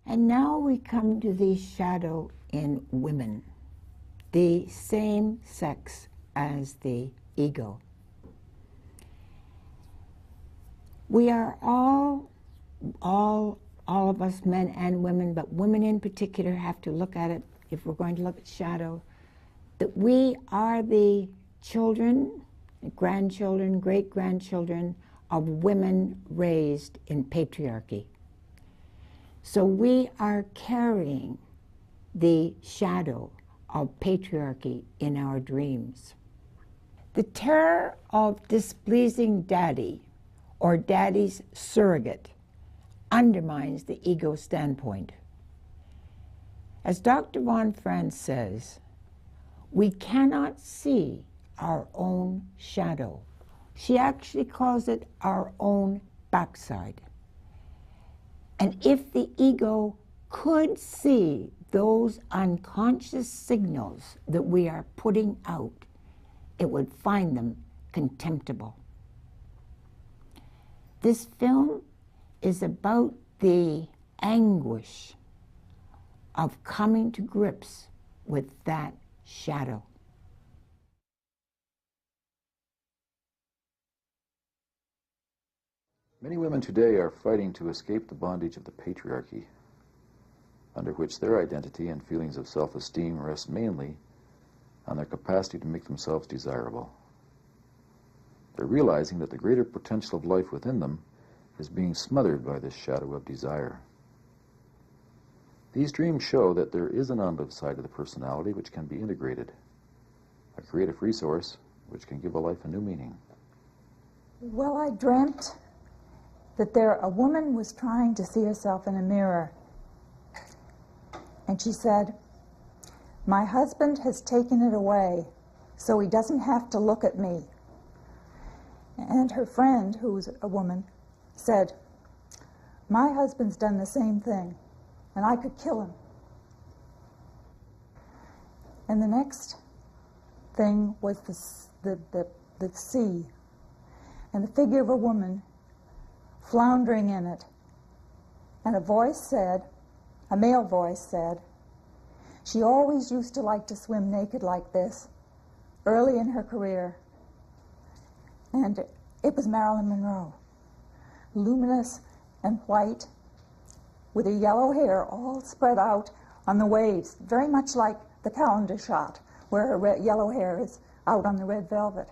And now we come to the shadow in women, the same sex as the ego. We are all of us, men and women, but women in particular have to look at it, if we're going to look at shadow, that we are the children, grandchildren, great-grandchildren of women raised in patriarchy. So we are carrying the shadow of patriarchy in our dreams. The terror of displeasing daddy, or daddy's surrogate, undermines the ego standpoint. As Dr. von Franz says, we cannot see our own shadow. She actually calls it our own backside. And if the ego could see those unconscious signals that we are putting out, it would find them contemptible. This film is about the anguish of coming to grips with that shadow. Many women today are fighting to escape the bondage of the patriarchy, under which their identity and feelings of self-esteem rest mainly on their capacity to make themselves desirable. They're realizing that the greater potential of life within them is being smothered by this shadow of desire. These dreams show that there is an unlived side of the personality which can be integrated, a creative resource which can give a life a new meaning. Well, I dreamt that a woman was trying to see herself in a mirror. And she said, "My husband has taken it away, so he doesn't have to look at me." And her friend, who's a woman, said, "My husband's done the same thing, and I could kill him." And the next thing was the sea, and the figure of a woman floundering in it. And a voice said, a male voice said, she always used to like to swim naked like this, early in her career. And it was Marilyn Monroe, luminous and white, with her yellow hair all spread out on the waves, very much like the calendar shot, where her yellow hair is out on the red velvet.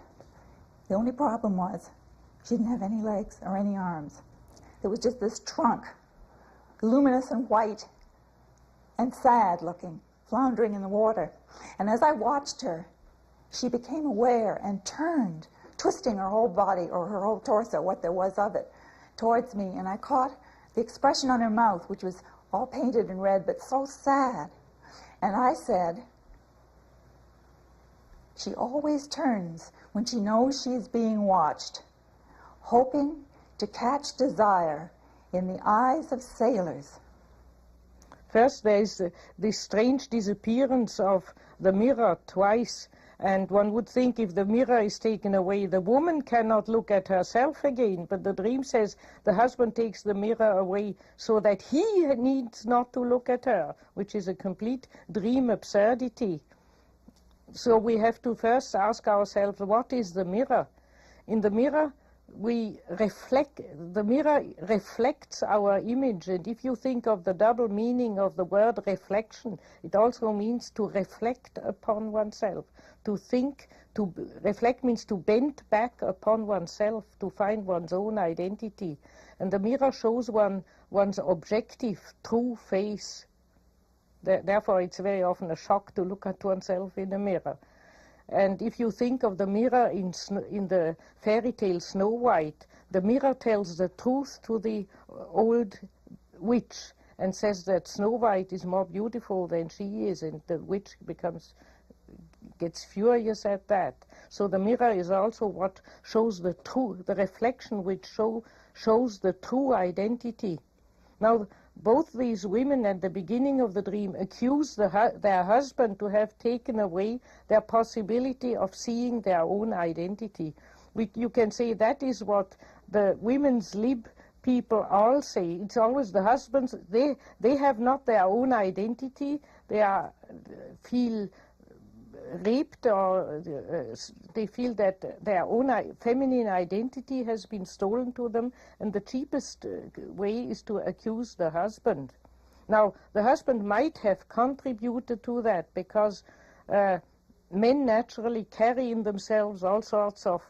The only problem was she didn't have any legs or any arms. There was just this trunk, luminous and white and sad looking, floundering in the water. And as I watched her, she became aware and turned, twisting her whole body, or her whole torso, what there was of it, towards me. And I caught the expression on her mouth, which was all painted in red, but so sad. And I said, "She always turns when she knows she is being watched, hoping to catch desire in the eyes of sailors." First, there is the strange disappearance of the mirror twice, and one would think if the mirror is taken away, the woman cannot look at herself again, but the dream says the husband takes the mirror away so that he needs not to look at her, which is a complete dream absurdity. So we have to first ask ourselves, what is the mirror? In the mirror, the mirror reflects our image, and if you think of the double meaning of the word reflection, it also means to reflect upon oneself. Reflect means to bend back upon oneself, to find one's own identity. And the mirror shows one's objective, true face. Therefore, it's very often a shock to look at oneself in a mirror. And if you think of the mirror in the fairy tale Snow White, the mirror tells the truth to the old witch and says that Snow White is more beautiful than she is, and the witch gets furious at that. So the mirror is also what shows the truth, the reflection which shows the true identity. Now, both these women at the beginning of the dream accuse their husband to have taken away their possibility of seeing their own identity. You can say that is what the women's lib people all say. It's always the husbands, they have not their own identity, feel raped, or they feel that their own feminine identity has been stolen to them, and the cheapest way is to accuse the husband. Now, the husband might have contributed to that, because men naturally carry in themselves all sorts of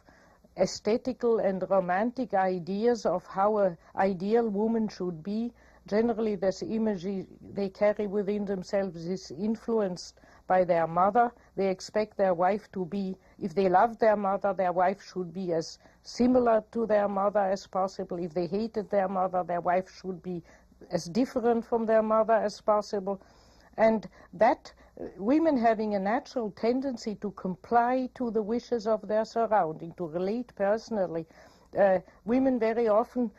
aesthetical and romantic ideas of how an ideal woman should be. Generally, this image they carry within themselves is influenced by their mother. They expect their wife to be, if they love their mother, their wife should be as similar to their mother as possible. If they hated their mother, their wife should be as different from their mother as possible. And that, women having a natural tendency to comply to the wishes of their surrounding, to relate personally, women very often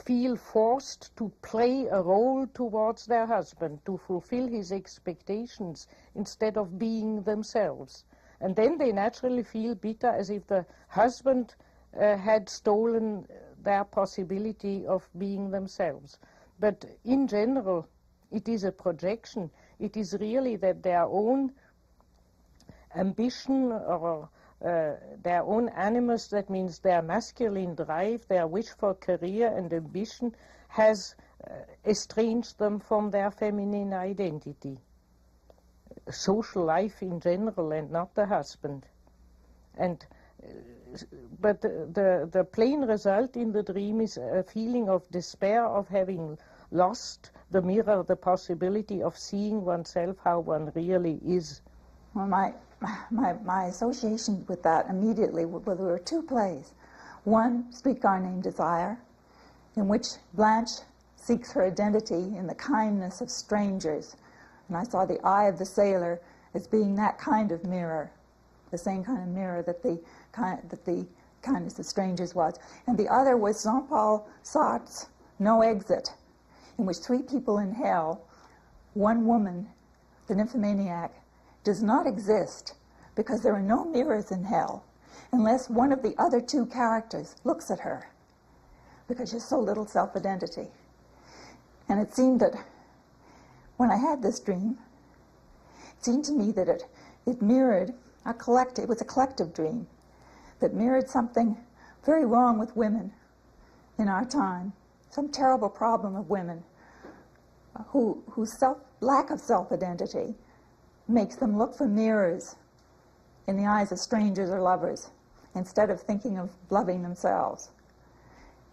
feel forced to play a role towards their husband, to fulfill his expectations instead of being themselves. And then they naturally feel bitter, as if the husband had stolen their possibility of being themselves. But in general, it is a projection. It is really that their own ambition or their own animus, that means their masculine drive, their wish for career and ambition, has estranged them from their feminine identity. Social life in general, and not the husband. And but the plain result in the dream is a feeling of despair, of having lost the mirror, the possibility of seeing oneself how one really is. Well, my association with that immediately, well, there were two plays. One, Streetcar Named Desire, in which Blanche seeks her identity in the kindness of strangers. And I saw the eye of the sailor as being that kind of mirror, the same kind of mirror that the kindness of strangers was. And the other was Jean-Paul Sartre's No Exit, in which three people in hell, one woman, the nymphomaniac, does not exist, because there are no mirrors in hell unless one of the other two characters looks at her, because she has so little self-identity. And it seemed that when I had this dream, it seemed to me that it mirrored it was a collective dream that mirrored something very wrong with women in our time, some terrible problem of women whose lack of self-identity makes them look for mirrors in the eyes of strangers or lovers instead of thinking of loving themselves.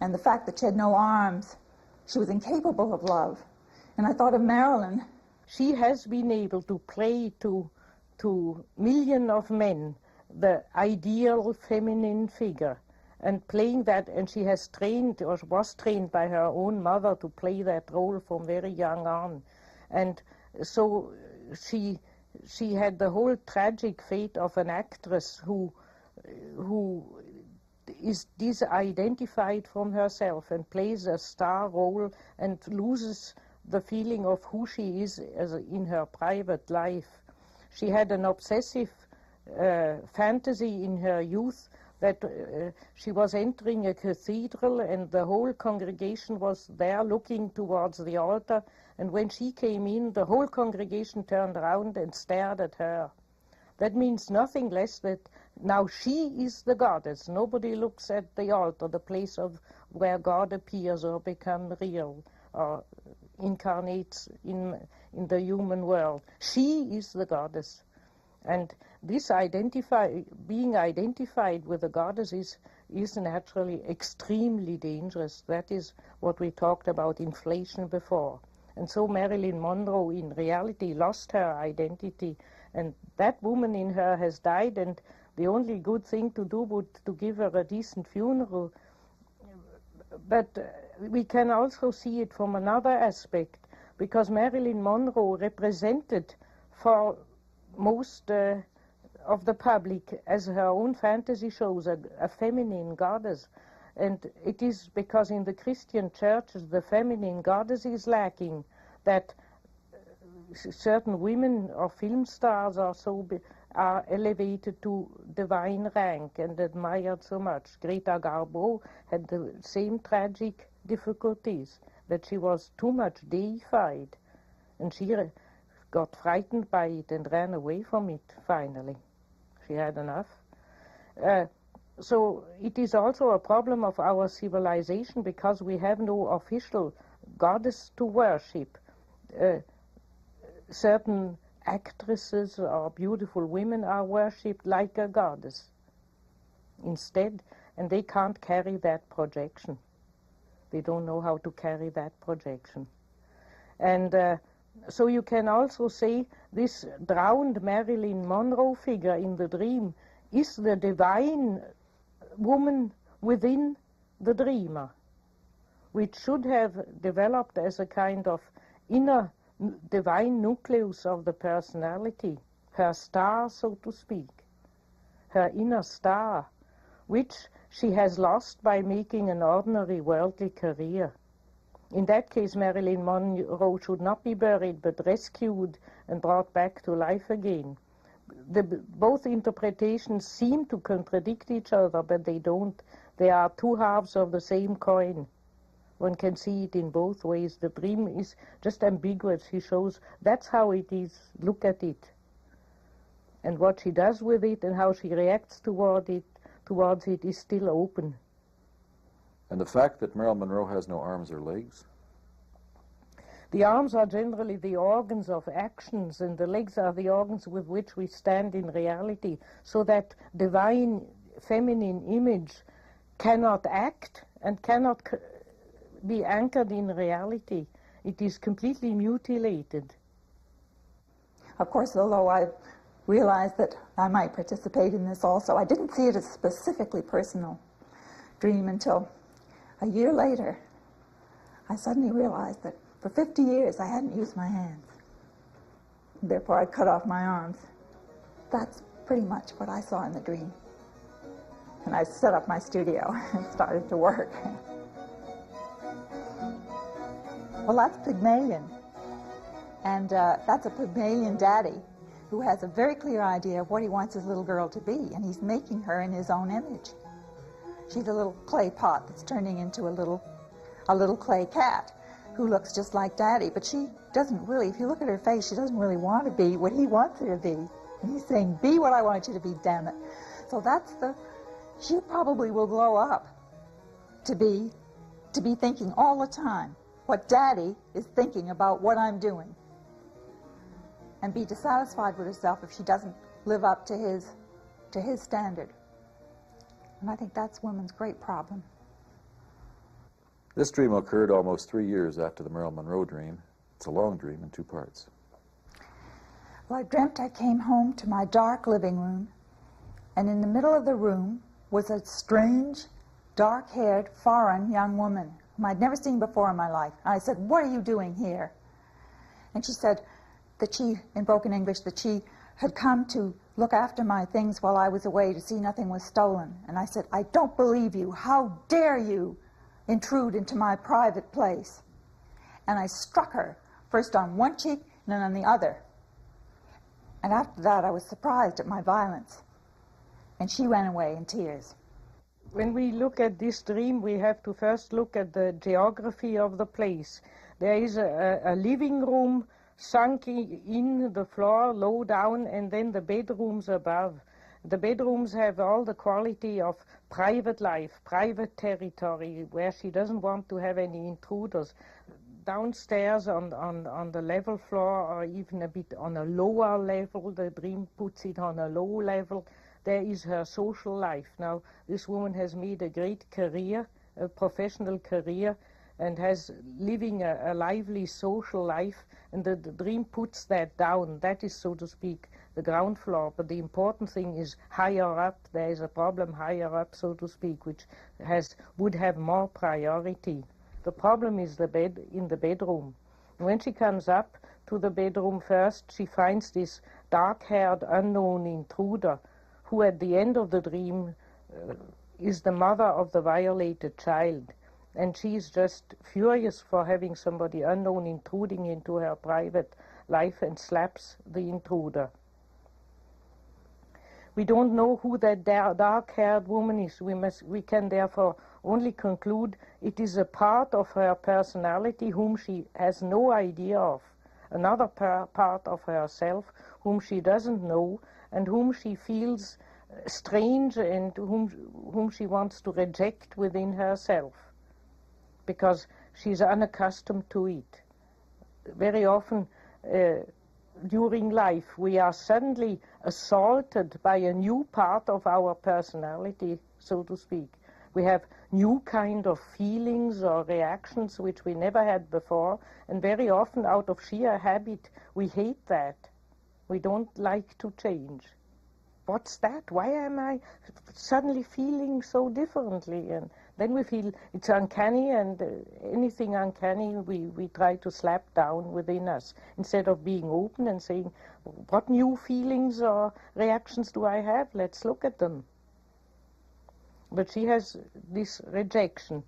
And the fact that she had no arms, she was incapable of love. And I thought of Marilyn. She has been able to play to millions of men the ideal feminine figure, and playing that, and she has trained, or was trained by her own mother to play that role from very young on. And so she had the whole tragic fate of an actress who is disidentified from herself and plays a star role and loses the feeling of who she is in her private life. She had an obsessive fantasy in her youth that she was entering a cathedral and the whole congregation was there looking towards the altar, and when she came in, the whole congregation turned around and stared at her. that means nothing less that now she is the goddess. Nobody looks at the altar, the place of where God appears or becomes real or incarnates in the human world. She is the goddess. And this being identified with the goddess is naturally extremely dangerous. That is what we talked about inflation before. And so Marilyn Monroe in reality lost her identity, and that woman in her has died, and the only good thing to do would to give her a decent funeral. But we can also see it from another aspect, because Marilyn Monroe represented for most of the public, as her own fantasy shows, a feminine goddess. And it is because in the Christian churches the feminine goddess is lacking, that certain women or film stars are elevated to divine rank and admired so much. Greta Garbo had the same tragic difficulties, that she was too much deified, and she got frightened by it and ran away from it finally. She had enough. So it is also a problem of our civilization, because we have no official goddess to worship. Certain actresses or beautiful women are worshipped like a goddess instead, and they can't carry that projection. They don't know how to carry that projection. And so you can also say this drowned Marilyn Monroe figure in the dream is the divine woman within the dreamer, which should have developed as a kind of inner divine nucleus of the personality, her star, so to speak, her inner star, which she has lost by making an ordinary worldly career. In that case, Marilyn Monroe should not be buried, but rescued and brought back to life again. Both interpretations seem to contradict each other, but they don't. They are two halves of the same coin. One can see it in both ways. The dream is just ambiguous. He shows that's how it is. Look at it. And what she does with it and how she reacts towards it is still open. And the fact that Marilyn Monroe has no arms or legs? The arms are generally the organs of actions, and the legs are the organs with which we stand in reality. So that divine feminine image cannot act and cannot be anchored in reality. It is completely mutilated. Of course, although I realized that I might participate in this also, I didn't see it as a specifically personal dream until a year later. I suddenly realized that for 50 years I hadn't used my hands. Therefore, I cut off my arms. That's pretty much what I saw in the dream. And I set up my studio and started to work. Well, that's Pygmalion. And that's a Pygmalion daddy who has a very clear idea of what he wants his little girl to be, and he's making her in his own image. She's a little clay pot that's turning into a little clay cat who looks just like Daddy, but she doesn't really, if you look at her face, she doesn't really want to be what he wants her to be. And he's saying, be what I want you to be, damn it. So she probably will grow up to be thinking all the time what Daddy is thinking about what I'm doing, and be dissatisfied with herself if she doesn't live up to his standard. And I think that's women's great problem. This dream occurred almost 3 years after the Marilyn Monroe dream. It's a long dream in 2 parts. Well, I dreamt I came home to my dark living room, and in the middle of the room was a strange, dark-haired, foreign young woman whom I'd never seen before in my life. And I said, "What are you doing here?" And she said that she, in broken English, that she had come to look after my things while I was away to see nothing was stolen. And I said, "I don't believe you. How dare you intrude into my private place?" And I struck her, first on one cheek and then on the other. And after that, I was surprised at my violence. And she ran away in tears. When we look at this dream, we have to first look at the geography of the place. There is a living room sunk in the floor, low down, and then the bedrooms above. The bedrooms have all the quality of private life, private territory, where she doesn't want to have any intruders. Downstairs on the level floor, or even a bit on a lower level, the dream puts it on a low level, there is her social life. Now, this woman has made a great career, a professional career, and has living a lively social life, and the dream puts that down. That is, so to speak, the ground floor. But the important thing is higher up. There is a problem higher up, so to speak, which would have more priority. The problem is the bed in the bedroom. When she comes up to the bedroom first, she finds this dark-haired unknown intruder, who at the end of the dream is the mother of the violated child. And she's just furious for having somebody unknown intruding into her private life, and slaps the intruder. We don't know who that dark-haired woman is. We can therefore only conclude it is a part of her personality whom she has no idea of, another part of herself whom she doesn't know, and whom she feels strange, and whom she wants to reject within herself, because she's unaccustomed to it. Very often during life we are suddenly assaulted by a new part of our personality, so to speak. We have new kind of feelings or reactions which we never had before, and very often out of sheer habit we hate that. We don't like to change. What's that? Why am I suddenly feeling so differently? And then we feel it's uncanny, and anything uncanny we try to slap down within us, instead of being open and saying, what new feelings or reactions do I have? Let's look at them. But she has this rejection.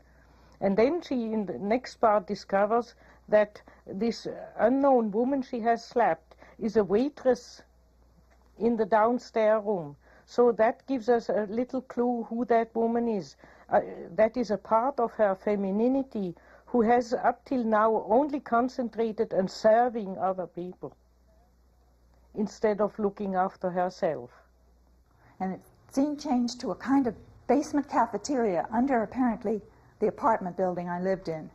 And then she, in the next part, discovers that this unknown woman she has slapped is a waitress in the downstairs room. So that gives us a little clue who that woman is. That is a part of her femininity who has up till now only concentrated on serving other people instead of looking after herself. And the scene changed to a kind of basement cafeteria under, apparently, the apartment building I lived in.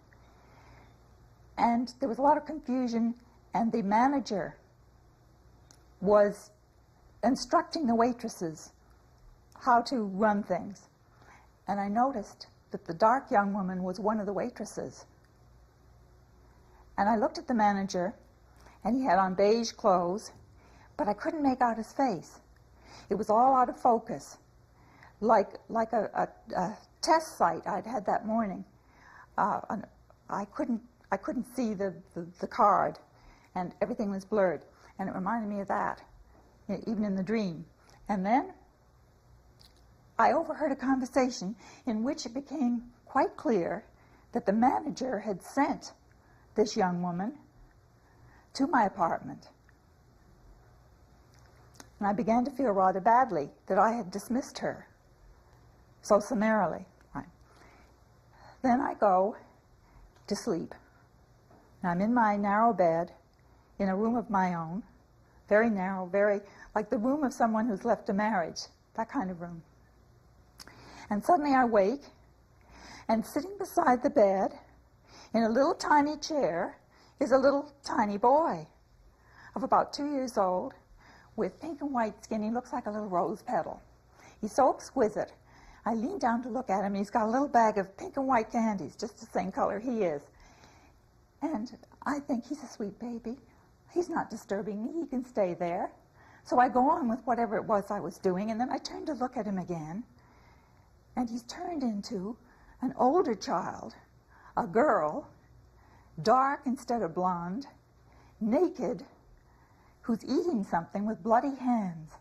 And there was a lot of confusion, and the manager was instructing the waitresses how to run things. And I noticed that the dark young woman was one of the waitresses. And I looked at the manager, and he had on beige clothes, but I couldn't make out his face. It was all out of focus, like a test site I'd had that morning. I couldn't see the card, and everything was blurred. And it reminded me of that, even in the dream. And then I overheard a conversation in which it became quite clear that the manager had sent this young woman to my apartment. And I began to feel rather badly that I had dismissed her so summarily. Right. Then I go to sleep. And I'm in my narrow bed in a room of my own, very narrow, very like the room of someone who's left a marriage, that kind of room. And suddenly I wake, and sitting beside the bed in a little tiny chair is a little tiny boy of about 2 years old with pink and white skin. He looks like a little rose petal. He's so exquisite. I lean down to look at him, and he's got a little bag of pink and white candies, just the same color he is. And I think he's a sweet baby. He's not disturbing me. He can stay there. So I go on with whatever it was I was doing, and then I turn to look at him again, and he's turned into an older child, a girl, dark instead of blonde, naked, who's eating something with bloody hands.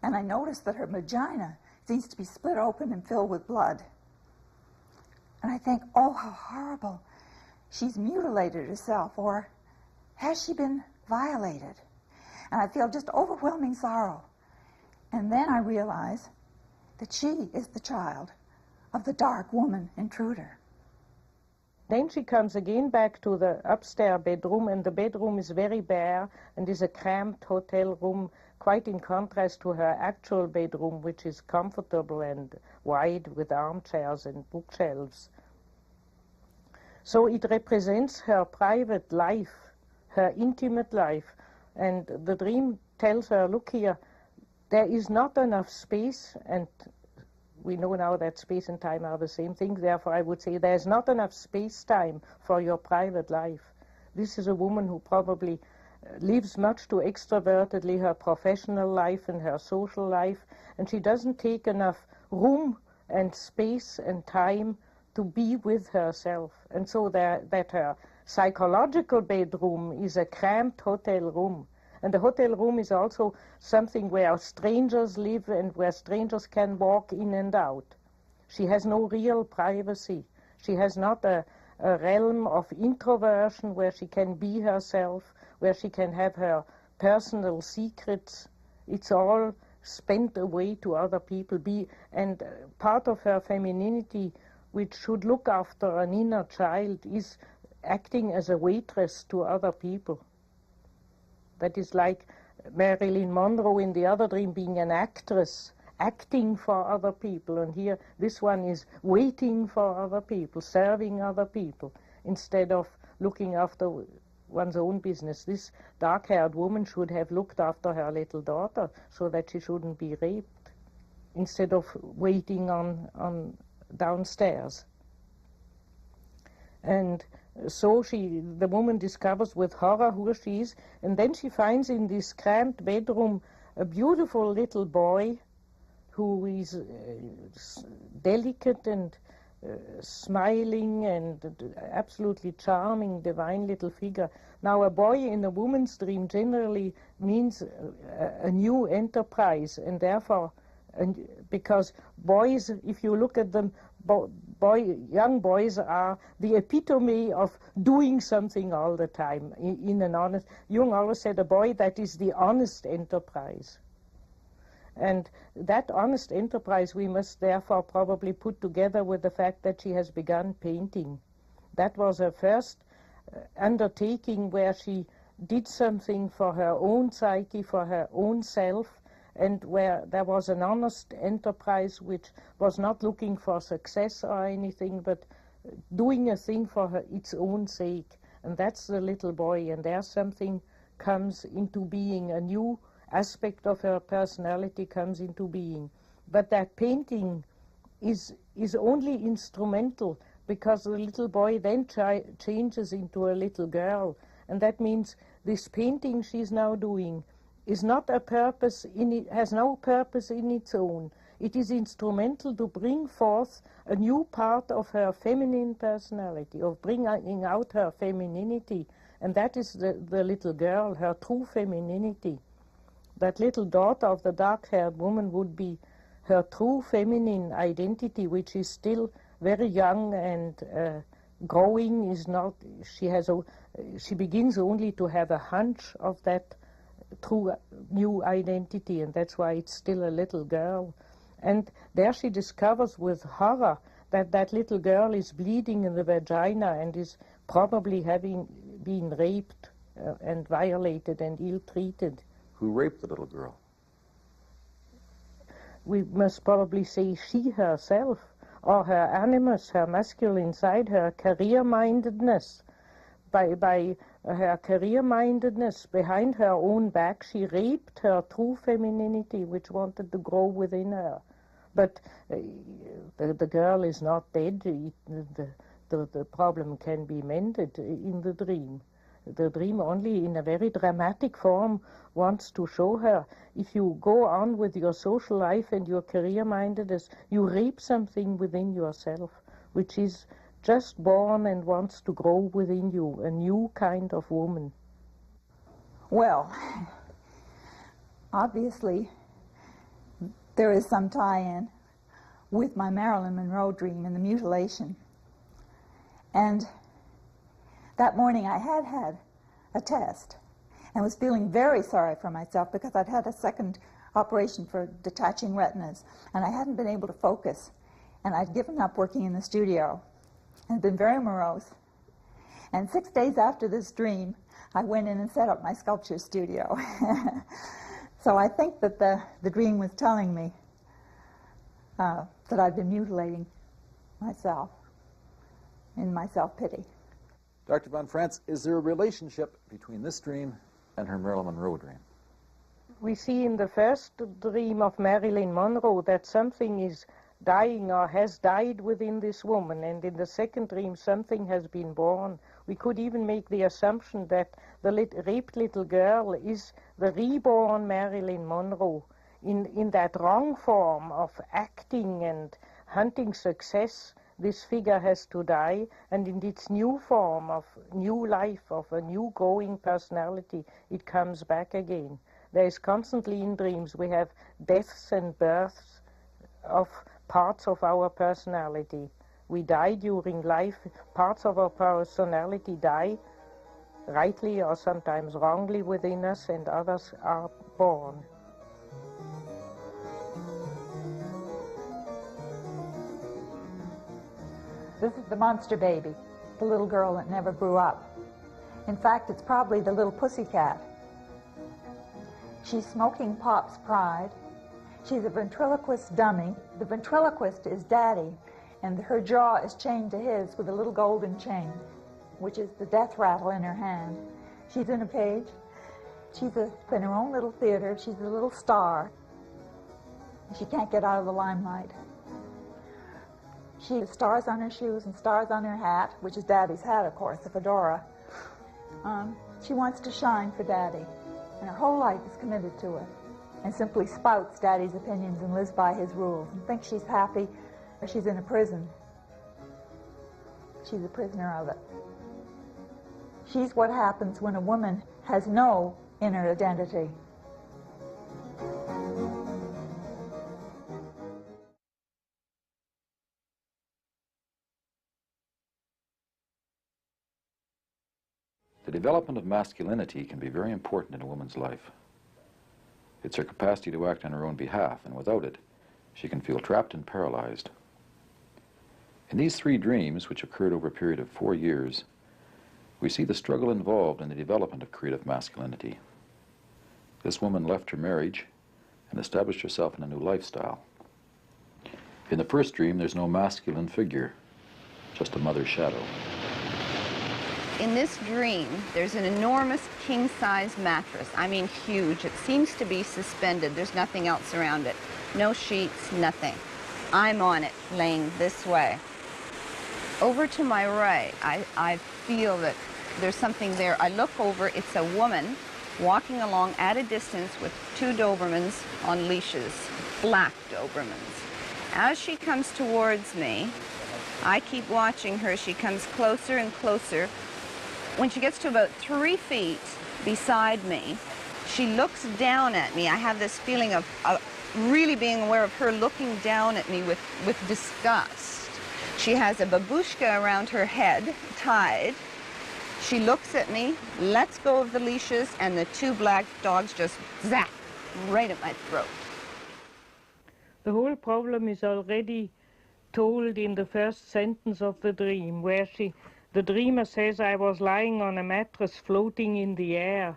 And I notice that her vagina seems to be split open and filled with blood. And I think, oh, how horrible. She's mutilated herself, or has she been violated? And I feel just overwhelming sorrow. And then I realize that she is the child of the dark woman intruder. Then she comes again back to the upstairs bedroom, and the bedroom is very bare and is a cramped hotel room, quite in contrast to her actual bedroom, which is comfortable and wide with armchairs and bookshelves. So it represents her private life, her intimate life, and the dream tells her, look here, there is not enough space, and we know now that space and time are the same thing, therefore I would say there's not enough space-time for your private life. This is a woman who probably lives much too extrovertedly her professional life and her social life, and she doesn't take enough room and space and time to be with herself. And so that her psychological bedroom is a cramped hotel room. And the hotel room is also something where strangers live and where strangers can walk in and out. She has no real privacy. She has not a realm of introversion where she can be herself, where she can have her personal secrets. It's all spent away to other people. And part of her femininity, which should look after an inner child, is acting as a waitress to other people. That is like Marilyn Monroe in the other dream being an actress, acting for other people. And here, this one is waiting for other people, serving other people, instead of looking after one's own business. This dark-haired woman should have looked after her little daughter so that she shouldn't be raped, instead of waiting on downstairs. And so the woman discovers with horror who she is, and then she finds in this cramped bedroom a beautiful little boy who is delicate and smiling and absolutely charming, divine little figure. Now, a boy in a woman's dream generally means a new enterprise, and therefore, because boys, if you look at them, young boys are the epitome of doing something all the time in an honest. Jung always said a boy that is the honest enterprise. And that honest enterprise we must therefore probably put together with the fact that she has begun painting. That was her first undertaking where she did something for her own psyche, for her own self, and where there was an honest enterprise which was not looking for success or anything, but doing a thing for its own sake. And that's the little boy, and there something comes into being, a new aspect of her personality comes into being. But that painting is only instrumental, because the little boy then changes into a little girl, and that means this painting she's now doing is not a purpose in it, has no purpose in its own. It is instrumental to bring forth a new part of her feminine personality, of bringing out her femininity, and that is the little girl, her true femininity. That little daughter of the dark-haired woman would be her true feminine identity, which is still very young and growing. Is not. She begins only to have a hunch of that true new identity, and that's why it's still a little girl. And there she discovers with horror that that little girl is bleeding in the vagina and is probably having been raped and violated and ill-treated. Who raped the little girl? We must probably say she herself, or her animus, her masculine side, her career-mindedness. By her career-mindedness, behind her own back, she raped her true femininity, which wanted to grow within her. But the girl is not dead. The problem can be mended in the dream. The dream only in a very dramatic form wants to show her, if you go on with your social life and your career-mindedness, you rape something within yourself, which is just born and wants to grow within you, a new kind of woman. Well, obviously, there is some tie-in with my Marilyn Monroe dream and the mutilation. And that morning I had had a test and was feeling very sorry for myself because I'd had a second operation for detaching retinas, and I hadn't been able to focus. And I'd given up working in the studio and been very morose And 6 days after this dream, I went in and set up my sculpture studio. So I think that the dream was telling me that I'd been mutilating myself in my self-pity. Dr. von Franz, is there a relationship between this dream and her Marilyn Monroe dream? We see in the first dream of Marilyn Monroe that something is dying or has died within this woman, and in the second dream something has been born. We could even make the assumption that the raped little girl is the reborn Marilyn Monroe in that wrong form of acting and hunting success. This figure has to die, and in its new form of new life, of a new growing personality, it comes back again. There is constantly in dreams we have deaths and births of parts of our personality. We die during life, parts of our personality die rightly or sometimes wrongly within us, and others are born. This is the monster baby, the little girl that never grew up. In fact, it's probably the little pussycat. She's smoking Pop's Pride. She's a ventriloquist dummy. The ventriloquist is Daddy, and her jaw is chained to his with a little golden chain, which is the death rattle in her hand. She's in a cage. She's in her own little theater. She's a little star. She can't get out of the limelight. She has stars on her shoes and stars on her hat, which is Daddy's hat, of course, the fedora. She wants to shine for Daddy, and her whole life is committed to it, and simply spouts Daddy's opinions and lives by his rules, and thinks she's happy, or she's in a prison. She's a prisoner of it. She's what happens when a woman has no inner identity. The development of masculinity can be very important in a woman's life. It's her capacity to act on her own behalf, and without it, she can feel trapped and paralyzed. In these three dreams, which occurred over a period of 4 years, we see the struggle involved in the development of creative masculinity. This woman left her marriage and established herself in a new lifestyle. In the first dream, there's no masculine figure, just a mother's shadow. In this dream, there's an enormous king-size mattress. I mean huge. It seems to be suspended. There's nothing else around it. No sheets, nothing. I'm on it, laying this way. Over to my right, I feel that there's something there. I look over, it's a woman walking along at a distance with 2 Dobermans on leashes, black Dobermans. As she comes towards me, I keep watching her. She comes closer and closer. When she gets to about 3 feet beside me, she looks down at me. I have this feeling of really being aware of her looking down at me with disgust. She has a babushka around her head, tied. She looks at me, lets go of the leashes, and the 2 black dogs just zap right at my throat. The whole problem is already told in the first sentence of the dream, where the dreamer says, I was lying on a mattress floating in the air.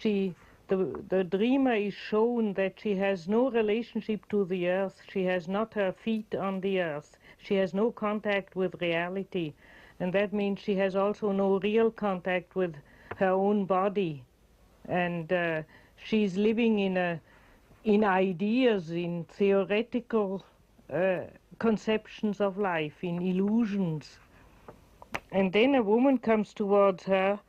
The dreamer is shown that she has no relationship to the earth. She has not her feet on the earth. She has no contact with reality. And that means she has also no real contact with her own body. And she's living in ideas, in theoretical conceptions of life, in illusions. And then a woman comes towards her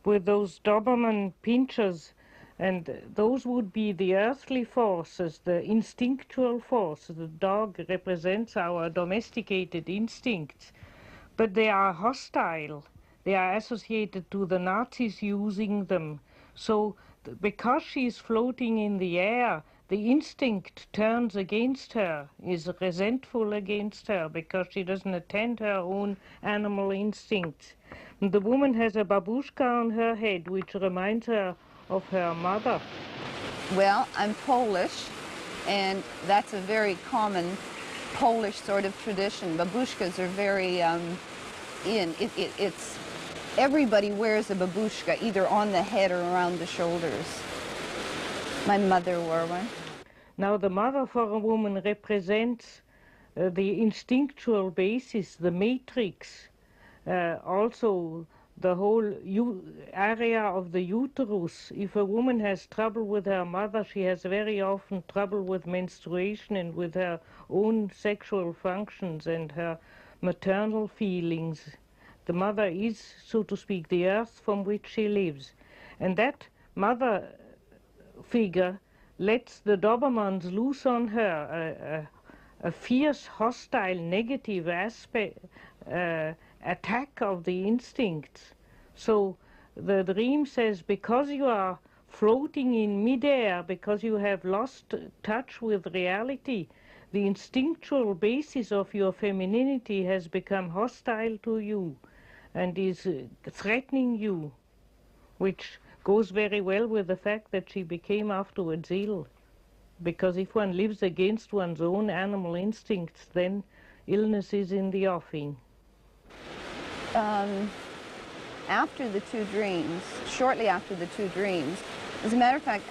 with those Doberman pinchers, and those would be the earthly forces, the instinctual force. The dog represents our domesticated instincts, but they are hostile. They are associated to the Nazis using them. So because she is floating in the air, the instinct turns against her, is resentful against her, because she doesn't attend her own animal instincts. And the woman has a babushka on her head, which reminds her of her mother. Well, I'm Polish, and that's a very common Polish sort of tradition. Babushkas are very it's everybody wears a babushka, either on the head or around the shoulders. My mother wore one. Now the mother for a woman represents the instinctual basis, the matrix, also the whole area of the uterus. If a woman has trouble with her mother, she has very often trouble with menstruation and with her own sexual functions and her maternal feelings. The mother is, so to speak, the earth from which she lives. And that mother figure lets the Dobermans loose on her a fierce, hostile, negative aspect, attack of the instincts. So the dream says, because you are floating in midair, because you have lost touch with reality, the instinctual basis of your femininity has become hostile to you and is threatening you, which goes very well with the fact that she became afterwards ill. Because if one lives against one's own animal instincts, then illness is in the offing. After the two dreams, shortly after the two dreams, as a matter of fact,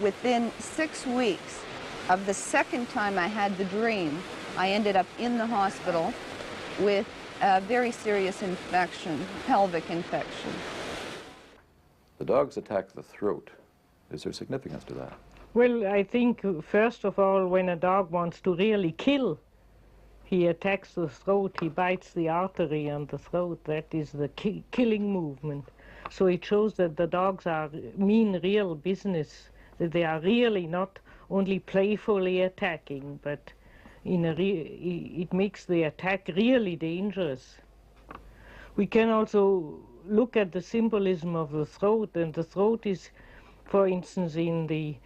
within 6 weeks of the second time I had the dream, I ended up in the hospital with a very serious infection, pelvic infection. The dogs attack the throat. Is there significance to that? Well, I think, first of all, when a dog wants to really kill, he attacks the throat, he bites the artery on the throat. That is the killing movement. So it shows that the dogs mean real business, that they are really not only playfully attacking, but it makes the attack really dangerous. We can also look at the symbolism of the throat, and the throat is, for instance, in the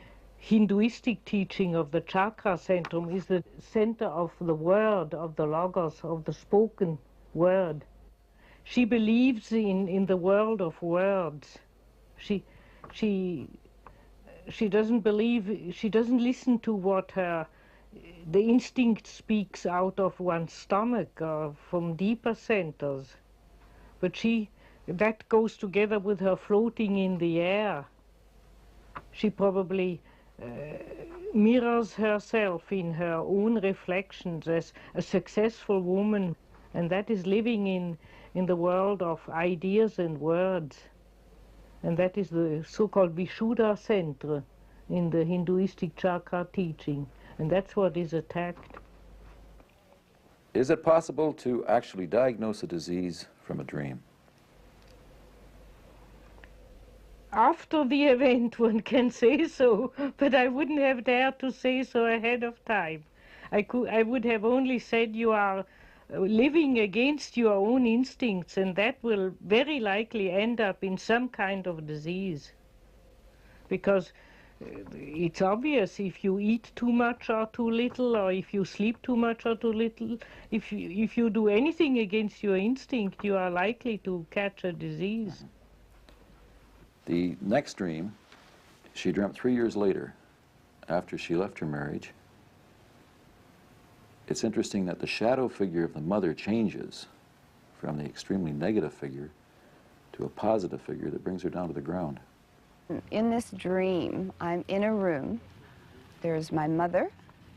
Hinduistic teaching of the chakra centrum, is the center of the word, of the logos, of the spoken word. She believes in the world of words. She doesn't believe, she doesn't listen to what the instinct speaks out of one's stomach or from deeper centers. But that goes together with her floating in the air. She probably mirrors herself in her own reflections as a successful woman, and that is living in the world of ideas and words. And that is the so-called Vishuddha center in the Hinduistic chakra teaching, and that's what is attacked. Is it possible to actually diagnose a disease from a dream? After the event, one can say so, but I wouldn't have dared to say so ahead of time. I would have only said you are living against your own instincts, and that will very likely end up in some kind of disease. Because it's obvious, if you eat too much or too little, or if you sleep too much or too little, if you do anything against your instinct, you are likely to catch a disease. The next dream, she dreamt 3 years later, after she left her marriage. It's interesting that the shadow figure of the mother changes from the extremely negative figure to a positive figure that brings her down to the ground. In this dream, I'm in a room. There's my mother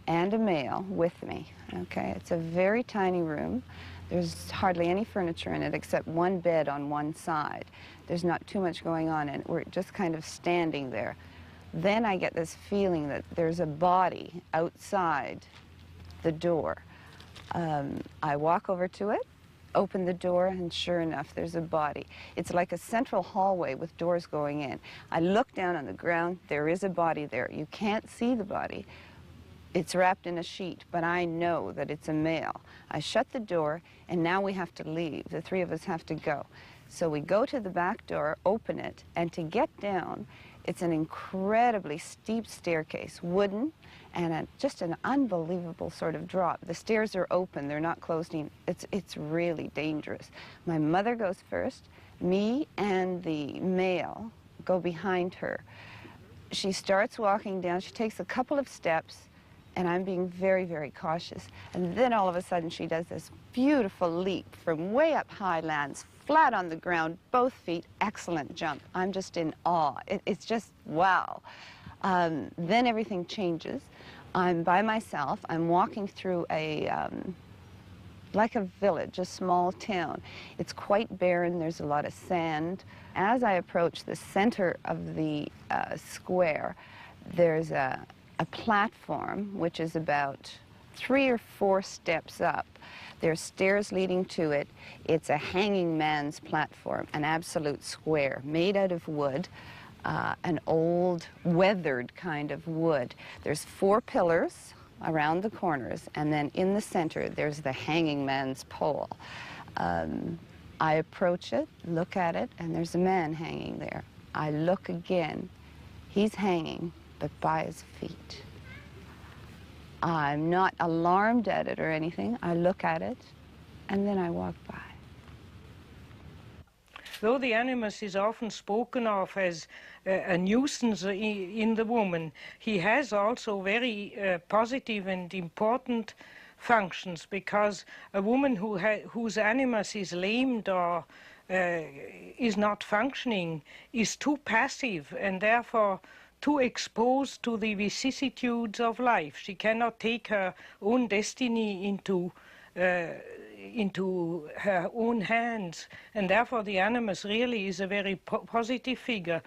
and a male with me, okay? It's a very tiny room. There's hardly any furniture in it except one bed on one side. There's not too much going on, and we're just kind of standing there. Then I get this feeling that there's a body outside the door. I walk over to it, open the door, and sure enough, there's a body. It's like a central hallway with doors going in. I look down on the ground, there is a body there. You can't see the body. It's wrapped in a sheet, but I know that it's a male. I shut the door, and now we have to leave. The three of us have to go. So we go to the back door, open it, and to get down, it's an incredibly steep staircase, wooden, and just an unbelievable sort of drop. The stairs are open, they're not closed in. It's really dangerous. My mother goes first, me and the male go behind her. She starts walking down, she takes a couple of steps, And I'm being very, very cautious. And then all of a sudden she does this beautiful leap from way up high, lands flat on the ground, both feet, excellent jump. I'm just in awe. It's just wow. Then everything changes. I'm by myself. I'm walking through like a village, a small town. It's quite barren. There's a lot of sand. As I approach the center of the square, there's a platform which is about 3 or 4 steps up. There's stairs leading to it. It's a hanging man's platform, an absolute square made out of wood, an old weathered kind of wood. There's 4 pillars around the corners, and then in the center there's the hanging man's pole. I approach it, look at it, and there's a man hanging there. I look again. He's hanging, but by his feet. I'm not alarmed at it or anything. I look at it, and then I walk by. Though the animus is often spoken of as a nuisance in the woman, he has also very positive and important functions, because a woman whose animus is lamed or is not functioning is too passive and therefore too exposed to the vicissitudes of life. She cannot take her own destiny into her own hands, and therefore the animus really is a very positive figure.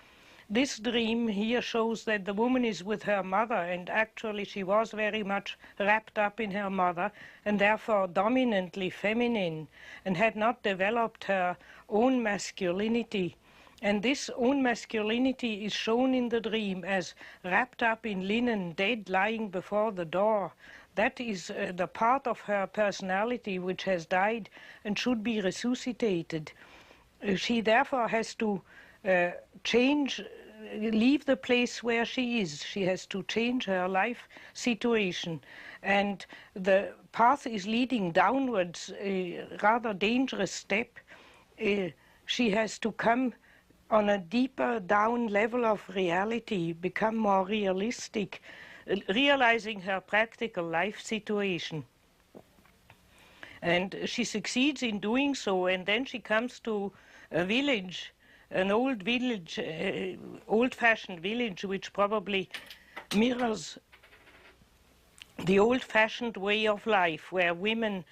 This dream here shows that the woman is with her mother, and actually she was very much wrapped up in her mother and therefore dominantly feminine and had not developed her own masculinity. And this own masculinity is shown in the dream as wrapped up in linen, dead, lying before the door. That is the part of her personality which has died and should be resuscitated. She therefore has to leave the place where she is. She has to change her life situation. And the path is leading downwards, a rather dangerous step. She has to come on a deeper down level of reality, become more realistic, realizing her practical life situation. And she succeeds in doing so, and then she comes to a village, an old village, old-fashioned village, which probably mirrors the old-fashioned way of life, where women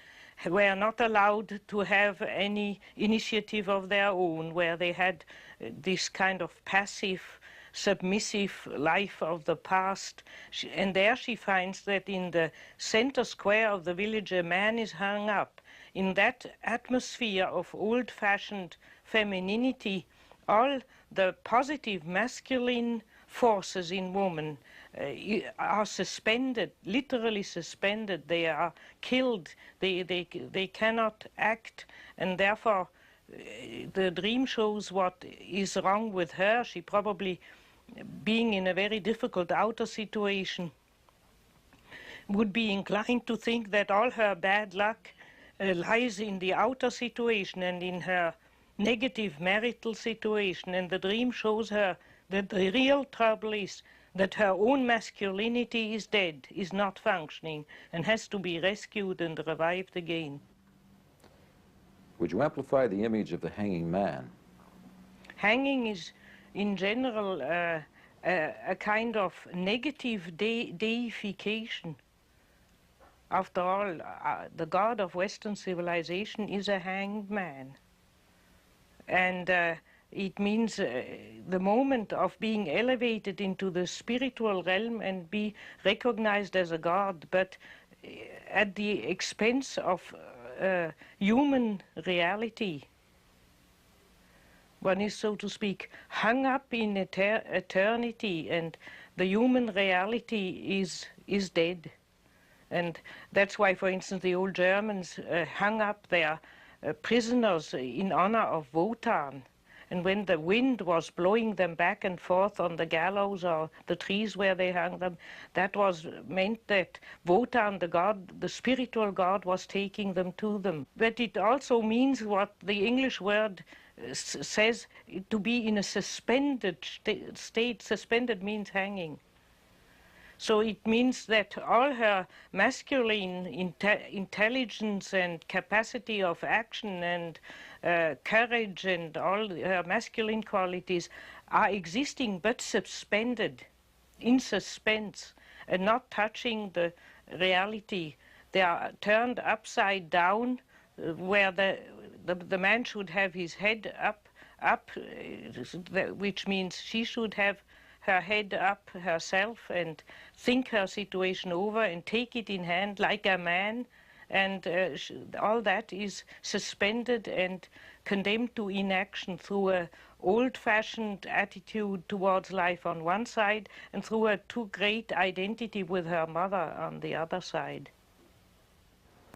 were not allowed to have any initiative of their own, where they had this kind of passive, submissive life of the past. And there she finds that in the center square of the village a man is hung up. In that atmosphere of old-fashioned femininity, all the positive masculine forces in woman are suspended, literally suspended. They are killed. They cannot act, and therefore the dream shows what is wrong with her. She probably, being in a very difficult outer situation, would be inclined to think that all her bad luck lies in the outer situation and in her negative marital situation. And the dream shows her that the real trouble is that her own masculinity is dead, is not functioning, and has to be rescued and revived again. Would you amplify the image of the hanging man? Hanging is, in general, a kind of negative deification. After all, the god of Western civilization is a hanged man. And it means the moment of being elevated into the spiritual realm and be recognized as a god, but at the expense of human reality. One is, so to speak, hung up in eternity, and the human reality is dead. And that's why, for instance, the old Germans hung up their prisoners in honor of Wotan. And when the wind was blowing them back and forth on the gallows or the trees where they hung them, that was meant that Wotan, the god, the spiritual god, was taking them to them. But it also means what the English word says, to be in a suspended state. Suspended means hanging. So it means that all her masculine intelligence and capacity of action and courage and all her masculine qualities are existing but suspended, in suspense, and not touching the reality. They are turned upside down, where the man should have his head up, which means she should have her head up herself and think her situation over and take it in hand like a man, and all that is suspended and condemned to inaction through a old-fashioned attitude towards life on one side and through a too great identity with her mother on the other side.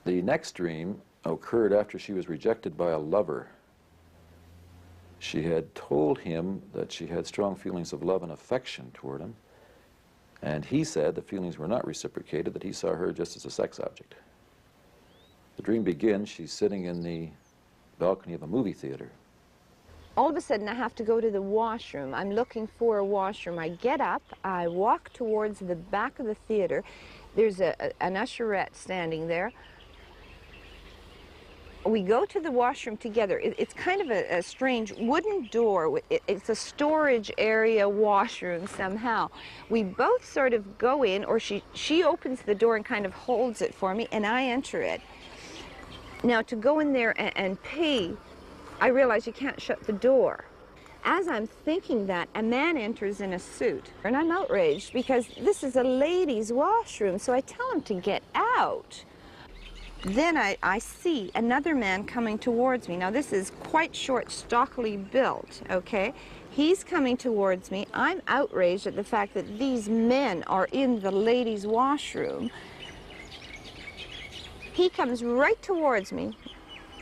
The next dream occurred after she was rejected by a lover. She had told him that she had strong feelings of love and affection toward him, and he said the feelings were not reciprocated, that he saw her just as a sex object. The dream begins, she's sitting in the balcony of a movie theater. All of a sudden I have to go to the washroom. I'm looking for a washroom. I get up, I walk towards the back of the theater. There's an usherette standing there. We go to the washroom together. It's kind of a strange wooden door. It's a storage area washroom somehow. We both sort of go in, or she opens the door and kind of holds it for me, and I enter it. Now, to go in there and pee, I realize you can't shut the door. As I'm thinking that, a man enters in a suit, and I'm outraged because this is a ladies' washroom, so I tell him to get out. Then I see another man coming towards me. Now, this is quite short, stockily built, okay? He's coming towards me. I'm outraged at the fact that these men are in the ladies' washroom. He comes right towards me.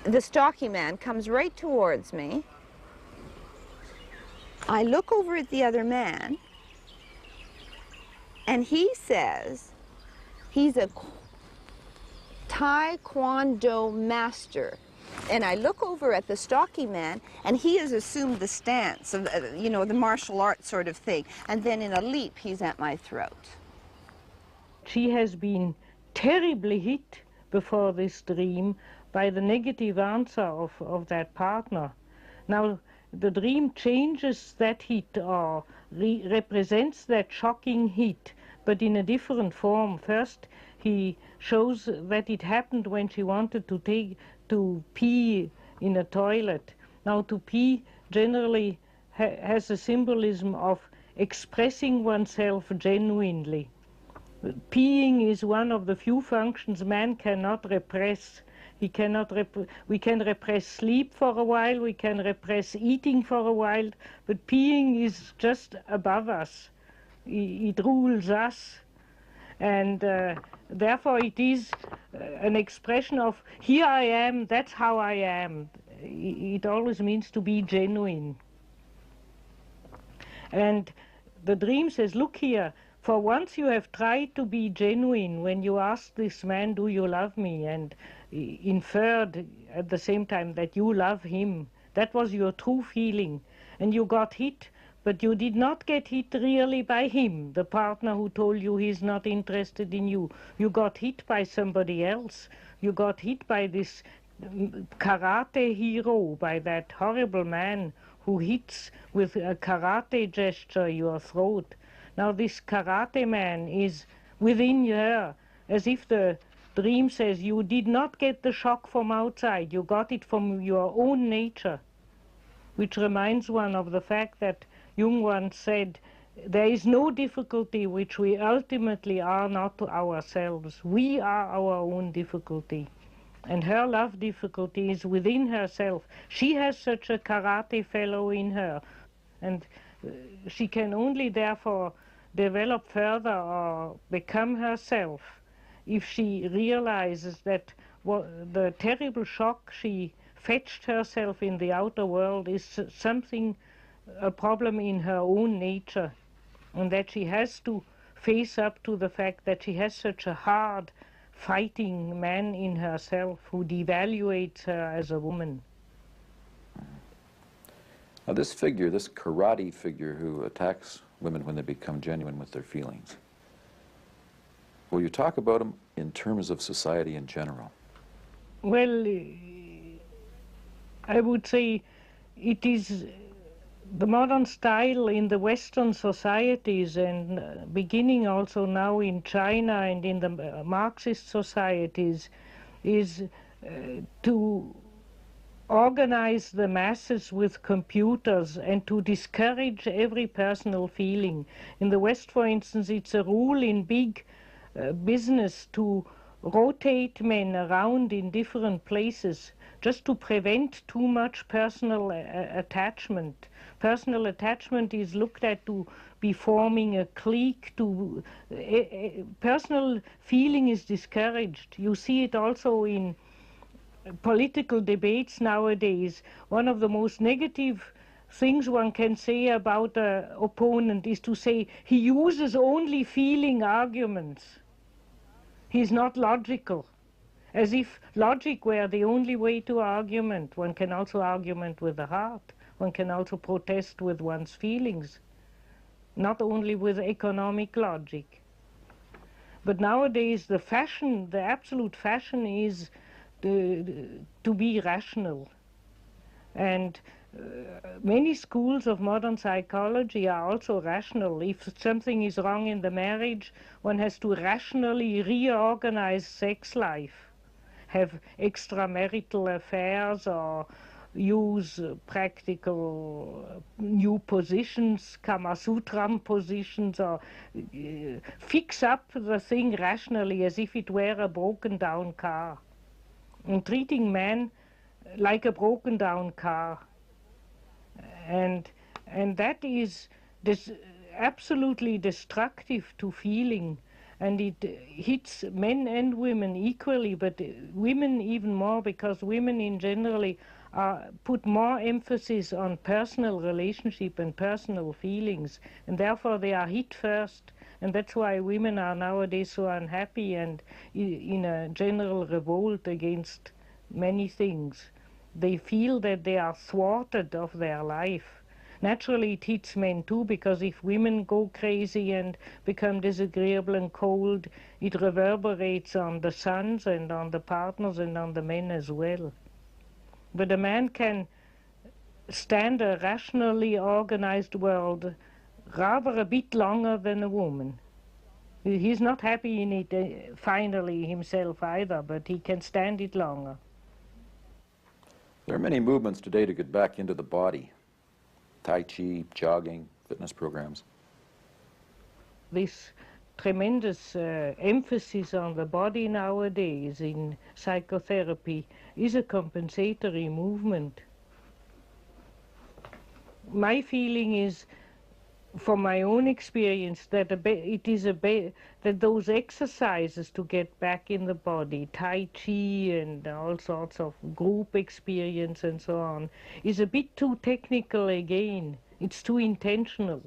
The stocky man comes right towards me. I look over at the other man, and he says he's a Taekwondo master. And I look over at the stocky man, and he has assumed the stance of, you know, the martial arts sort of thing. And then in a leap, he's at my throat. She has been terribly hit before this dream by the negative answer of that partner. Now, the dream changes that hit, or represents that shocking hit, but in a different form. First, he shows that it happened when she wanted to pee in a toilet. Now, to pee generally has a symbolism of expressing oneself genuinely. Peeing is one of the few functions man cannot repress. We can repress sleep for a while, we can repress eating for a while, but peeing is just above us. It rules us. And therefore it is an expression of, here I am, that's how I am. It always means to be genuine. And the dream says, look here, for once you have tried to be genuine when you asked this man, do you love me? And inferred at the same time that you love him. That was your true feeling. And you got hit, but you did not get hit really by him, the partner who told you he's not interested in you. You got hit by somebody else. You got hit by this karate hero, by that horrible man who hits with a karate gesture your throat. Now this karate man is within her, as if the dream says you did not get the shock from outside, you got it from your own nature, which reminds one of the fact that Jung once said, there is no difficulty which we ultimately are not to ourselves. We are our own difficulty. And her love difficulty is within herself. She has such a karate fellow in her. And she can only therefore develop further or become herself if she realizes that the terrible shock she fetched herself in the outer world is something, a problem in her own nature, and that she has to face up to the fact that she has such a hard, fighting man in herself who devaluates her as a woman. Now this figure, this karate figure who attacks women when they become genuine with their feelings, Will you talk about them in terms of society in general? Well, I would say it is the modern style in the Western societies, and beginning also now in China and in the Marxist societies, is to organize the masses with computers and to discourage every personal feeling. In the West, for instance, it's a rule in big business to rotate men around in different places just to prevent too much personal attachment. Personal attachment is looked at to be forming a clique. Personal feeling is discouraged. You see it also in political debates nowadays. One of the most negative things one can say about an opponent is to say he uses only feeling arguments. He's not logical, as if logic were the only way to argument. One can also argument with the heart. One can also protest with one's feelings, not only with economic logic. But nowadays the fashion, the absolute fashion is to be rational. And many schools of modern psychology are also rational. If something is wrong in the marriage, one has to rationally reorganize sex life, have extramarital affairs, or use practical new positions, Kama Sutra positions, or fix up the thing rationally as if it were a broken down car. And treating man like a broken down car. And that is absolutely destructive to feeling, and it hits men and women equally, but women even more, because women in generally put more emphasis on personal relationship and personal feelings, and therefore they are hit first. And that's why women are nowadays so unhappy and in a general revolt against many things. They feel that they are thwarted of their life. Naturally, it hits men too, because if women go crazy and become disagreeable and cold, it reverberates on the sons and on the partners and on the men as well. But a man can stand a rationally organized world rather a bit longer than a woman. He's not happy in it finally himself either, but he can stand it longer. There are many movements today to get back into the body. Tai Chi, jogging, fitness programs. This tremendous emphasis on the body nowadays in psychotherapy is a compensatory movement. My feeling is, from my own experience, that that those exercises to get back in the body, Tai Chi and all sorts of group experience and so on, is a bit too technical again. It's too intentional.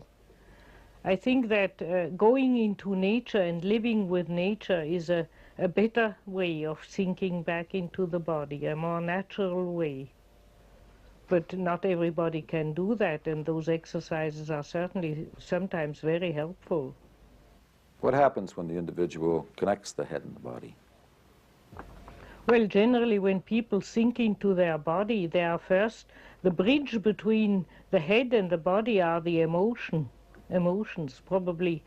I think that going into nature and living with nature is a better way of sinking back into the body, a more natural way. But not everybody can do that, and those exercises are certainly sometimes very helpful. What happens when the individual connects the head and the body? Well, generally when people sink into their body, they are first, the bridge between the head and the body are the emotions, probably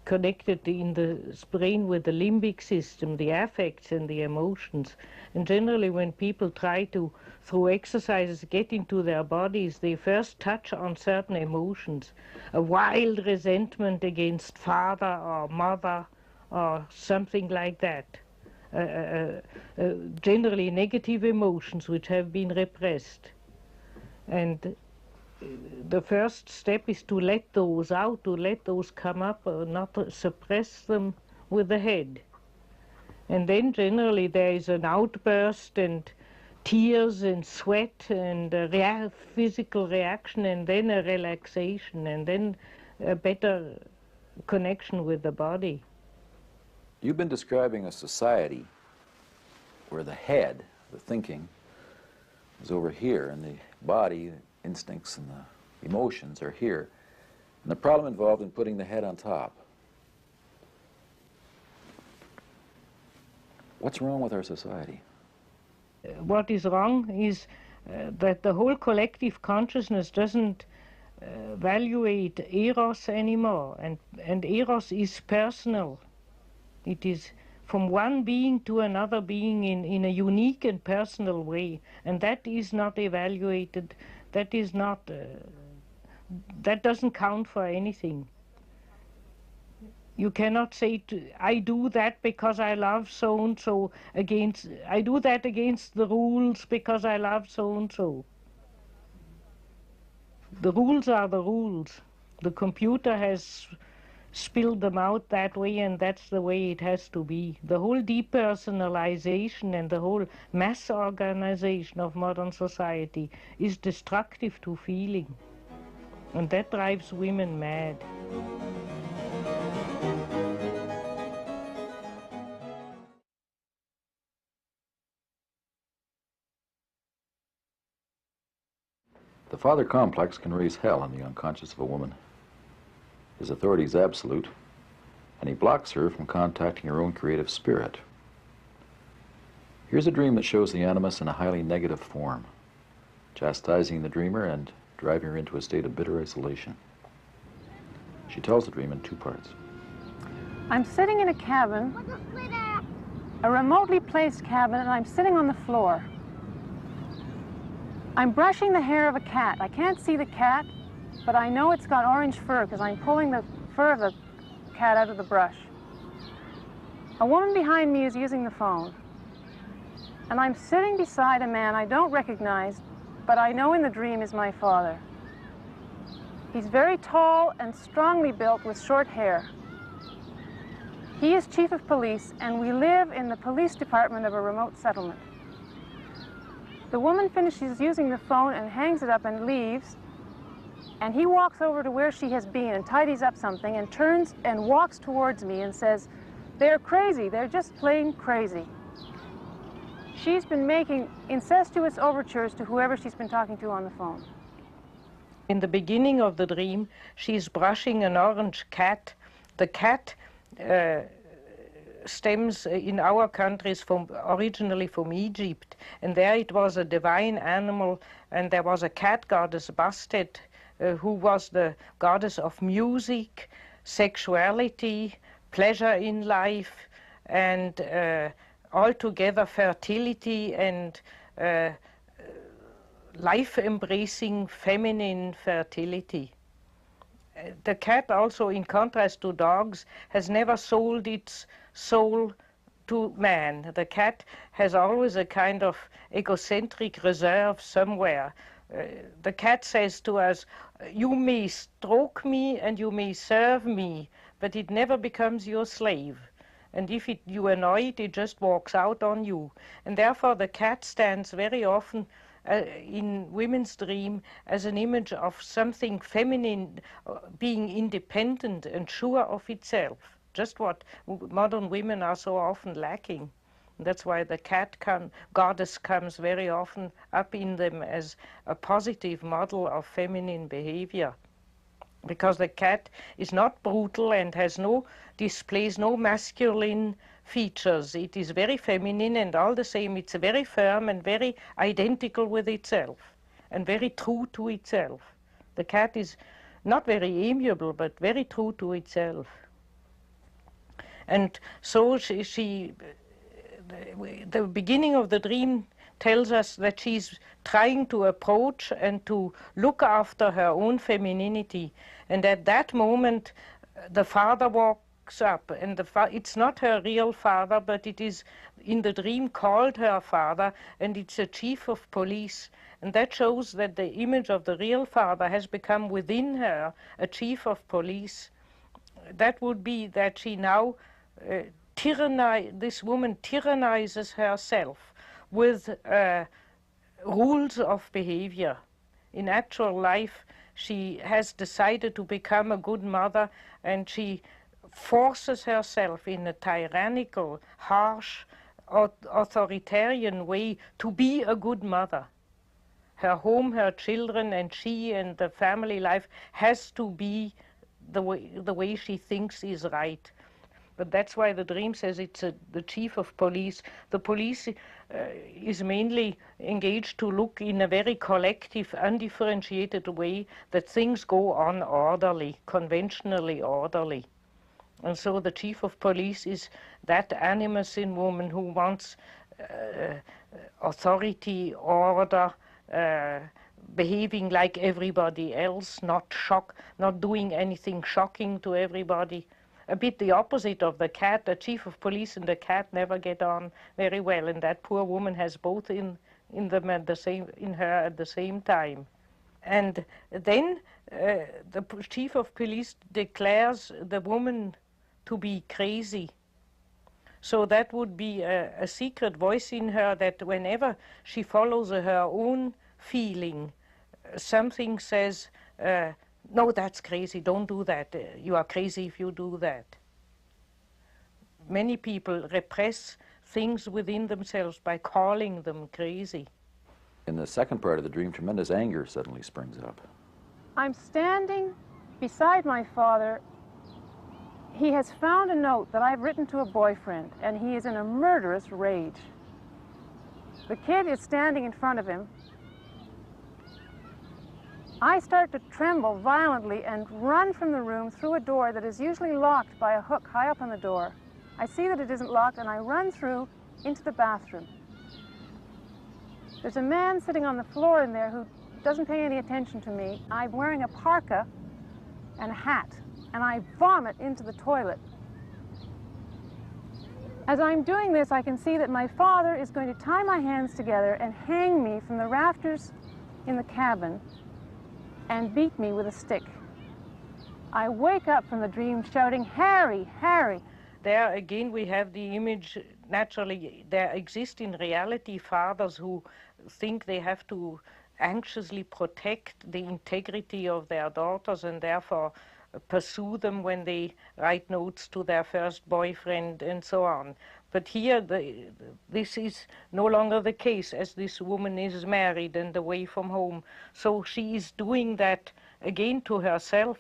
connected in the brain with the limbic system, the affects and the emotions. And generally when people try to, through exercises, get into their bodies, they first touch on certain emotions. A wild resentment against father or mother or something like that. Generally negative emotions which have been repressed. And the first step is to let those out, to let those come up, not to suppress them with the head. And then generally there is an outburst and tears and sweat and physical reaction, and then a relaxation, and then a better connection with the body. You've been describing a society where the head, the thinking, is over here, and the body, instincts and the emotions are here. And the problem involved in putting the head on top. What's wrong with our society? What is wrong is that the whole collective consciousness doesn't evaluate eros anymore, and eros is personal. It is from one being to another being in a unique and personal way, and that is not evaluated. That is not that doesn't count for anything. You cannot say, I do that because I love so-and-so I do that against the rules because I love so-and-so. The rules are the rules. The computer has spilled them out that way, and that's the way it has to be. The whole depersonalization and the whole mass organization of modern society is destructive to feeling, and that drives women mad. The father complex can raise hell in the unconscious of a woman. His authority is absolute, and he blocks her from contacting her own creative spirit. Here's a dream that shows the animus in a highly negative form, chastising the dreamer and driving her into a state of bitter isolation. She tells the dream in two parts. I'm sitting in a cabin, a remotely placed cabin, and I'm sitting on the floor. I'm brushing the hair of a cat. I can't see the cat, but I know it's got orange fur because I'm pulling the fur of the cat out of the brush. A woman behind me is using the phone, and I'm sitting beside a man I don't recognize, but I know in the dream is my father. He's very tall and strongly built with short hair. He is chief of police, and we live in the police department of a remote settlement. The woman finishes using the phone and hangs it up and leaves, and he walks over to where she has been and tidies up something and turns and walks towards me and says, "They're crazy, they're just plain crazy." She's been making incestuous overtures to whoever she's been talking to on the phone. In the beginning of the dream, she's brushing an orange cat. The cat stems in our countries originally from Egypt, and there it was a divine animal, and there was a cat goddess Bastet, who was the goddess of music, sexuality, pleasure in life, and altogether fertility and life-embracing feminine fertility. The cat also, in contrast to dogs, has never sold its soul to man. The cat has always a kind of egocentric reserve somewhere. The cat says to us, you may stroke me and you may serve me, but it never becomes your slave. And if you annoy it, it just walks out on you. And therefore the cat stands very often in women's dream as an image of something feminine, being independent and sure of itself, just what modern women are so often lacking. That's why the cat goddess comes very often up in them as a positive model of feminine behavior, because the cat is not brutal and displays no masculine features. It is very feminine, and all the same it's very firm and very identical with itself and very true to itself. The cat is not very amiable, but very true to itself. And so the beginning of the dream tells us that she's trying to approach and to look after her own femininity. And at that moment, the father walks up, and it's not her real father, but it is in the dream called her father, and it's a chief of police. And that shows that the image of the real father has become within her a chief of police. That would be that she now this woman tyrannizes herself with rules of behavior. In actual life, she has decided to become a good mother, and she forces herself in a tyrannical, harsh, authoritarian way to be a good mother. Her home, her children, and she and the family life has to be the way she thinks is right. But that's why the dream says it's the chief of police. The police is mainly engaged to look in a very collective, undifferentiated way that things go on orderly, conventionally orderly. And so the chief of police is that animus in woman who wants authority, order, behaving like everybody else, not doing anything shocking to everybody. A bit the opposite of the cat. The chief of police and the cat never get on very well, and that poor woman has both in her at the same time. And then the chief of police declares the woman to be crazy. So that would be a secret voice in her that whenever she follows her own feeling, something says, no, that's crazy, don't do that. You are crazy if you do that. Many people repress things within themselves by calling them crazy. In the second part of the dream, tremendous anger suddenly springs up. I'm standing beside my father. He has found a note that I've written to a boyfriend, and he is in a murderous rage. The kid is standing in front of him. I start to tremble violently and run from the room through a door that is usually locked by a hook high up on the door. I see that it isn't locked, and I run through into the bathroom. There's a man sitting on the floor in there who doesn't pay any attention to me. I'm wearing a parka and a hat, and I vomit into the toilet. As I'm doing this, I can see that my father is going to tie my hands together and hang me from the rafters in the cabin and beat me with a stick. I wake up from the dream shouting, "Harry, Harry!" There again we have the image, naturally, there exist in reality fathers who think they have to anxiously protect the integrity of their daughters and therefore pursue them when they write notes to their first boyfriend and so on. But here this is no longer the case, as this woman is married and away from home. So she is doing that again to herself.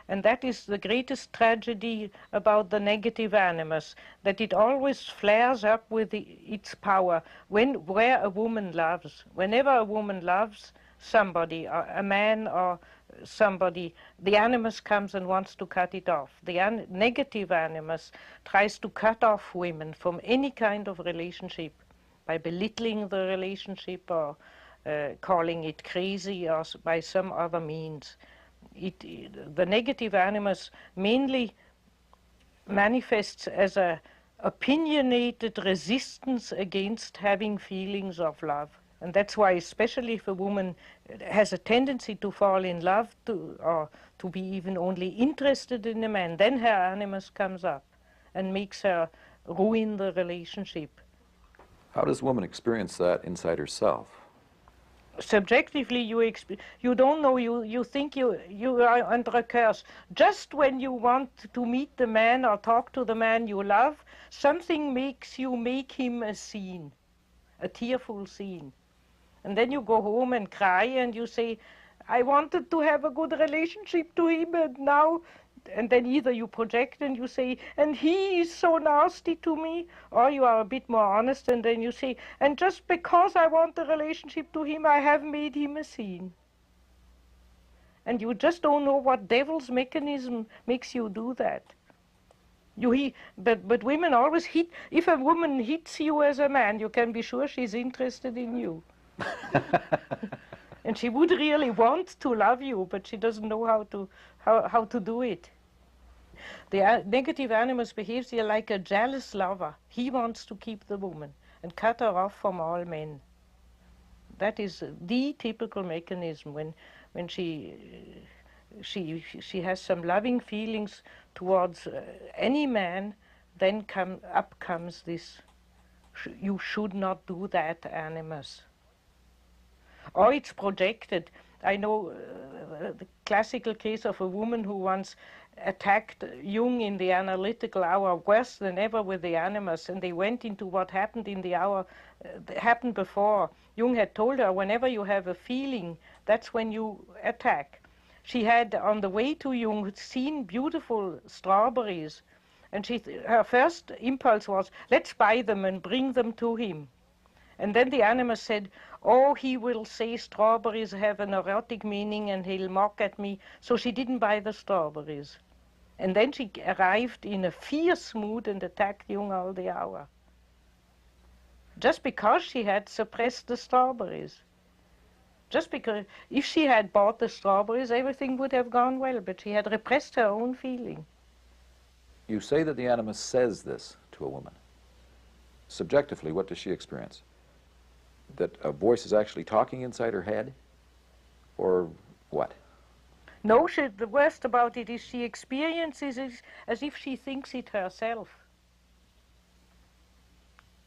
And that is the greatest tragedy about the negative animus, that it always flares up with its power where a woman loves. Whenever a woman loves somebody, or a man or somebody, the animus comes and wants to cut it off. The negative animus tries to cut off women from any kind of relationship by belittling the relationship or calling it crazy or by some other means. The negative animus mainly manifests as a opinionated resistance against having feelings of love. And that's why, especially if a woman has a tendency to fall in love or to be even only interested in a man, then her animus comes up and makes her ruin the relationship. How does a woman experience that inside herself? Subjectively, you don't know, you think you are under a curse. Just when you want to meet the man or talk to the man you love, something makes you make him a scene, a tearful scene. And then you go home and cry and you say, I wanted to have a good relationship to him and now, and then either you project and you say, and he is so nasty to me, or you are a bit more honest and then you say, and just because I want a relationship to him, I have made him a scene. And you just don't know what devil's mechanism makes you do that. But women always hit. If a woman hits you as a man, you can be sure she's interested in you. And she would really want to love you, but she doesn't know how to do it. The negative animus behaves here like a jealous lover. He wants to keep the woman and cut her off from all men. That is the typical mechanism when she has some loving feelings towards any man, then comes this, you should not do that animus. Or it's projected. I know the classical case of a woman who once attacked Jung in the analytical hour worse than ever with the animus, and they went into what happened in the hour happened before. Jung had told her, whenever you have a feeling, that's when you attack. She had, on the way to Jung, seen beautiful strawberries, And her first impulse was, let's buy them and bring them to him. And then the animus said, oh, he will say strawberries have an erotic meaning and he'll mock at me. So she didn't buy the strawberries. And then she arrived in a fierce mood and attacked Jung all the hour. Just because she had suppressed the strawberries. Just because, if she had bought the strawberries, everything would have gone well, but she had repressed her own feeling. You say that the animus says this to a woman. Subjectively, what does she experience? That a voice is actually talking inside her head? Or what? No, the worst about it is she experiences it as if she thinks it herself.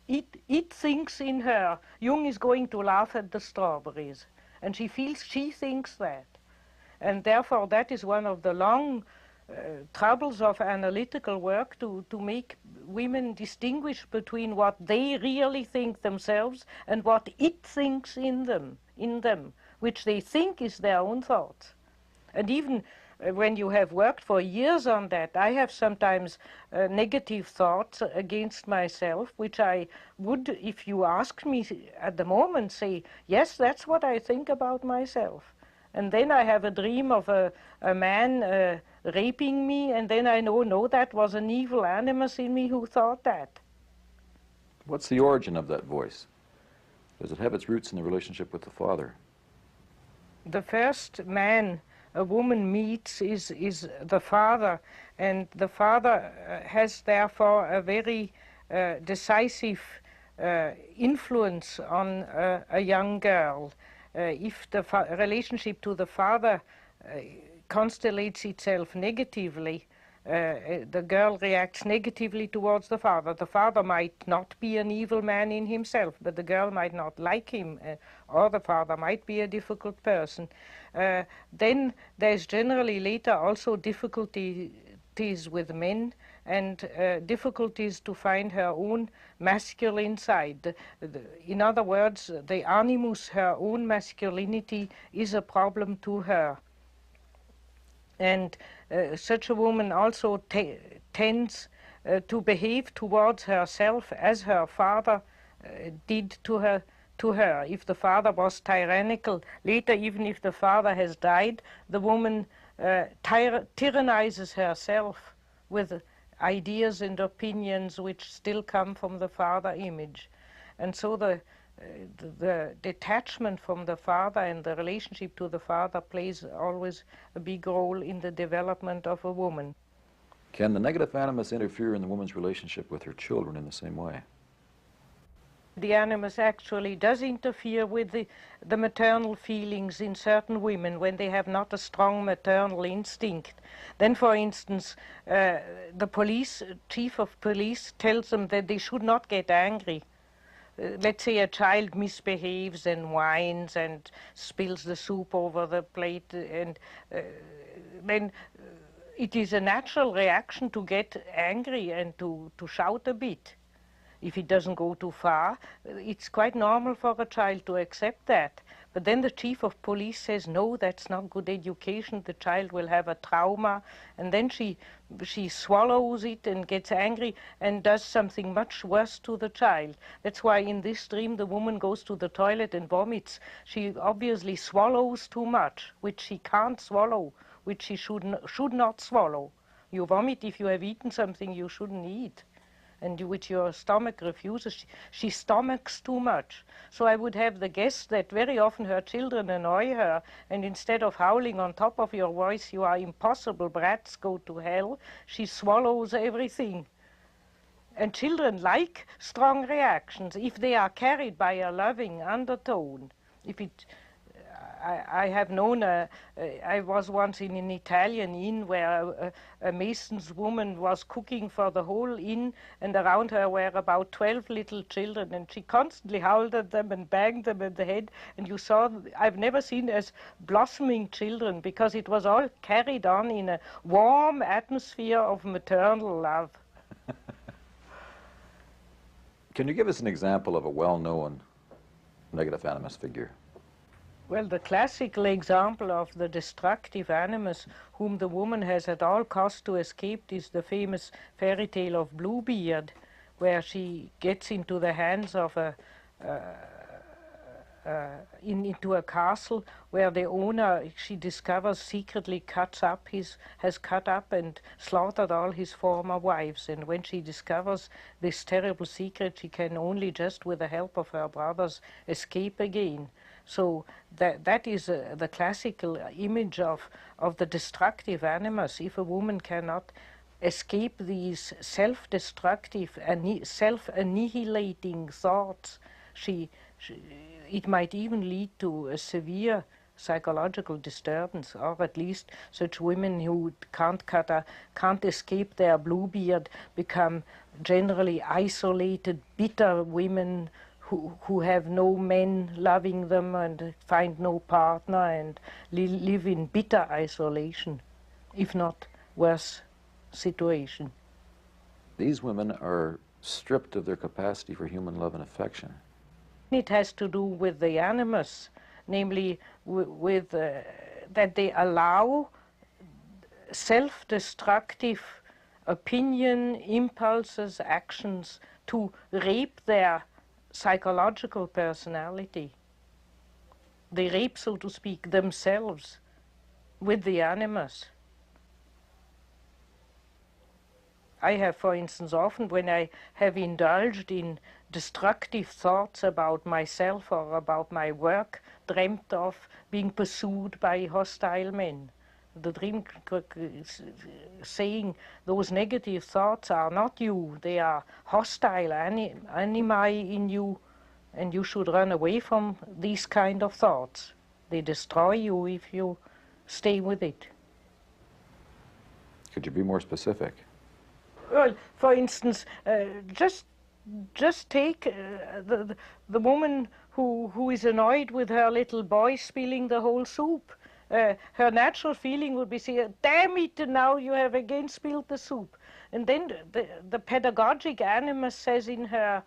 It thinks in her, Jung is going to laugh at the strawberries. And she thinks that. And therefore that is one of the long troubles of analytical work, to make women distinguish between what they really think themselves and what it thinks in them, which they think is their own thoughts. And even when you have worked for years on that, I have sometimes negative thoughts against myself, which I would, if you asked me at the moment, say, yes, that's what I think about myself. And then I have a dream of a man raping me, and then I know, no, that was an evil animus in me who thought that. What's the origin of that voice? Does it have its roots in the relationship with the father? The first man a woman meets is the father, and the father has therefore a very decisive influence on a young girl. If the relationship to the father constellates itself negatively, the girl reacts negatively towards the father. The father might not be an evil man in himself, but the girl might not like him, or the father might be a difficult person. Then there's generally later also difficulties with men, and difficulties to find her own masculine side. In other words, the animus, her own masculinity, is a problem to her. And such a woman also tends to behave towards herself as her father did to her. If the father was tyrannical, later, even if the father has died, the woman tyrannizes herself with ideas and opinions which still come from the father image. And so the detachment from the father and the relationship to the father plays always a big role in the development of a woman. Can the negative animus interfere in the woman's relationship with her children in the same way? The animus actually does interfere with the maternal feelings in certain women when they have not a strong maternal instinct. Then, for instance, the chief of police tells them that they should not get angry. Let's say a child misbehaves and whines and spills the soup over the plate, and then it is a natural reaction to get angry and to shout a bit. If it doesn't go too far, it's quite normal for a child to accept that. But then the chief of police says, no, that's not good education, the child will have a trauma. And then she swallows it and gets angry and does something much worse to the child. That's why in this dream the woman goes to the toilet and vomits. She obviously swallows too much, which she can't swallow, which she should not swallow. You vomit if you have eaten something you shouldn't eat, and which your stomach refuses. She stomachs too much. So I would have the guess that very often her children annoy her, and instead of howling on top of your voice, you are impossible brats, go to hell, she swallows everything. And children like strong reactions if they are carried by a loving undertone. If it I have known, I was once in an Italian inn where a mason's woman was cooking for the whole inn, and around her were about 12 little children, and she constantly howled at them and banged them in the head, and you saw, I've never seen as blossoming children, because it was all carried on in a warm atmosphere of maternal love. Can you give us an example of a well-known negative animus figure? Well, the classical example of the destructive animus whom the woman has at all costs to escape is the famous fairy tale of Bluebeard, where she gets into the hands of into a castle where the owner, she discovers, secretly has cut up and slaughtered all his former wives. And when she discovers this terrible secret, she can only just with the help of her brothers escape again. So that is the classical image of the destructive animus. If a woman cannot escape these self-destructive and self-annihilating thoughts, it might even lead to a severe psychological disturbance, or at least such women who can't escape their Bluebeard become generally isolated, bitter women who have no men loving them and find no partner and live in bitter isolation, if not worse situation. These women are stripped of their capacity for human love and affection. It has to do with the animus, namely with that they allow self-destructive opinion, impulses, actions to rape their psychological personality. They rape, so to speak, themselves with the animus. I have, for instance, often when I have indulged in destructive thoughts about myself or about my work, dreamt of being pursued by hostile men. The dream saying those negative thoughts are not you, they are hostile animi in you, and you should run away from these kind of thoughts. They destroy you if you stay with it. Could you be more specific? Well, for instance, just take the woman who is annoyed with her little boy spilling the whole soup. Her natural feeling would be saying, damn it, now you have again spilled the soup. And then the pedagogic animus says in her,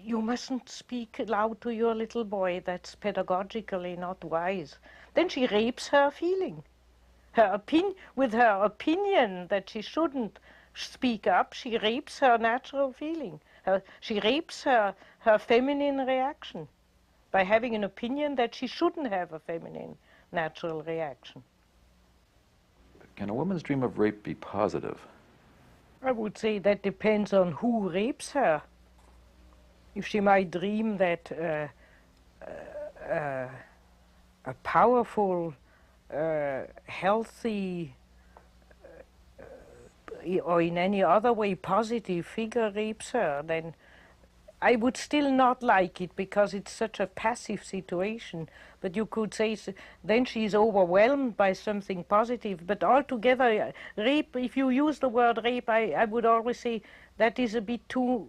you mustn't speak loud to your little boy, that's pedagogically not wise. Then she rapes her feeling. With her opinion that she shouldn't speak up, she rapes her natural feeling. She rapes her feminine reaction by having an opinion that she shouldn't have a feminine natural reaction. Can a woman's dream of rape be positive? I would say that depends on who rapes her. If she might dream that a powerful, healthy, or in any other way positive figure rapes her, then I would still not like it because it's such a passive situation. But you could say then she's overwhelmed by something positive. But altogether, rape, if you use the word rape, I would always say that is a bit too,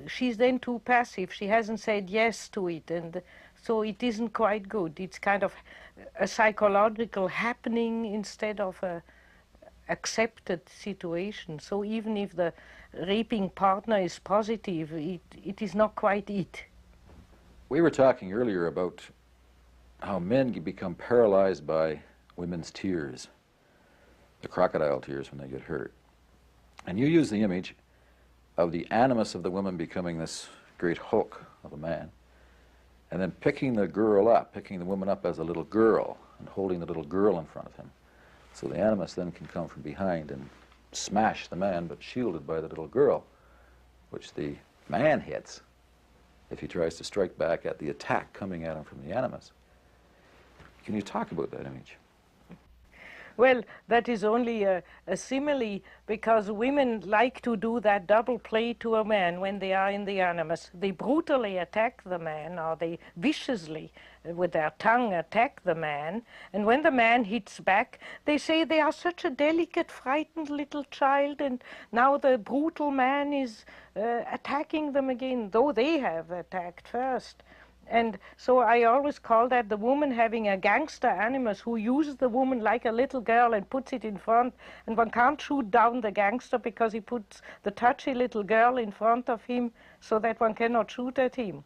she's then too passive. She hasn't said yes to it. And so it isn't quite good. It's kind of a psychological happening instead of a accepted situation. So even if the raping partner is positive, it is not quite it. We were talking earlier about how men become paralyzed by women's tears, the crocodile tears when they get hurt. And you use the image of the animus of the woman becoming this great hulk of a man, and then picking the woman up as a little girl and holding the little girl in front of him. So the animus then can come from behind and smash the man, but shielded by the little girl, which the man hits if he tries to strike back at the attack coming at him from the animus. Can you talk about that image? Well, that is only a simile, because women like to do that double play to a man when they are in the animus. They brutally attack the man, or they viciously, with their tongue, attack the man. And when the man hits back, they say they are such a delicate, frightened little child, and now the brutal man is attacking them again, though they have attacked first. And so I always call that the woman having a gangster animus who uses the woman like a little girl and puts it in front, and one can't shoot down the gangster because he puts the touchy little girl in front of him so that one cannot shoot at him.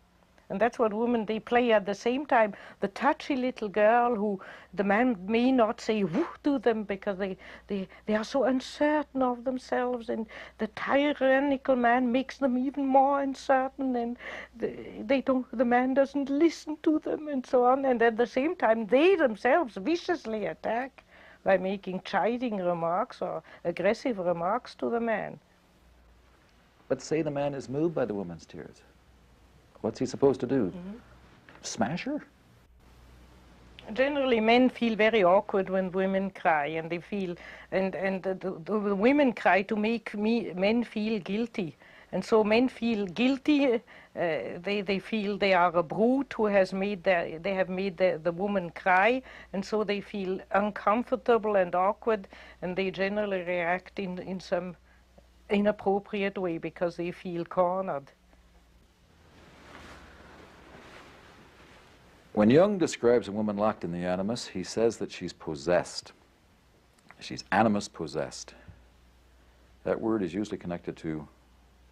And that's what women, they play at the same time. The touchy little girl who the man may not say woo to them because they are so uncertain of themselves, and the tyrannical man makes them even more uncertain, and the man doesn't listen to them and so on. And at the same time, they themselves viciously attack by making chiding remarks or aggressive remarks to the man. But say the man is moved by the woman's tears. What's he supposed to do? Smash her? Generally, men feel very awkward when women cry, and they feel, and the women cry to make men feel guilty. And so men feel guilty, they feel they are a brute who has made they have made the woman cry, and so they feel uncomfortable and awkward, and they generally react in some inappropriate way because they feel cornered. When Jung describes a woman locked in the animus, he says that she's possessed. She's animus possessed. That word is usually connected to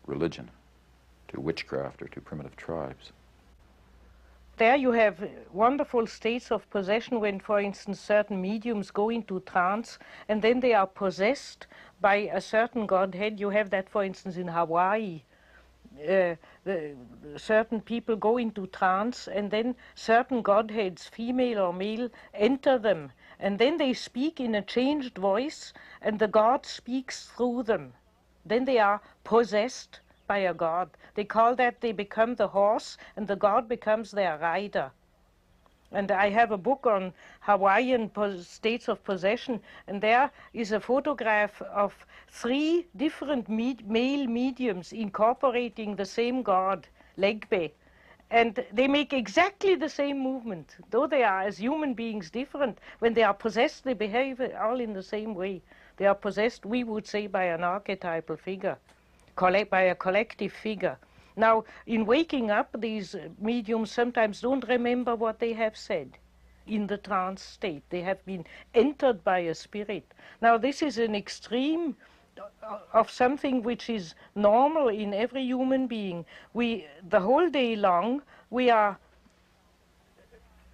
religion, to witchcraft, or to primitive tribes. There you have wonderful states of possession when, for instance, certain mediums go into trance and then they are possessed by a certain godhead. You have that, for instance, in Hawaii. Certain people go into trance and then certain godheads, female or male, enter them. And then they speak in a changed voice and the god speaks through them. Then they are possessed by a god. They call that, they become the horse and the god becomes their rider. And I have a book on Hawaiian states of possession, and there is a photograph of 3 different male mediums incorporating the same god, Legbe. And they make exactly the same movement. Though they are, as human beings, different, when they are possessed, they behave all in the same way. They are possessed, we would say, by an archetypal figure, by a collective figure. Now, in waking up, these mediums sometimes don't remember what they have said in the trance state. They have been entered by a spirit. Now, this is an extreme of something which is normal in every human being. The whole day long,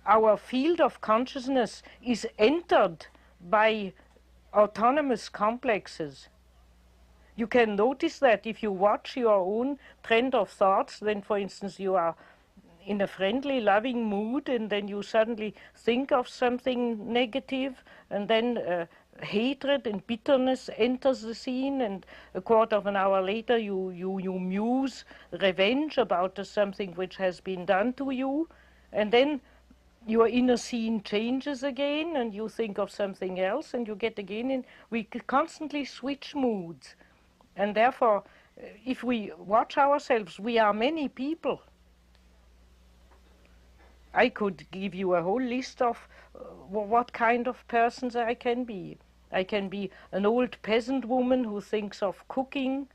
our field of consciousness is entered by autonomous complexes. You can notice that if you watch your own trend of thoughts, then, for instance, you are in a friendly, loving mood, and then you suddenly think of something negative, and then hatred and bitterness enters the scene, and a quarter of an hour later you muse revenge about something which has been done to you, and then your inner scene changes again, and you think of something else, and you get again in. We constantly switch moods. And therefore, if we watch ourselves, we are many people. I could give you a whole list of what kind of persons I can be. I can be an old peasant woman who thinks of cooking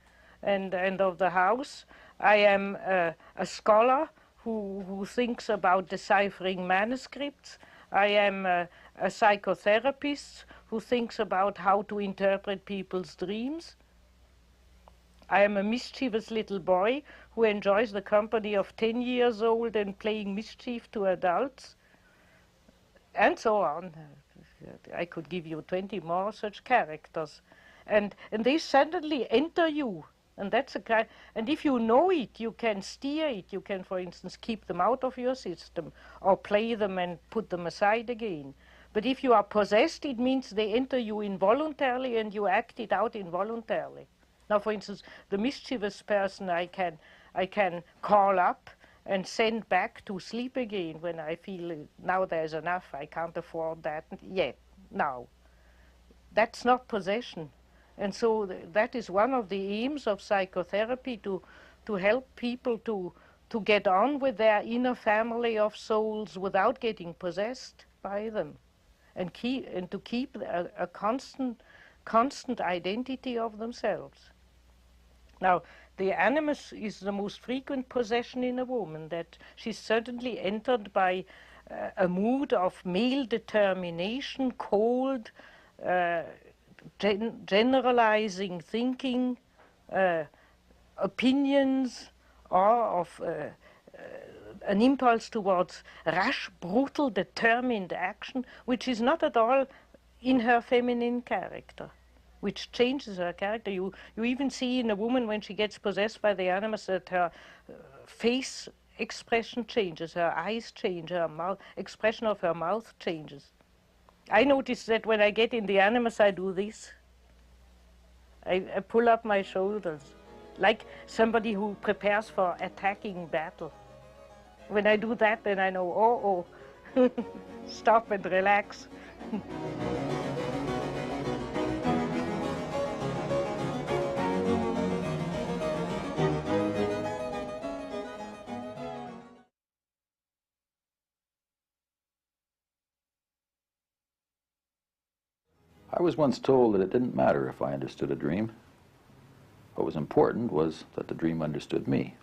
and of the house. I am a scholar who thinks about deciphering manuscripts. I am a psychotherapist who thinks about how to interpret people's dreams. I am a mischievous little boy who enjoys the company of 10 years old and playing mischief to adults, and so on. I could give you 20 more such characters. And they suddenly enter you. And that's and if you know it, you can steer it. You can, for instance, keep them out of your system or play them and put them aside again. But if you are possessed, it means they enter you involuntarily and you act it out involuntarily. Now, for instance, the mischievous person I can call up and send back to sleep again when I feel now there's enough, I can't afford that yet, now. That's not possession. And so that is one of the aims of psychotherapy, to help people to get on with their inner family of souls without getting possessed by them, and to keep a constant identity of themselves. Now, the animus is the most frequent possession in a woman, that she's certainly entered by a mood of male determination, cold, generalizing thinking, opinions, or of an impulse towards rash, brutal, determined action, which is not at all in her feminine character, which changes her character. You even see in a woman when she gets possessed by the animus that her face expression changes, her eyes change, her mouth, expression of her mouth changes. I notice that when I get in the animus, I do this. I pull up my shoulders, like somebody who prepares for attacking battle. When I do that, then I know, oh, stop and relax. I was once told that it didn't matter if I understood a dream. What was important was that the dream understood me.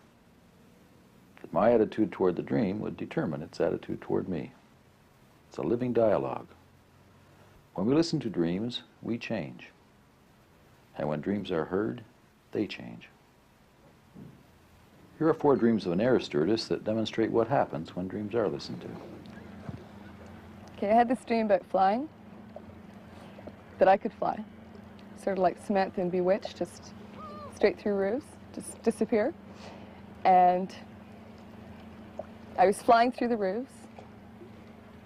That my attitude toward the dream would determine its attitude toward me. It's a living dialogue. When we listen to dreams, we change. And when dreams are heard, they change. Here are 4 dreams of an air stewardess that demonstrate what happens when dreams are listened to. Okay, I had this dream about flying, that I could fly. Sort of like Samantha in Bewitched, just straight through roofs, just disappear. And I was flying through the roofs,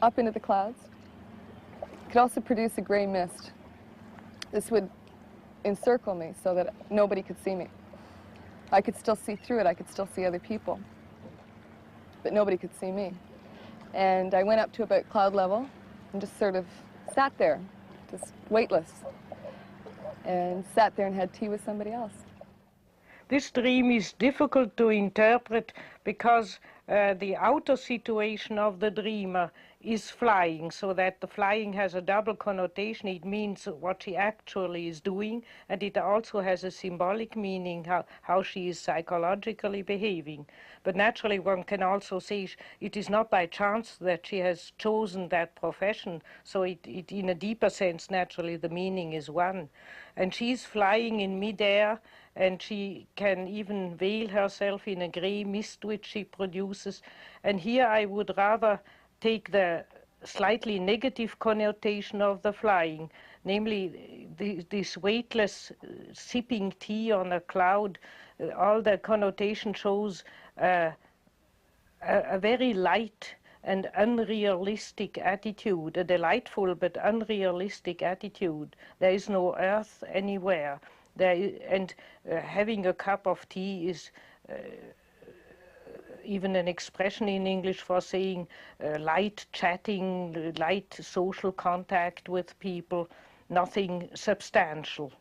up into the clouds. Could also produce a gray mist. This would encircle me so that nobody could see me. I could still see through it, I could still see other people, but nobody could see me. And I went up to about cloud level and just sort of sat there, just weightless, and sat there and had tea with somebody else. This dream is difficult to interpret because the outer situation of the dreamer is flying, so that the flying has a double connotation. It means what she actually is doing, and it also has a symbolic meaning, how she is psychologically behaving. But naturally one can also say it is not by chance that she has chosen that profession, so it in a deeper sense, naturally the meaning is one. And she's flying in midair, and she can even veil herself in a gray mist which she produces. And here I would rather take the slightly negative connotation of the flying, namely this weightless sipping tea on a cloud. All the connotation shows a very light and unrealistic attitude, a delightful but unrealistic attitude. There is no earth anywhere. Having a cup of tea is even an expression in English for saying light chatting, light social contact with people, nothing substantial.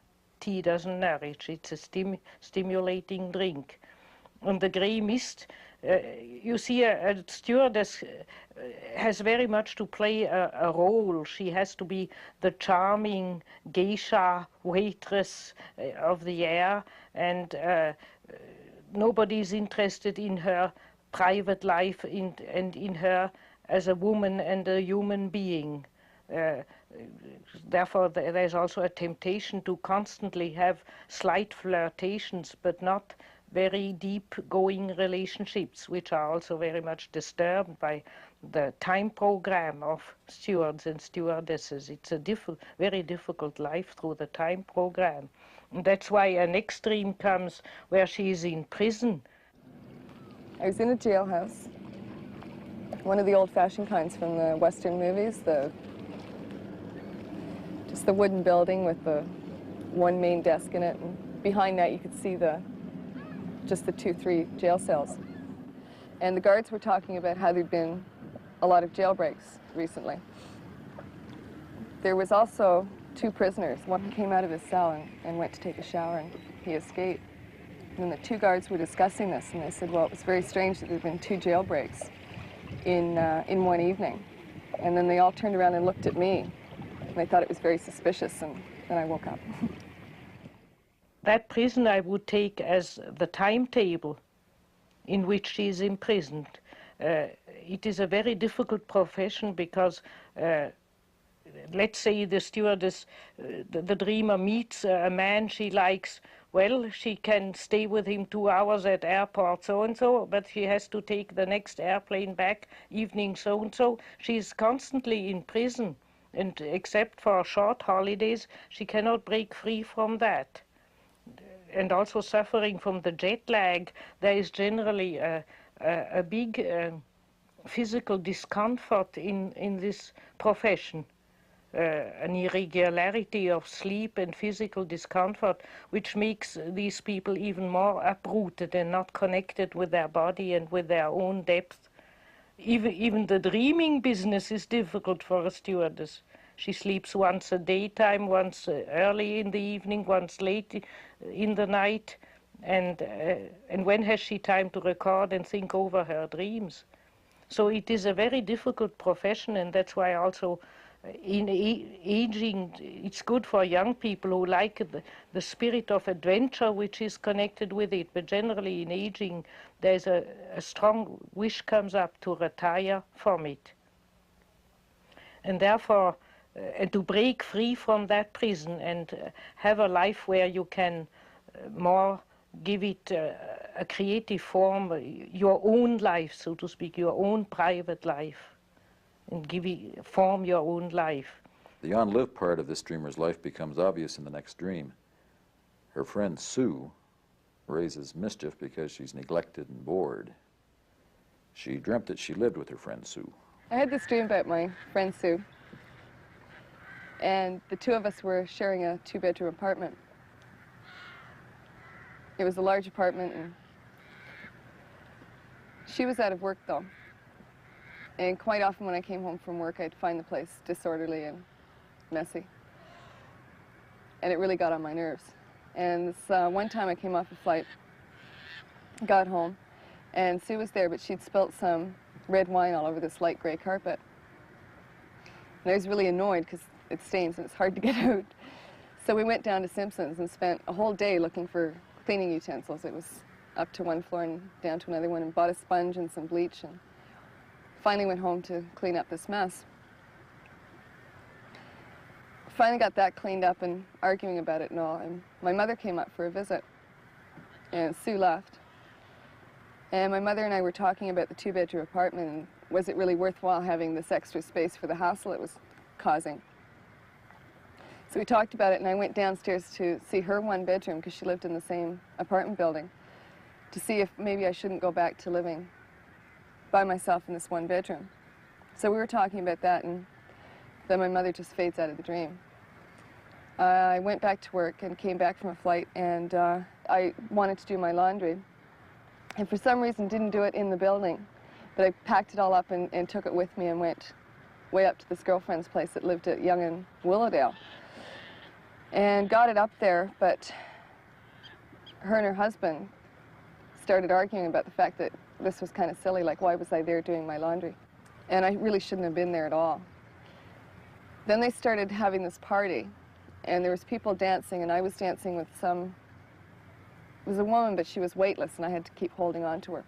Tea doesn't nourish, it's a stimulating drink. And the grey mist, you see a stewardess has very much to play a role. She has to be the charming geisha waitress of the air, and nobody is interested in her private life and in her as a woman and a human being. Therefore, there's also a temptation to constantly have slight flirtations, but not very deep-going relationships, which are also very much disturbed by the time program of stewards and stewardesses. It's a very difficult life through the time program. And that's why an extreme comes where she is in prison. I was in a jailhouse, one of the old-fashioned kinds from the Western movies, just the wooden building with the one main desk in it, and behind that you could see just the 2-3 jail cells. And the guards were talking about how there'd been a lot of jailbreaks recently. There was also 2 prisoners. One came out of his cell and went to take a shower, and he escaped. And the 2 guards were discussing this, and they said, well, it was very strange that there'd been 2 jailbreaks in one evening. And then they all turned around and looked at me, and they thought it was very suspicious, and then I woke up. That prison I would take as the timetable in which she is imprisoned. It is a very difficult profession because, let's say the stewardess, the dreamer meets a man she likes well, she can stay with him 2 hours at airport so-and-so, but she has to take the next airplane back evening so-and-so. She's constantly in prison, and except for short holidays, she cannot break free from that. And also suffering from the jet lag, there is generally a big physical discomfort in this profession. An irregularity of sleep and physical discomfort, which makes these people even more uprooted and not connected with their body and with their own depth. Even the dreaming business is difficult for a stewardess. She sleeps once a daytime, once early in the evening, once late in the night, and when has she time to record and think over her dreams? So it is a very difficult profession, and that's why also in aging, it's good for young people who like the spirit of adventure which is connected with it. But generally in aging, there's a strong wish comes up to retire from it. And therefore, to break free from that prison and have a life where you can more give it a creative form, your own life, so to speak, your own private life, and form your own life. The unlived part of this dreamer's life becomes obvious in the next dream. Her friend Sue raises mischief because she's neglected and bored. She dreamt that she lived with her friend Sue. I had this dream about my friend Sue, and the two of us were sharing a 2-bedroom apartment. It was a large apartment, and she was out of work though. And quite often when I came home from work, I'd find the place disorderly and messy. And it really got on my nerves. And this one time I came off a flight, got home, and Sue was there, but she'd spilt some red wine all over this light gray carpet. And I was really annoyed because it stains and it's hard to get out. So we went down to Simpson's and spent a whole day looking for cleaning utensils. It was up to one floor and down to another one, and bought a sponge and some bleach, and finally went home to clean up this mess. Finally got that cleaned up and arguing about it and all, and my mother came up for a visit, and Sue left. And my mother and I were talking about the 2-bedroom apartment, and was it really worthwhile having this extra space for the hassle it was causing. So we talked about it, and I went downstairs to see her 1-bedroom, because she lived in the same apartment building, to see if maybe I shouldn't go back to living by myself in this 1-bedroom. So we were talking about that, and then my mother just fades out of the dream. I went back to work and came back from a flight, and I wanted to do my laundry. And for some reason didn't do it in the building, but I packed it all up and took it with me and went way up to this girlfriend's place that lived at Yonge and Willowdale. And got it up there, but her and her husband started arguing about the fact that this was kind of silly, like why was I there doing my laundry? And I really shouldn't have been there at all. Then they started having this party, and there was people dancing, and I was dancing with some, it was a woman, but she was weightless, and I had to keep holding on to her.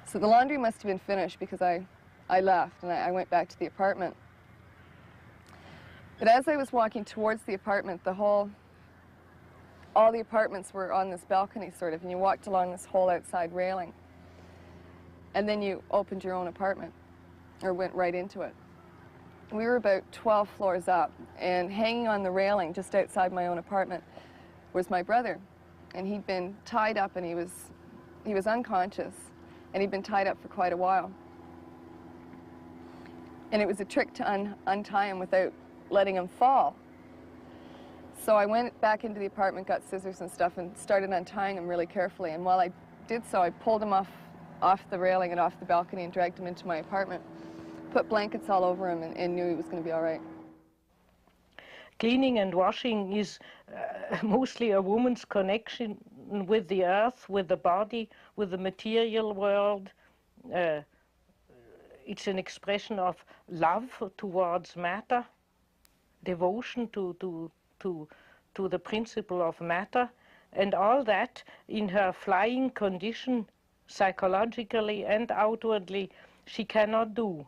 So the laundry must have been finished because I left, and I went back to the apartment. But as I was walking towards the apartment, all the apartments were on this balcony, sort of, and you walked along this whole outside railing. And then you opened your own apartment, or went right into it. We were about 12 floors up, and hanging on the railing just outside my own apartment was my brother. And he'd been tied up, and he was unconscious, and he'd been tied up for quite a while. And it was a trick to untie him without letting him fall. So I went back into the apartment, got scissors and stuff, and started untying him really carefully. And while I did so, I pulled him off the railing and off the balcony and dragged him into my apartment, put blankets all over him, and knew he was going to be all right. Cleaning and washing is mostly a woman's connection with the earth, with the body, with the material world. It's an expression of love towards matter, devotion to the principle of matter, and all that in her flying condition, psychologically and outwardly, she cannot do.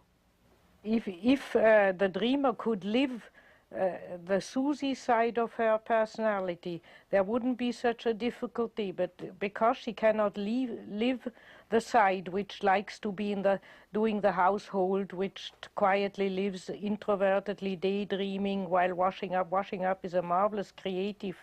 If the dreamer could live the Susie side of her personality, there wouldn't be such a difficulty, but because she cannot live the side which likes to be doing the household, which quietly lives introvertedly daydreaming while washing up. Washing up is a marvelous creative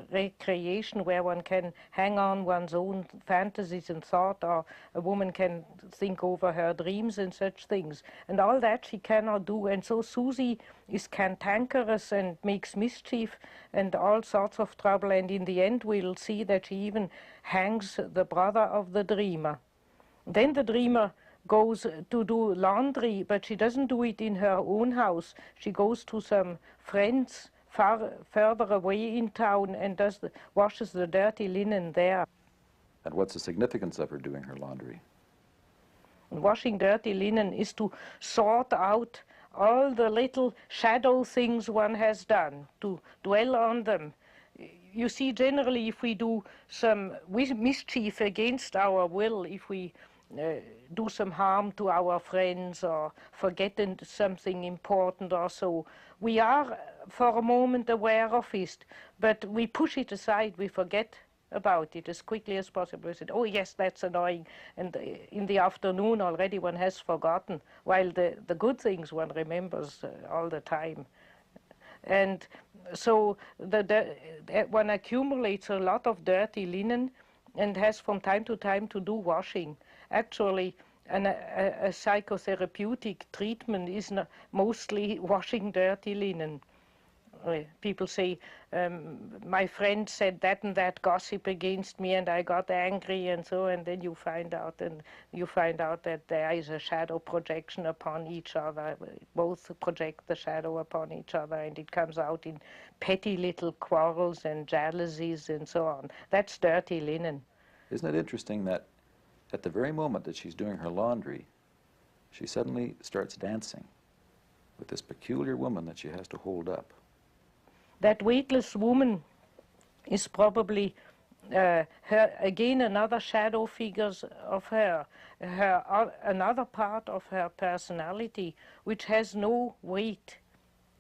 recreation where one can hang on one's own fantasies and thought, or a woman can think over her dreams and such things. And all that she cannot do. And so Susie is cantankerous and makes mischief and all sorts of trouble. And in the end, we'll see that she even hangs the brother of the dreamer. Then the dreamer goes to do laundry, but she doesn't do it in her own house. She goes to some friends further away in town and washes the dirty linen there. And what's the significance of her doing her laundry? Washing dirty linen is to sort out all the little shadow things one has done, to dwell on them. You see, generally, if we do some mischief against our will, if we do some harm to our friends or forget something important or so, we are for a moment aware of it, but we push it aside, we forget about it as quickly as possible. We said, oh yes, that's annoying, and in the afternoon already one has forgotten, while the good things one remembers all the time. And so one accumulates a lot of dirty linen and has from time to do washing. Actually, a psychotherapeutic treatment is mostly washing dirty linen. People say, my friend said that and that gossip against me and I got angry and so, and then you find out that there is a shadow projection upon each other. Both project the shadow upon each other, and it comes out in petty little quarrels and jealousies and so on. That's dirty linen. Isn't it interesting that at the very moment that she's doing her laundry, she suddenly starts dancing with this peculiar woman that she has to hold up? That weightless woman is probably her, again, another shadow figure of her, another part of her personality which has no weight,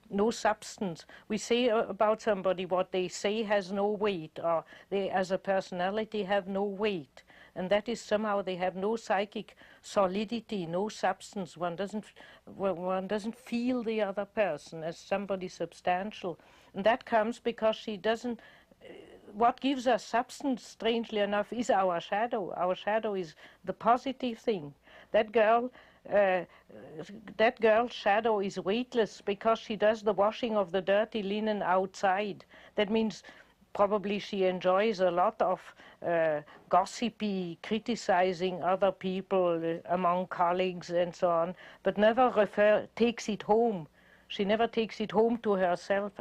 no substance. We say about somebody what they say has no weight, or they as a personality have no weight. And that is somehow they have no psychic solidity, no substance. One doesn't feel the other person as somebody substantial. And that comes because she doesn't, what gives us substance, strangely enough, is our shadow. Our shadow is the positive thing. That girl's shadow is weightless because she does the washing of the dirty linen outside. That means probably she enjoys a lot of gossipy, criticizing other people among colleagues and so on, but never takes it home. She never takes it home to herself.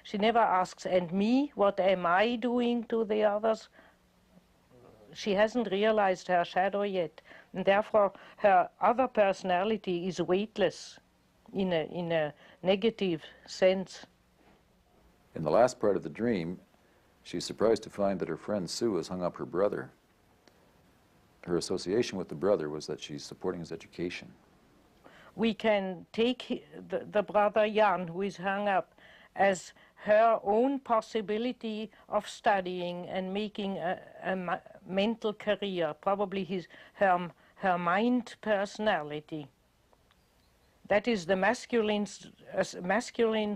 She never asks, and me, what am I doing to the others? She hasn't realized her shadow yet, and therefore her other personality is weightless in a negative sense. In the last part of the dream, she's surprised to find that her friend Sue has hung up her brother. Her association with the brother was that she's supporting his education. We can take the brother Jan, who is hung up, as her own possibility of studying and making a mental career, probably her mind personality. That is the masculine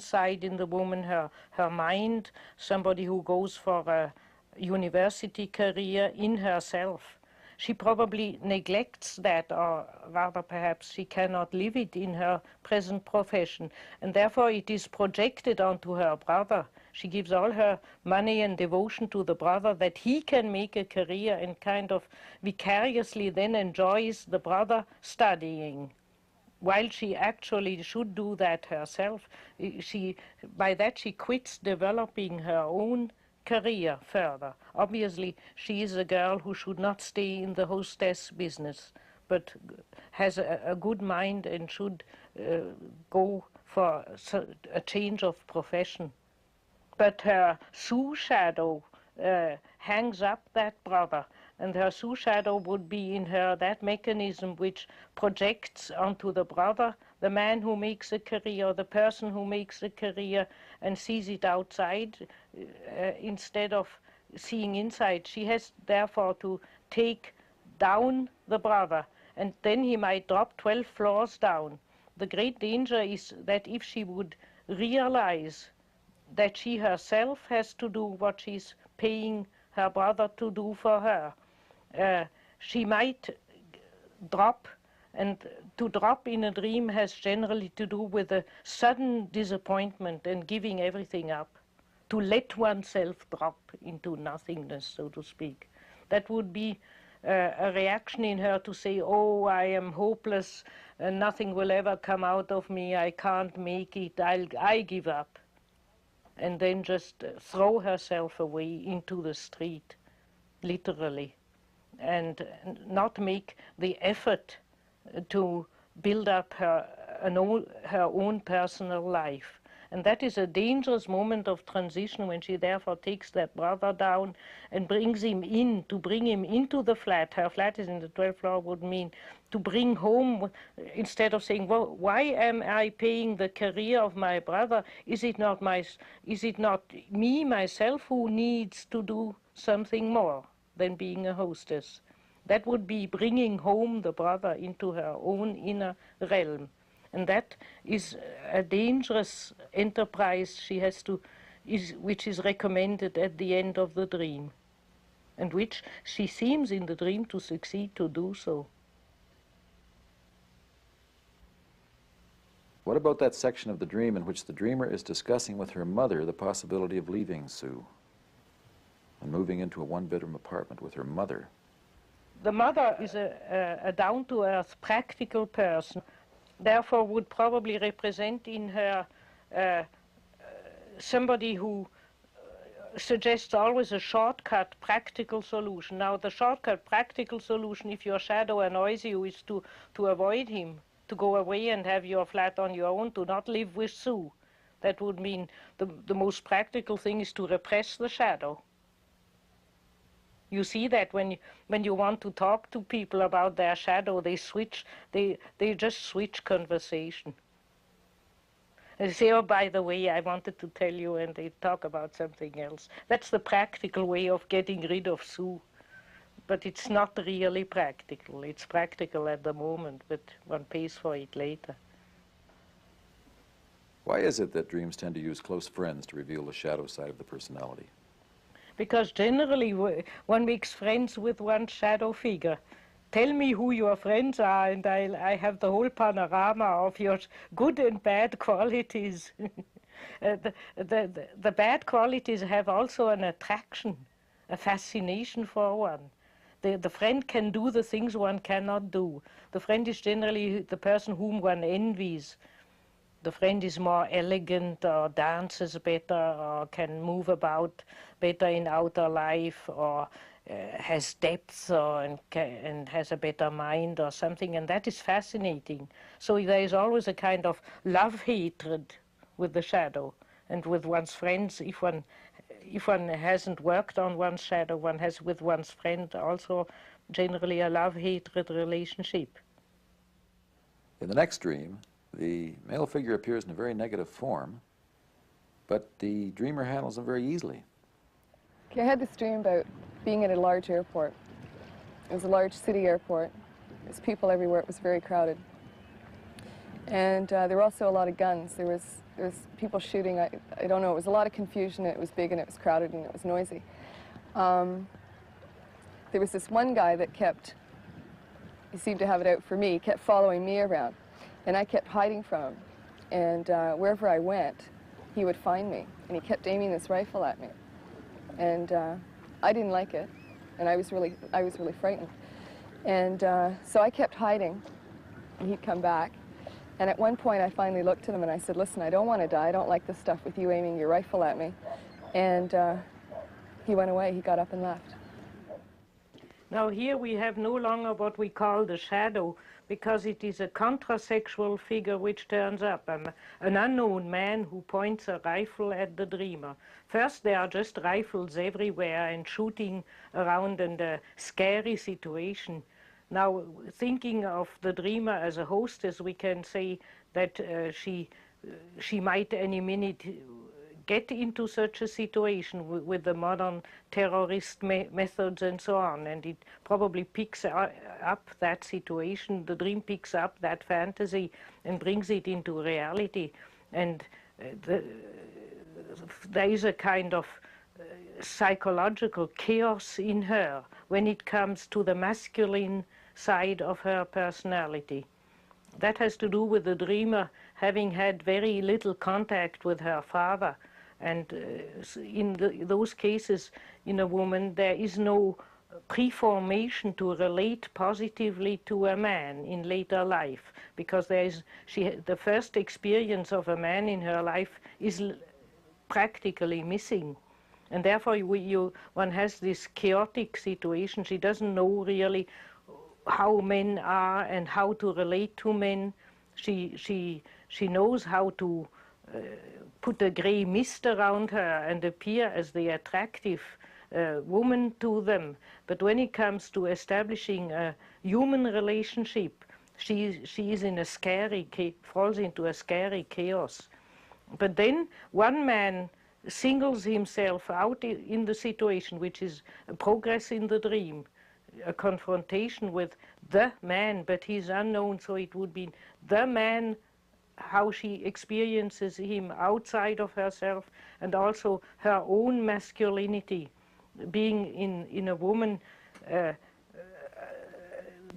side in the woman, her mind, somebody who goes for a university career in herself. She probably neglects that, or rather perhaps she cannot live it in her present profession, and therefore it is projected onto her brother. She gives all her money and devotion to the brother that he can make a career, and kind of vicariously then enjoys the brother studying, while she actually should do that herself. By that she quits developing her own career further. Obviously, she is a girl who should not stay in the hostess business, but has a good mind and should go for a change of profession. But her Sue shadow hangs up that brother, and her Sue shadow would be in her that mechanism which projects onto the brother, the man who makes a career, the person who makes a career and sees it outside instead of seeing inside. She has therefore to take down the brother, and then he might drop 12 floors down. The great danger is that if she would realize that she herself has to do what she's paying her brother to do for her, she might drop, and to drop in a dream has generally to do with a sudden disappointment and giving everything up, to let oneself drop into nothingness, so to speak. That would be a reaction in her to say, oh, I am hopeless, and nothing will ever come out of me, I can't make it, I give up. And then just throw herself away into the street, literally, and not make the effort to build up her own personal life. And that is a dangerous moment of transition when she therefore takes that brother down and brings him in, to bring him into the flat. Her flat is in the 12th floor, would mean to bring home, instead of saying, well, why am I paying the career of my brother? Is it not me, myself, who needs to do something more than being a hostess? That would be bringing home the brother into her own inner realm. And that is a dangerous enterprise she has to, which is recommended at the end of the dream, and which she seems in the dream to succeed to do so. What about that section of the dream in which the dreamer is discussing with her mother the possibility of leaving Sue and moving into a one-bedroom apartment with her mother? The mother is a down-to-earth, practical person, therefore would probably represent in her somebody who suggests always a shortcut, practical solution. Now, the shortcut, practical solution, if your shadow annoys you, is to avoid him, to go away and have your flat on your own, to not live with Sue. That would mean the most practical thing is to repress the shadow. You see that when you want to talk to people about their shadow, they just switch conversation. They say, oh, by the way, I wanted to tell you, and they talk about something else. That's the practical way of getting rid of Sue. But it's not really practical. It's practical at the moment, but one pays for it later. Why is it that dreams tend to use close friends to reveal the shadow side of the personality? Because generally one makes friends with one shadow figure. Tell me who your friends are, and I have the whole panorama of your good and bad qualities. The bad qualities have also an attraction, a fascination for one. The friend can do the things one cannot do. The friend is generally the person whom one envies. The friend is more elegant, or dances better, or can move about better in outer life, or has depth, and has a better mind or something, and that is fascinating. So there is always a kind of love-hatred with the shadow, and with one's friends. If one hasn't worked on one's shadow, one has with one's friend also generally a love-hatred relationship. In the next dream, the male figure appears in a very negative form, but the dreamer handles him very easily. Okay, I had this dream about being at a large airport. It was a large city airport. There's people everywhere. It was very crowded. And there were also a lot of guns. There was people shooting. I don't know. It was a lot of confusion. It was big and it was crowded and it was noisy. There was this one guy that he seemed to have it out for me, kept following me around. And I kept hiding from him. And wherever I went, he would find me. And he kept aiming this rifle at me. And I didn't like it. And I was really frightened. And so I kept hiding. And he'd come back. And at one point, I finally looked at him and I said, listen, I don't want to die. I don't like this stuff with you aiming your rifle at me. And he went away. He got up and left. Now here we have no longer what we call the shadow, because it is a contrasexual figure which turns up, an unknown man who points a rifle at the dreamer. First there are just rifles everywhere and shooting around and a scary situation. Now thinking of the dreamer as a hostess, we can say that she might any minute get into such a situation with the modern terrorist methods and so on, and it probably picks up that situation. The dream picks up that fantasy and brings it into reality, and there is a kind of psychological chaos in her when it comes to the masculine side of her personality. That has to do with the dreamer having had very little contact with her father. And in those cases, in a woman, there is no preformation to relate positively to a man in later life, because the first experience of a man in her life is practically missing. And therefore, one has this chaotic situation. She doesn't know really how men are and how to relate to men. She knows how to put a grey mist around her and appear as the attractive woman to them. But when it comes to establishing a human relationship, she is in a falls into a scary chaos. But then one man singles himself out in the situation, which is a progress in the dream, a confrontation with the man, but he's unknown, so it would be the man, how she experiences him outside of herself, and also her own masculinity, being in a woman,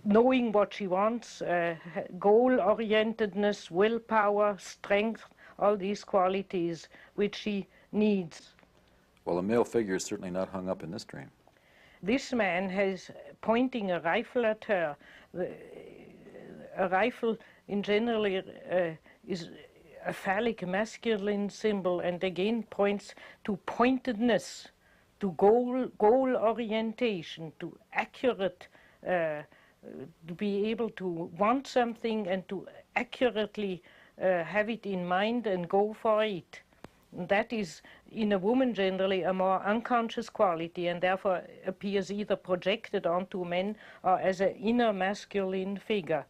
knowing what she wants, goal-orientedness, willpower, strength, all these qualities which she needs. Well, a male figure is certainly not hung up in this dream. This man has pointing a rifle at her. A rifle in general is a phallic masculine symbol, and again points to pointedness, to goal orientation, to accurate, to be able to want something and to accurately have it in mind and go for it. That is, in a woman generally, a more unconscious quality, and therefore appears either projected onto men or as an inner masculine figure.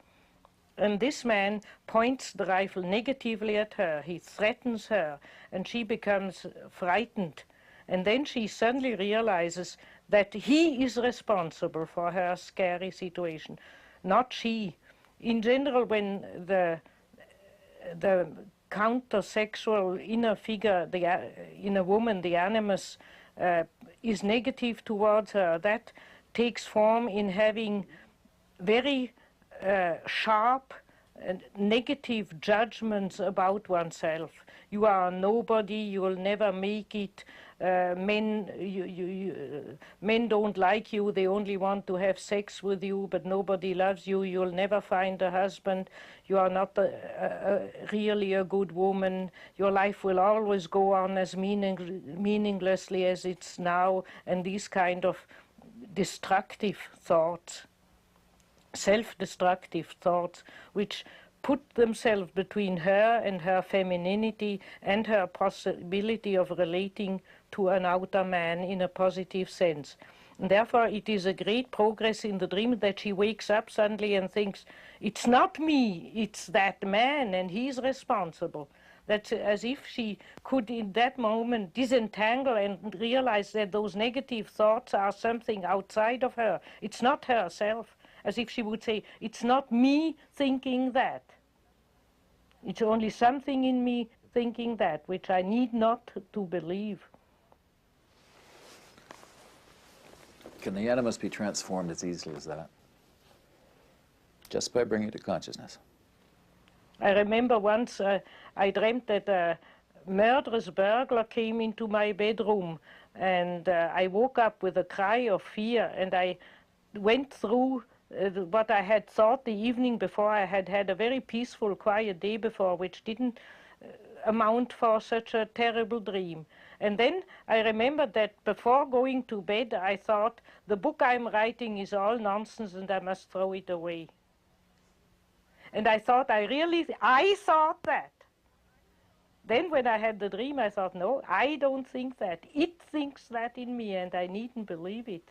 And this man points the rifle negatively at her. He threatens her, and she becomes frightened. And then she suddenly realizes that he is responsible for her scary situation, not she. In general, when the counter-sexual inner figure in a woman, the animus, is negative towards her, that takes form in having very sharp and negative judgments about oneself. You are nobody, you will never make it, men don't like you, they only want to have sex with you, but nobody loves you, you'll never find a husband, you are not really a good woman, your life will always go on as meaninglessly as it's now, and these kind of destructive thoughts, self-destructive thoughts, which put themselves between her and her femininity and her possibility of relating to an outer man in a positive sense. And therefore it is a great progress in the dream that she wakes up suddenly and thinks, it's not me, it's that man, and he's responsible. That's as if she could in that moment disentangle and realize that those negative thoughts are something outside of her. It's not herself. As if she would say, it's not me thinking that. It's only something in me thinking that, which I need not to believe. Can the animus be transformed as easily as that? Just by bringing it to consciousness. I remember once I dreamt that a murderous burglar came into my bedroom, and I woke up with a cry of fear, and I went through what I had thought the evening before. I had had a very peaceful, quiet day before, which didn't amount for such a terrible dream. And then I remembered that before going to bed, I thought, the book I'm writing is all nonsense and I must throw it away. And I thought, I thought that. Then when I had the dream, I thought, no, I don't think that. It thinks that in me, and I needn't believe it.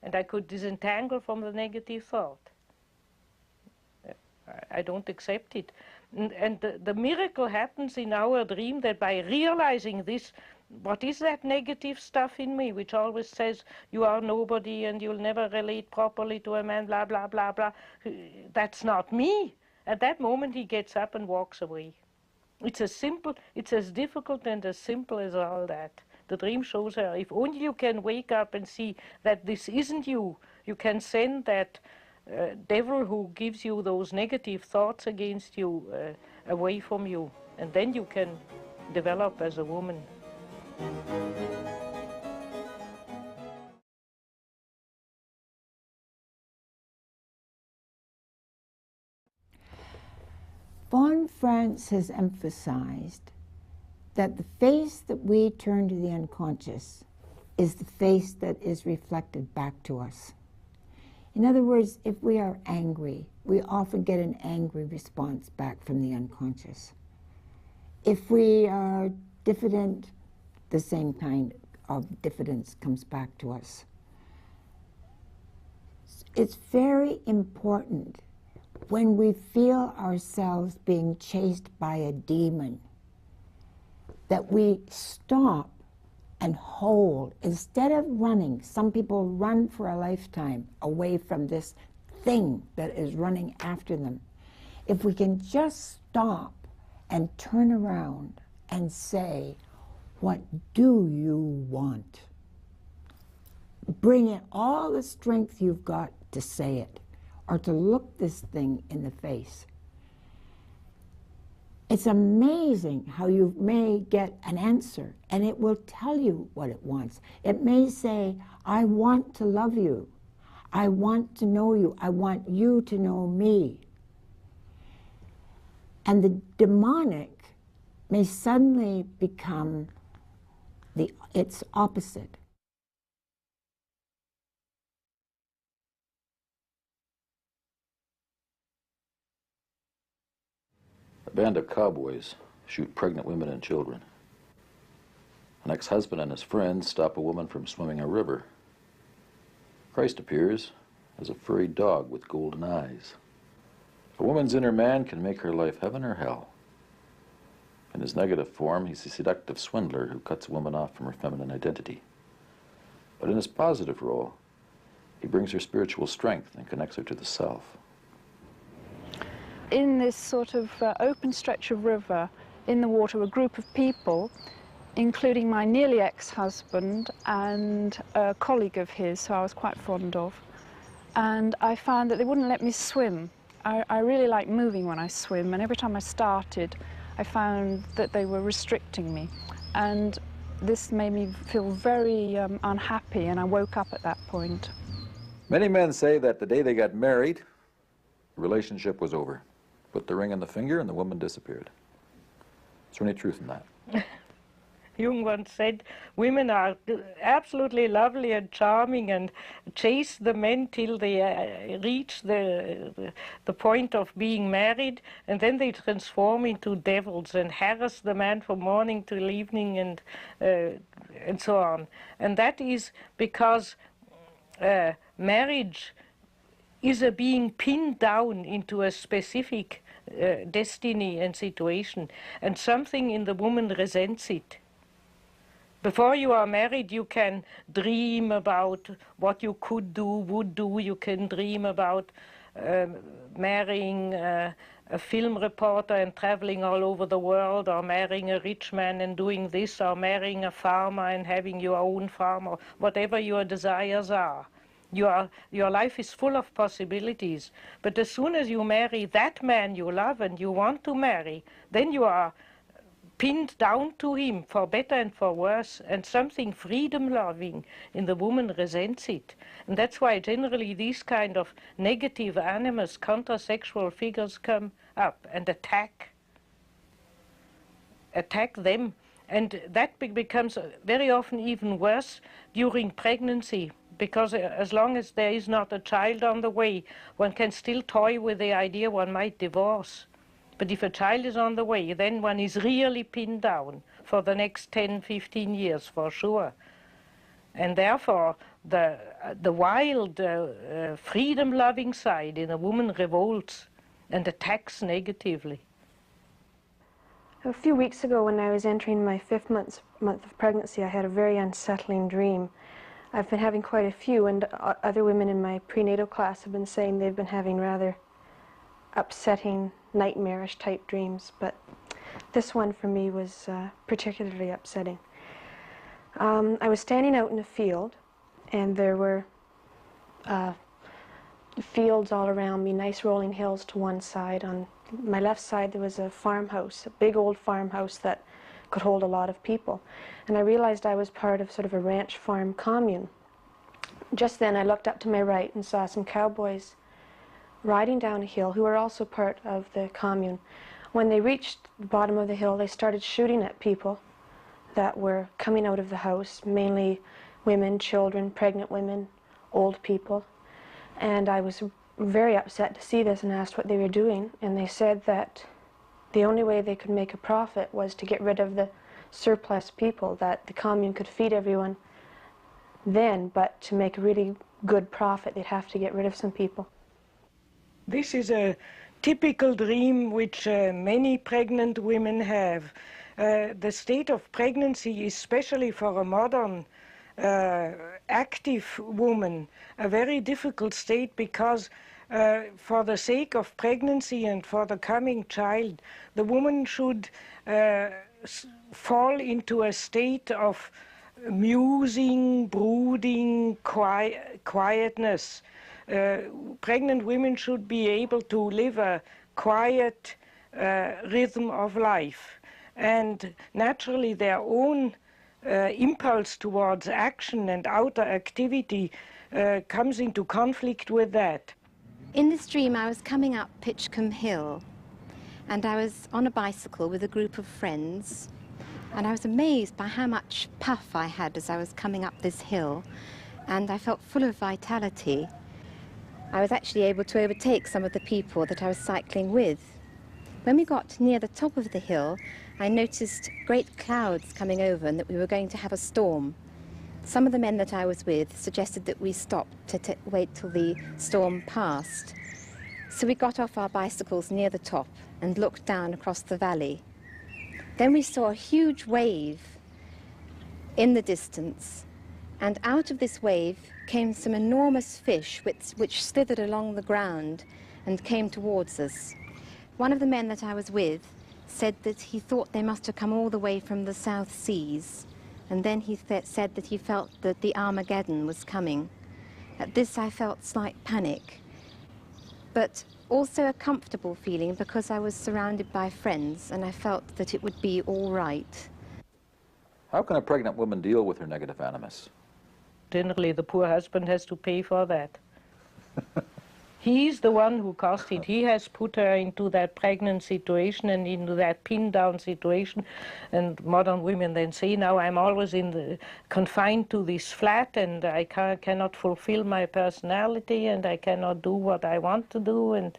And I could disentangle from the negative thought. I don't accept it. And the miracle happens in our dream that by realizing this, what is that negative stuff in me, which always says, you are nobody and you'll never relate properly to a man, blah, blah, blah, blah. That's not me. At that moment, he gets up and walks away. It's as difficult and as simple as all that. The dream shows her, if only you can wake up and see that this isn't you, you can send that devil who gives you those negative thoughts against you away from you. And then you can develop as a woman. Von Franz has emphasized that the face that we turn to the unconscious is the face that is reflected back to us. In other words, if we are angry, we often get an angry response back from the unconscious. If we are diffident, the same kind of diffidence comes back to us. It's very important when we feel ourselves being chased by a demon that we stop and hold. Instead of running, some people run for a lifetime away from this thing that is running after them. If we can just stop and turn around and say, what do you want? Bring in all the strength you've got to say it, or to look this thing in the face. It's amazing how you may get an answer and it will tell you what it wants. It may say, I want to love you. I want to know you. I want you to know me. And the demonic may suddenly become its opposite. A band of cowboys shoot pregnant women and children. An ex-husband and his friends stop a woman from swimming a river. Christ appears as a furry dog with golden eyes. A woman's inner man can make her life heaven or hell. In his negative form, he's a seductive swindler who cuts a woman off from her feminine identity. But in his positive role, he brings her spiritual strength and connects her to the self. In this sort of open stretch of river, in the water, a group of people, including my nearly ex-husband and a colleague of his who I was quite fond of. And I found that they wouldn't let me swim. I really like moving when I swim, and every time I started, I found that they were restricting me. And this made me feel very unhappy, and I woke up at that point. Many men say that the day they got married, the relationship was over. Put the ring on the finger and the woman disappeared. Is there any truth in that? Jung once said, women are absolutely lovely and charming and chase the men till they reach the point of being married, and then they transform into devils and harass the man from morning till evening and so on. And that is because marriage is a being pinned down into a specific destiny and situation, and something in the woman resents it. Before you are married, you can dream about what you could do, would do. You can dream about marrying a film reporter and traveling all over the world, or marrying a rich man and doing this, or marrying a farmer and having your own farm, or whatever your desires are. Your life is full of possibilities. But as soon as you marry that man you love and you want to marry, then you are pinned down to him for better and for worse, and something freedom-loving in the woman resents it. And that's why generally these kind of negative animus, contrasexual figures come up and attack them. And that becomes very often even worse during pregnancy, because as long as there is not a child on the way, one can still toy with the idea one might divorce. But if a child is on the way, then one is really pinned down for the next 10, 15 years for sure. And therefore, the wild, freedom-loving side in a woman revolts and attacks negatively. A few weeks ago, when I was entering my 5th month of pregnancy, I had a very unsettling dream. I've been having quite a few, and other women in my prenatal class have been saying they've been having rather upsetting, nightmarish type dreams, but this one for me was particularly upsetting. I was standing out in a field, and there were fields all around me, nice rolling hills to one side. On my left side there was a farmhouse, a big old farmhouse that could hold a lot of people. And I realized I was part of sort of a ranch farm commune. Just then I looked up to my right and saw some cowboys riding down a hill who were also part of the commune. When they reached the bottom of the hill, they started shooting at people that were coming out of the house, mainly women, children, pregnant women, old people. And I was very upset to see this and asked what they were doing. And they said that the only way they could make a profit was to get rid of the surplus people, that the commune could feed everyone then, but to make a really good profit, they'd have to get rid of some people. This is a typical dream which many pregnant women have. The state of pregnancy, especially for a modern active woman, a very difficult state, because for the sake of pregnancy and for the coming child, the woman should fall into a state of musing, brooding, quietness. Pregnant women should be able to live a quiet rhythm of life. And naturally their own impulse towards action and outer activity comes into conflict with that. In this dream I was coming up Pitchcombe Hill, and I was on a bicycle with a group of friends, and I was amazed by how much puff I had as I was coming up this hill, and I felt full of vitality. I was actually able to overtake some of the people that I was cycling with. When we got near the top of the hill, I noticed great clouds coming over and that we were going to have a storm. Some of the men that I was with suggested that we stop to wait till the storm passed. So we got off our bicycles near the top and looked down across the valley. Then we saw a huge wave in the distance, and out of this wave came some enormous fish which slithered along the ground and came towards us. One of the men that I was with said that he thought they must have come all the way from the South Seas, and then he said that he felt that the Armageddon was coming. At this I felt slight panic, but also a comfortable feeling because I was surrounded by friends and I felt that it would be all right. How can a pregnant woman deal with her negative animus? Generally, the poor husband has to pay for that. He's the one who caused it. He has put her into that pregnant situation and into that pinned-down situation. And modern women then say, now I'm always confined to this flat, and I cannot fulfill my personality, and I cannot do what I want to do, and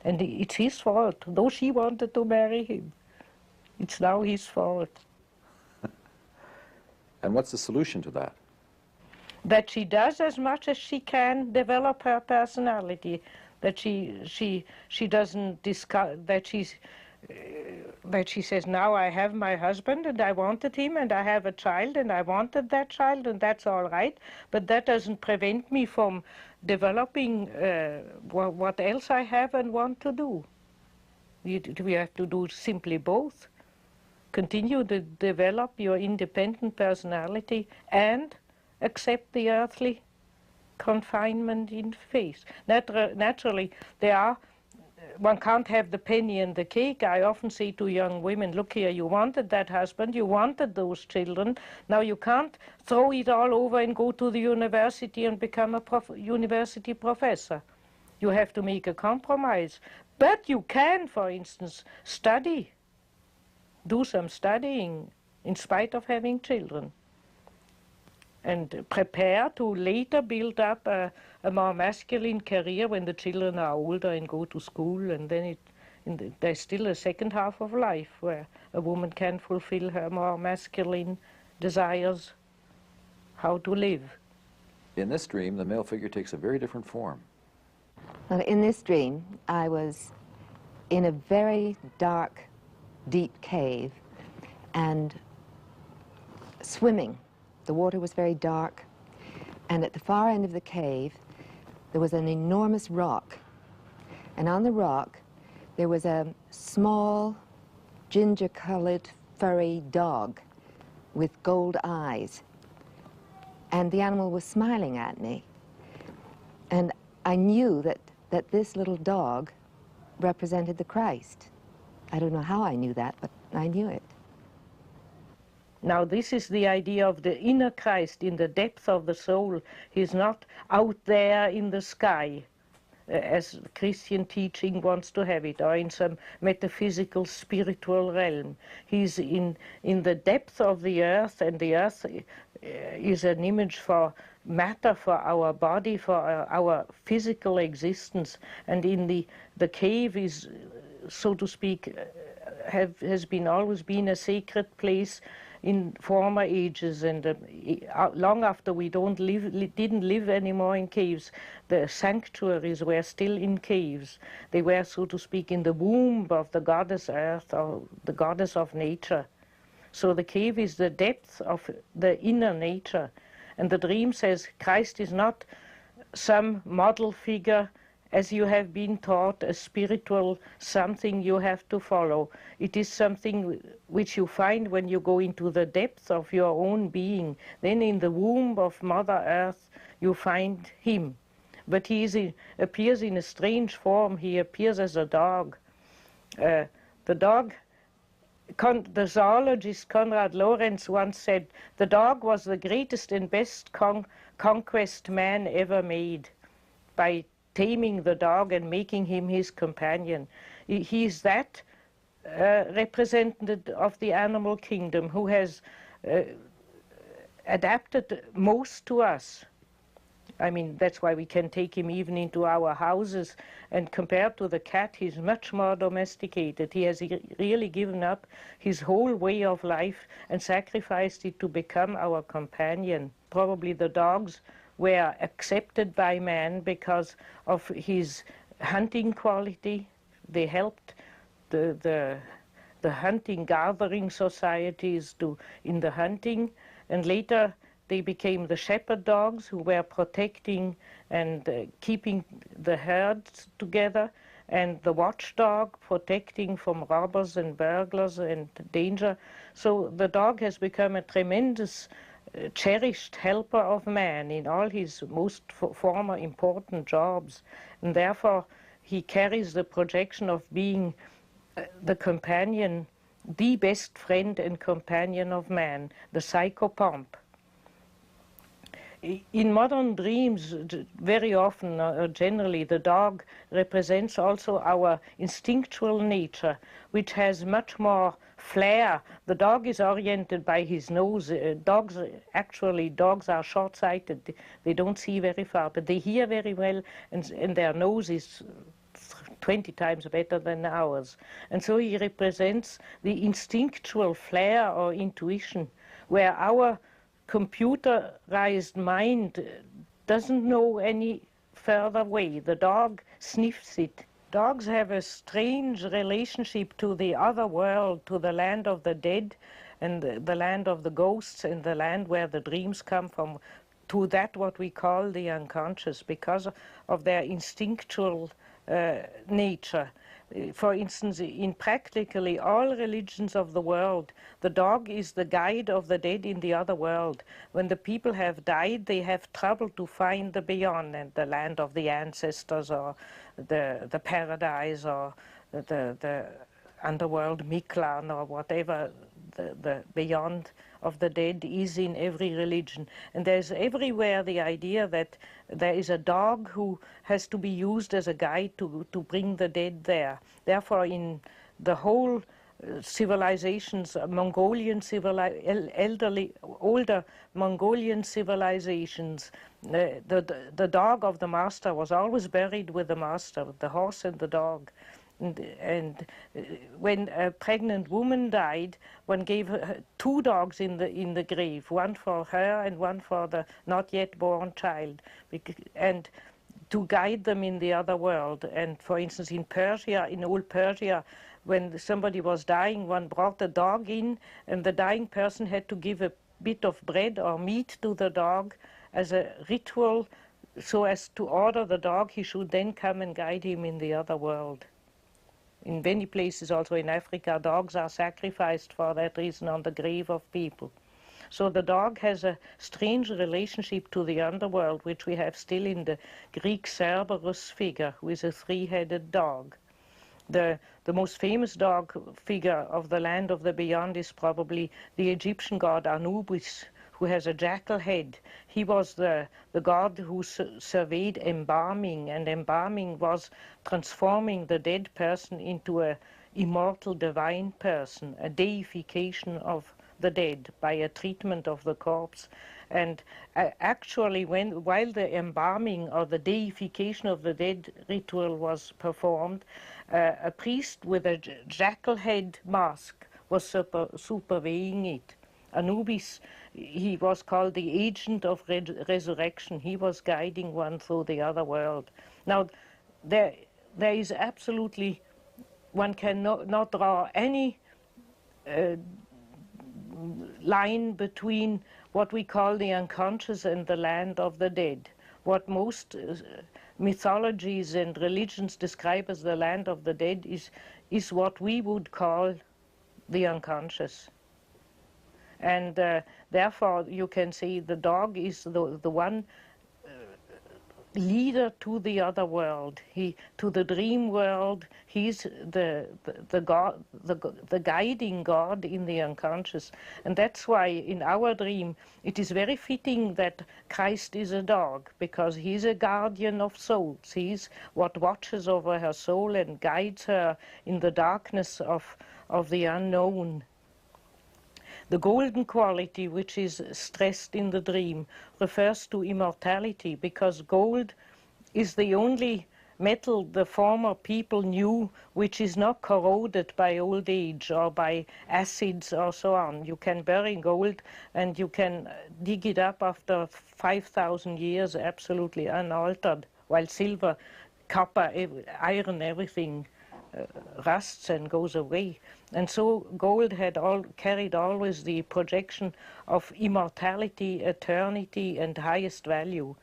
it's his fault. Though she wanted to marry him, it's now his fault. And what's the solution to that? That she does as much as she can develop her personality, that she doesn't discuss, that she says, now I have my husband and I wanted him and I have a child and I wanted that child and that's all right, but that doesn't prevent me from developing what else I have and want to do. We have to do simply both. Continue to develop your independent personality and accept the earthly confinement in face. Naturally, one can't have the penny and the cake. I often say to young women, look here, you wanted that husband, you wanted those children, now you can't throw it all over and go to the university and become a university professor. You have to make a compromise. But you can, for instance, study, do some studying, in spite of having children, and prepare to later build up a more masculine career when the children are older and go to school, and then there's still a second half of life where a woman can fulfill her more masculine desires, how to live. In this dream, the male figure takes a very different form. Well, in this dream, I was in a very dark, deep cave and swimming. The water was very dark, and at the far end of the cave, there was an enormous rock. And on the rock, there was a small, ginger-colored, furry dog with gold eyes. And the animal was smiling at me. And I knew that this little dog represented the Christ. I don't know how I knew that, but I knew it. Now this is the idea of the inner Christ in the depth of the soul. He's not out there in the sky, as Christian teaching wants to have it, or in some metaphysical spiritual realm. He's in the depth of the earth, and the earth is an image for matter, for our body, for our physical existence. And in the cave is, so to speak, has always been a sacred place in former ages, and long after we didn't live anymore in caves, the sanctuaries were still in caves. They were, so to speak, in the womb of the goddess Earth, or the goddess of nature. So the cave is the depth of the inner nature. And the dream says Christ is not some model figure as you have been taught, a spiritual something you have to follow. It is something which you find when you go into the depth of your own being. Then in the womb of Mother Earth you find him. But he appears in a strange form. He appears as a dog. The dog, the zoologist Konrad Lorenz once said, the dog was the greatest and best conquest man ever made, by taming the dog and making him his companion. He is that representative of the animal kingdom who has adapted most to us. I mean, that's why we can take him even into our houses, and compared to the cat, he's much more domesticated. He has really given up his whole way of life and sacrificed it to become our companion. Probably the dogs were accepted by man because of his hunting quality. They helped the hunting gathering societies in the hunting, and later they became the shepherd dogs who were protecting and keeping the herds together, and the watchdog protecting from robbers and burglars and danger. So the dog has become a tremendous cherished helper of man in all his most former important jobs, and therefore he carries the projection of being the companion, the best friend and companion of man, the psychopomp. In modern dreams, very often, or generally, the dog represents also our instinctual nature, which has much more flair. The dog is oriented by his nose. Dogs are short-sighted. They don't see very far, but they hear very well, and their nose is 20 times better than ours. And so he represents the instinctual flair or intuition, where our computerized mind doesn't know any further way. The dog sniffs it. Dogs have a strange relationship to the other world, to the land of the dead and the land of the ghosts and the land where the dreams come from, to that what we call the unconscious, because of their instinctual nature. For instance, in practically all religions of the world, the dog is the guide of the dead in the other world. When the people have died, they have trouble to find the beyond, and the land of the ancestors, or the paradise, or the underworld, Miklan, or whatever the beyond of the dead is in every religion. And there's everywhere the idea that there is a dog who has to be used as a guide to bring the dead there. Therefore, in the whole civilizations, Mongolian older Mongolian civilizations, the dog of the master was always buried with the master, the horse and the dog. And when a pregnant woman died, one gave her 2 dogs in the grave, one for her and one for the not yet born child, and to guide them in the other world. And for instance, in Persia, in old Persia, when somebody was dying, one brought a dog in, and the dying person had to give a bit of bread or meat to the dog as a ritual, so as to order the dog he should then come and guide him in the other world. In many places, also in Africa, dogs are sacrificed for that reason on the grave of people. So the dog has a strange relationship to the underworld, which we have still in the Greek Cerberus figure, who is a 3-headed dog. The most famous dog figure of the land of the beyond is probably the Egyptian god Anubis, who has a jackal head. He was the god who surveyed embalming, and embalming was transforming the dead person into an immortal divine person, a deification of the dead by a treatment of the corpse. And actually, while the embalming or the deification of the dead ritual was performed, a priest with a jackal head mask was superveying it. Anubis, he was called the agent of resurrection. He was guiding one through the other world. Now, there is absolutely, one cannot draw any line between what we call the unconscious and the land of the dead. What most mythologies and religions describe as the land of the dead is what we would call the unconscious. And therefore, you can say the dog is the one leader to the other world, to the dream world. He's the god, the guiding god in the unconscious. And that's why in our dream it is very fitting that Christ is a dog, because he's a guardian of souls. He's what watches over her soul and guides her in the darkness of the unknown. The golden quality, which is stressed in the dream, refers to immortality, because gold is the only metal the former people knew which is not corroded by old age or by acids or so on. You can bury gold and you can dig it up after 5,000 years absolutely unaltered, while silver, copper, iron, everything rusts and goes away. And so gold had carried always the projection of immortality, eternity, and highest value,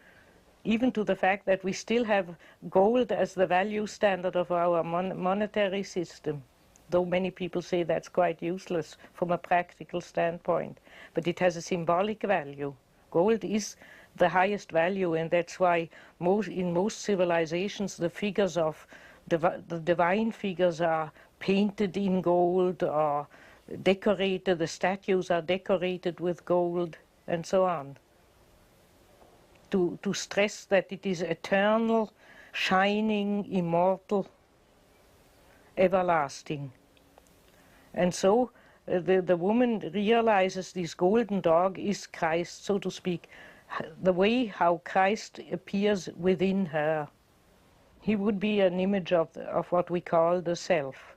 even to the fact that we still have gold as the value standard of our monetary system, though many people say that's quite useless from a practical standpoint. But it has a symbolic value. Gold is the highest value, and that's why in most civilizations the figures of the divine figures are painted in gold or decorated, the statues are decorated with gold, and so on, to stress that it is eternal, shining, immortal, everlasting. And so the woman realizes this golden dog is Christ, so to speak, the way how Christ appears within her. He would be an image of what we call the self,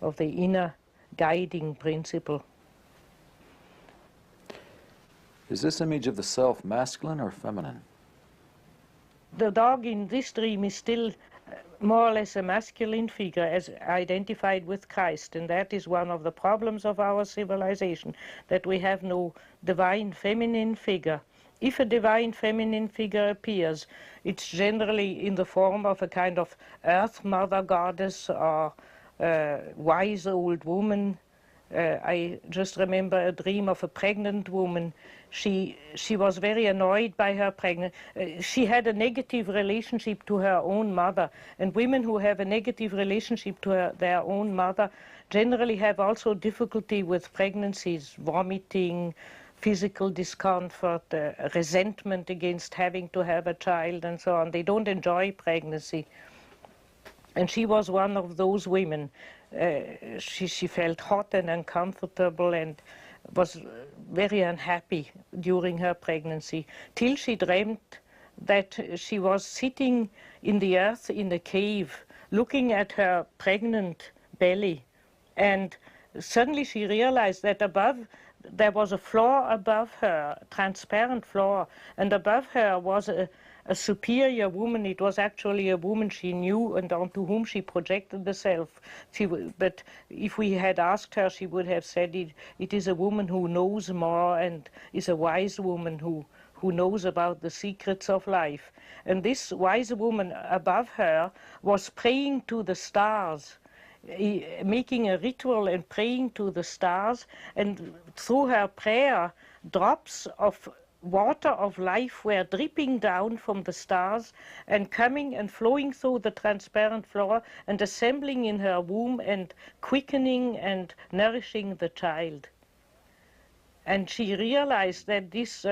of the inner guiding principle. Is this image of the self masculine or feminine? The dog in this dream is still more or less a masculine figure as identified with Christ, and that is one of the problems of our civilization, that we have no divine feminine figure. If a divine feminine figure appears, it's generally in the form of a kind of earth mother goddess or wise old woman. I just remember a dream of a pregnant woman. She was very annoyed by her pregnancy. She had a negative relationship to her own mother, and women who have a negative relationship to their own mother generally have also difficulty with pregnancies, vomiting, physical discomfort, resentment against having to have a child, and so on. They don't enjoy pregnancy. And she was one of those women. She felt hot and uncomfortable and was very unhappy during her pregnancy, till she dreamt that she was sitting in the earth in a cave, looking at her pregnant belly. And suddenly she realized that above, there was a floor above her, a transparent floor, and above her was a superior woman. It was actually a woman she knew and onto whom she projected herself. But if we had asked her, she would have said it is a woman who knows more and is a wise woman who knows about the secrets of life. And this wise woman above her was praying to the stars, making a ritual and praying to the stars, and through her prayer, drops of water of life were dripping down from the stars and coming and flowing through the transparent floor and assembling in her womb and quickening and nourishing the child. And she realized that this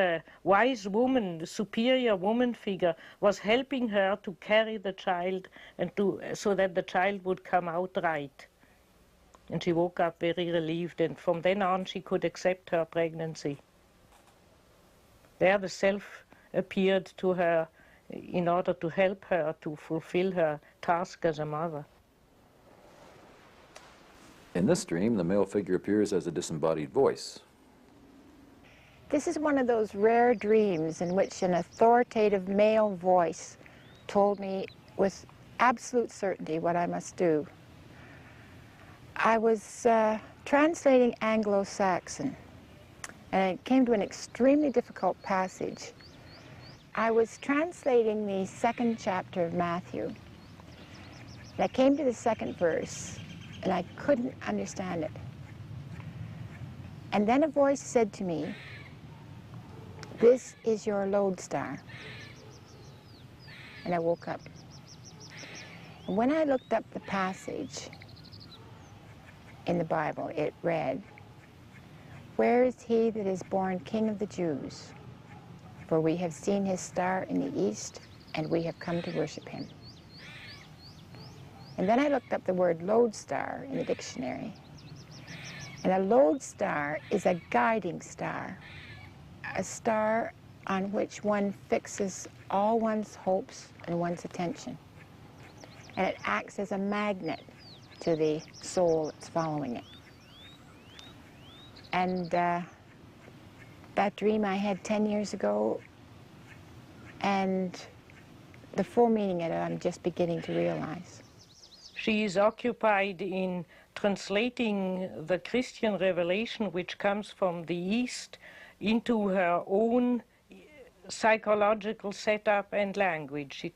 wise woman, superior woman figure, was helping her to carry the child and so that the child would come out right. And she woke up very relieved, and from then on she could accept her pregnancy. There the self appeared to her in order to help her to fulfill her task as a mother. In this dream, the male figure appears as a disembodied voice. This is one of those rare dreams in which an authoritative male voice told me with absolute certainty what I must do. I was translating Anglo-Saxon, and it came to an extremely difficult passage. I was translating the 2nd chapter of Matthew, and I came to the 2nd verse, and I couldn't understand it. And then a voice said to me, "This is your lodestar." And I woke up. And when I looked up the passage in the Bible, it read, "Where is he that is born King of the Jews? For we have seen his star in the east, and we have come to worship him." And then I looked up the word lodestar in the dictionary. And a lodestar is a guiding star, a star on which one fixes all one's hopes and one's attention. And it acts as a magnet to the soul that's following it. And that dream I had 10 years ago, and the full meaning of it I'm just beginning to realize. She is occupied in translating the Christian revelation which comes from the East into her own psychological setup and language,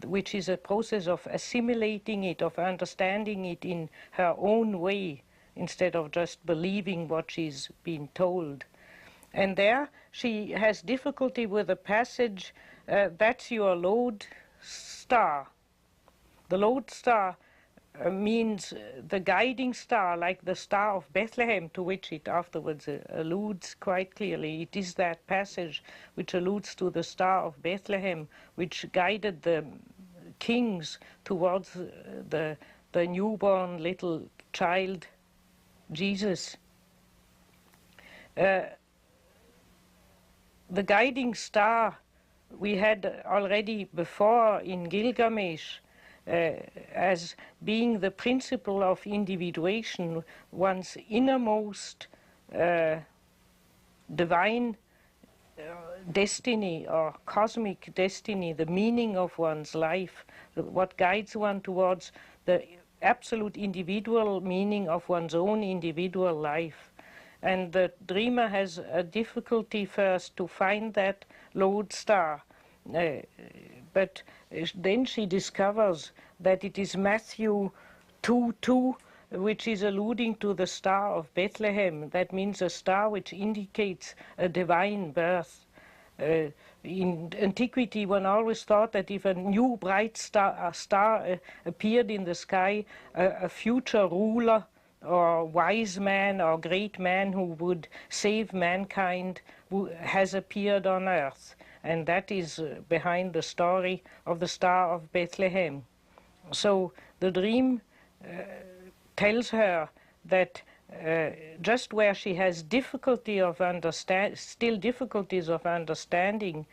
which is a process of assimilating it, of understanding it in her own way, instead of just believing what she's been told. And there she has difficulty with the passage, "That's your lodestar." The lodestar means the guiding star, like the Star of Bethlehem, to which it afterwards alludes quite clearly. It is that passage which alludes to the Star of Bethlehem, which guided the kings towards the newborn little child, Jesus. The guiding star we had already before in Gilgamesh, as being the principle of individuation, one's innermost divine destiny or cosmic destiny, the meaning of one's life, what guides one towards the absolute individual meaning of one's own individual life. And the dreamer has a difficulty first to find that lodestar. But then she discovers that it is Matthew 2:2, which is alluding to the Star of Bethlehem. That means a star which indicates a divine birth. In antiquity, one always thought that if a new bright star appeared in the sky, a future ruler or wise man or great man who would save mankind has appeared on earth. And that is behind the story of the Star of Bethlehem. So the dream tells her that just where she has difficulty of still difficulties of understanding,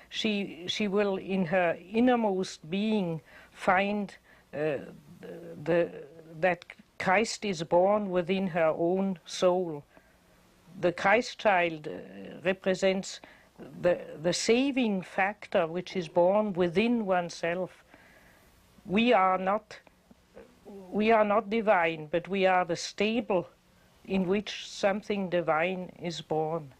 she will in her innermost being find that Christ is born within her own soul. The Christ child represents the saving factor which is born within oneself. We are not divine, but we are the stable in which something divine is born.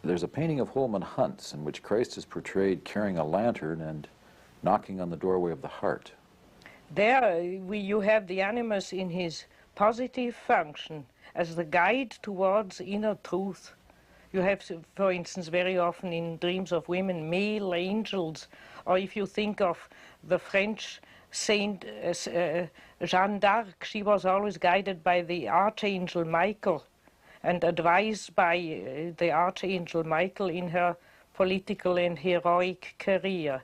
There's a painting of Holman Hunt's in which Christ is portrayed carrying a lantern and knocking on the doorway of the heart. There you have the animus in his positive function as the guide towards inner truth. You have, for instance, very often in dreams of women, male angels, or if you think of the French Saint Jeanne d'Arc, she was always guided by the Archangel Michael and advised by the Archangel Michael in her political and heroic career.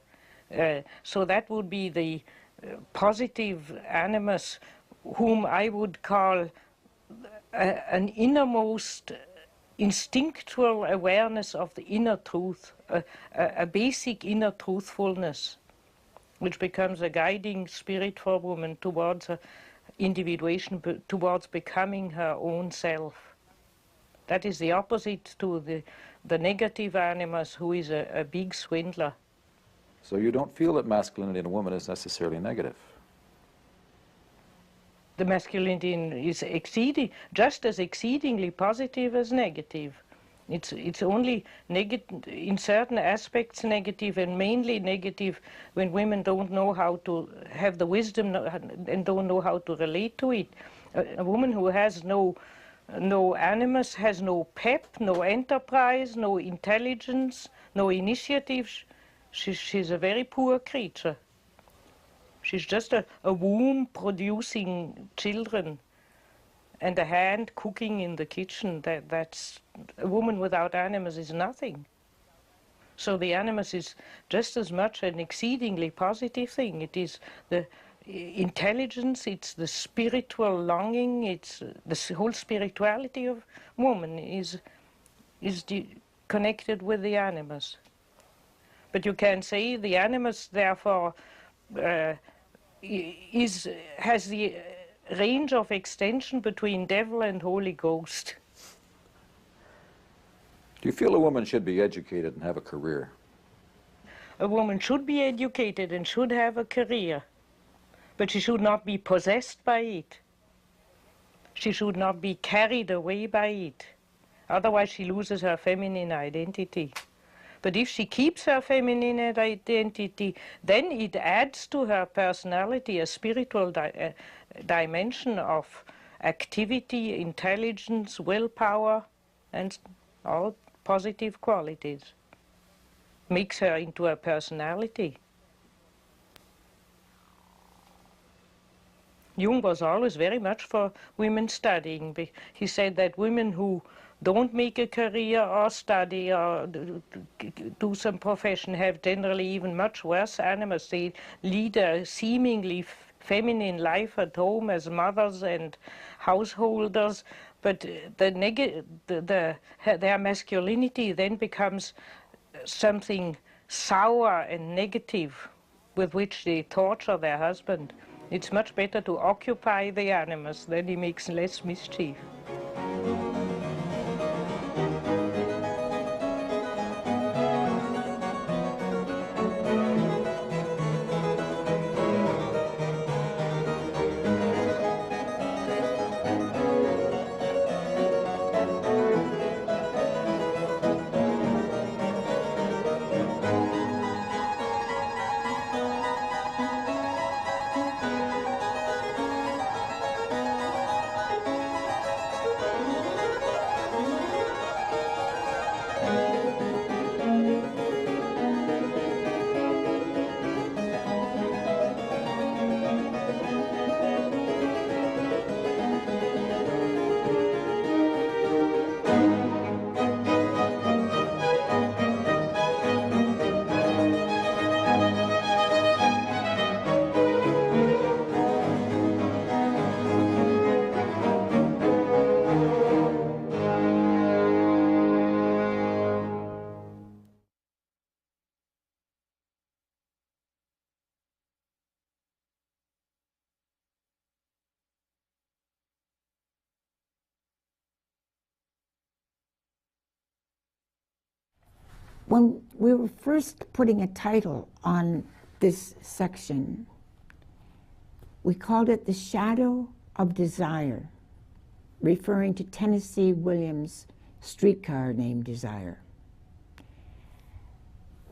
So that would be the positive animus, whom I would call an innermost instinctual awareness of the inner truth, a basic inner truthfulness, which becomes a guiding spirit for a woman towards her individuation, towards becoming her own self. That is the opposite to the negative animus, who is a big swindler. So you don't feel that masculinity in a woman is necessarily negative? The masculinity is just as exceedingly positive as negative. It's only in certain aspects negative, and mainly negative when women don't know how to have the wisdom and don't know how to relate to it. A woman who has no animus, has no pep, no enterprise, no intelligence, no initiative. She's a very poor creature. She's just a womb producing children and a hand cooking in the kitchen. That's a woman without animus is nothing. So the animus is just as much an exceedingly positive thing. It is the intelligence, it's the spiritual longing, it's the whole spirituality of woman is connected with the animus. But you can say the animus, therefore, has the range of extension between devil and Holy Ghost. Do you feel a woman should be educated and have a career? A woman should be educated and should have a career, but she should not be possessed by it. She should not be carried away by it. Otherwise she loses her feminine identity. But if she keeps her feminine identity, then it adds to her personality a spiritual dimension of activity, intelligence, willpower, and all positive qualities. Makes her into a personality. Jung was always very much for women studying. He said that women who don't make a career or study or do some profession have generally even much worse animus. They lead a seemingly feminine life at home as mothers and householders, but their masculinity then becomes something sour and negative with which they torture their husband. It's much better to occupy the animus, then he makes less mischief. When we were first putting a title on this section, we called it The Shadow of Desire, referring to Tennessee Williams' streetcar named Desire.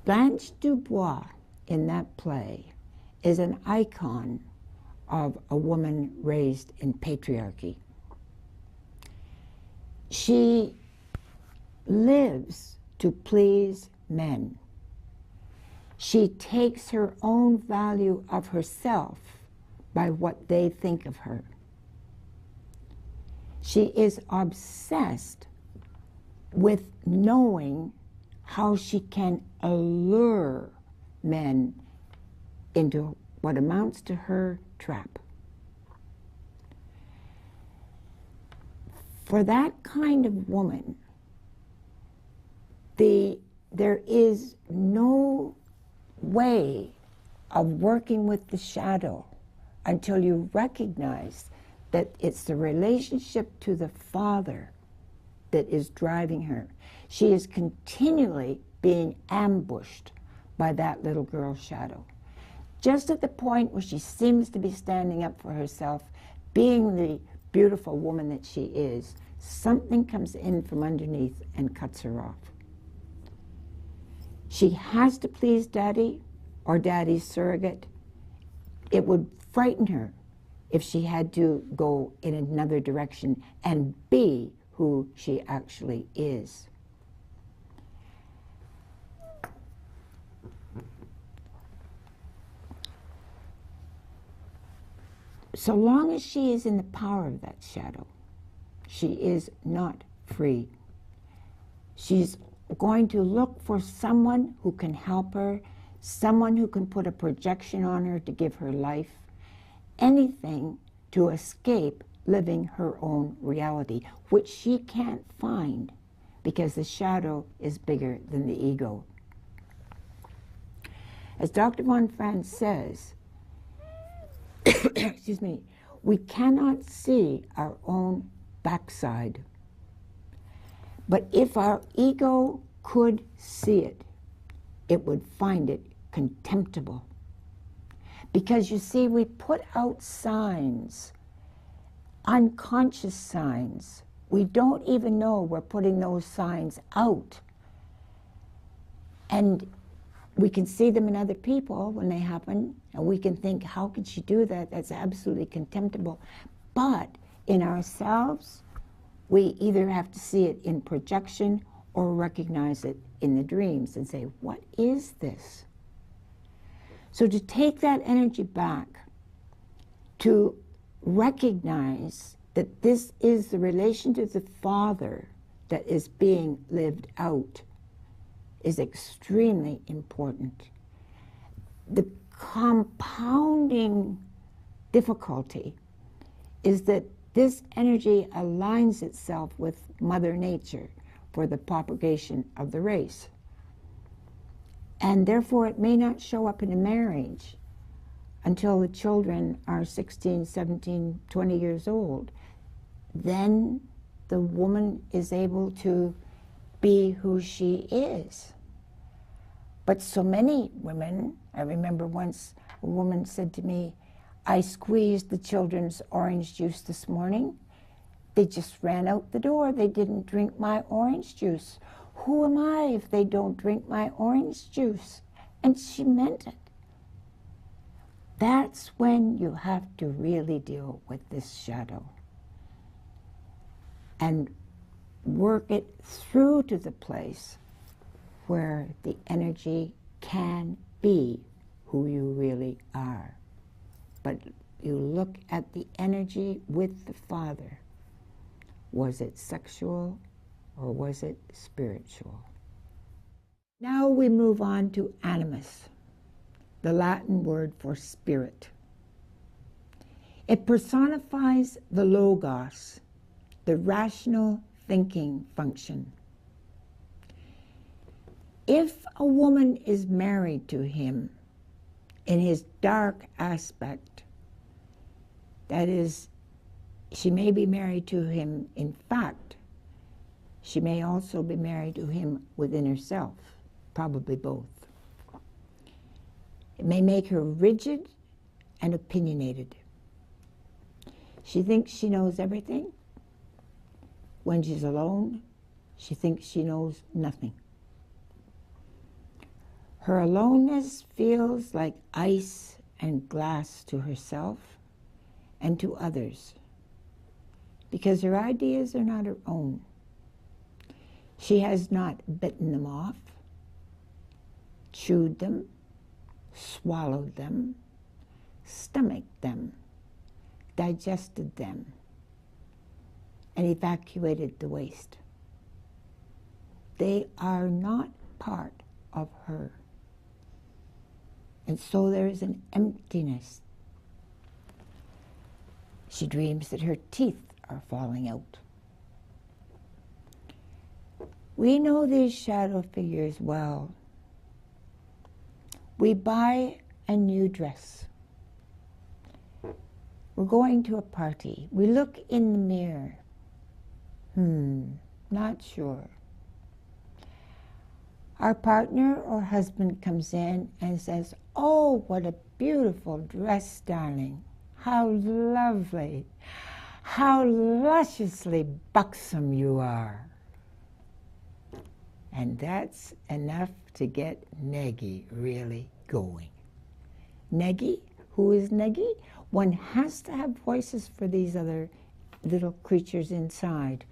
Blanche Dubois in that play is an icon of a woman raised in patriarchy. She lives to please men. She takes her own value of herself by what they think of her. She is obsessed with knowing how she can allure men into what amounts to her trap. For that kind of woman, there is no way of working with the shadow until you recognize that it's the relationship to the Father that is driving her. She is continually being ambushed by that little girl's shadow. Just at the point where she seems to be standing up for herself, being the beautiful woman that she is, something comes in from underneath and cuts her off. She has to please Daddy or Daddy's surrogate. It would frighten her if she had to go in another direction and be who she actually is. So long as she is in the power of that shadow, she is not free. She's going to look for someone who can help her, someone who can put a projection on her to give her life, anything to escape living her own reality, which she can't find because the shadow is bigger than the ego. As Dr. von Franz says, excuse me, we cannot see our own backside. But if our ego could see it, it would find it contemptible. Because you see, we put out signs, unconscious signs. We don't even know we're putting those signs out. And we can see them in other people when they happen, and we can think, how could she do that? That's absolutely contemptible. But in ourselves, we either have to see it in projection or recognize it in the dreams and say, what is this? So to take that energy back, to recognize that this is the relation to the Father that is being lived out, is extremely important. The compounding difficulty is that this energy aligns itself with Mother Nature for the propagation of the race. And therefore it may not show up in a marriage until the children are 16, 17, 20 years old. Then the woman is able to be who she is. But so many women, I remember once a woman said to me, I squeezed the children's orange juice this morning. They just ran out the door. They didn't drink my orange juice. Who am I if they don't drink my orange juice? And she meant it. That's when you have to really deal with this shadow and work it through to the place where the energy can be who you really are. But you look at the energy with the Father. Was it sexual or was it spiritual? Now we move on to animus, the Latin word for spirit. It personifies the logos, the rational thinking function. If a woman is married to him in his dark aspect, that is, she may be married to him in fact, she may also be married to him within herself. probably both. It may make her rigid and opinionated. She thinks she knows everything. When she's alone, she thinks she knows nothing. Her aloneness feels like ice and glass to herself and to others, because her ideas are not her own. She has not bitten them off, chewed them, swallowed them, stomached them, digested them, and evacuated the waste. They are not part of her. And so there is an emptiness. She dreams that her teeth are falling out. We know these shadow figures well. We buy a new dress. We're going to a party. We look in the mirror. Not sure. Our partner or husband comes in and says, "Oh, what a beautiful dress, darling. How lovely. How lusciously buxom you are." And that's enough to get Neggy really going. Neggy? Who is Neggy? One has to have voices for these other little creatures inside.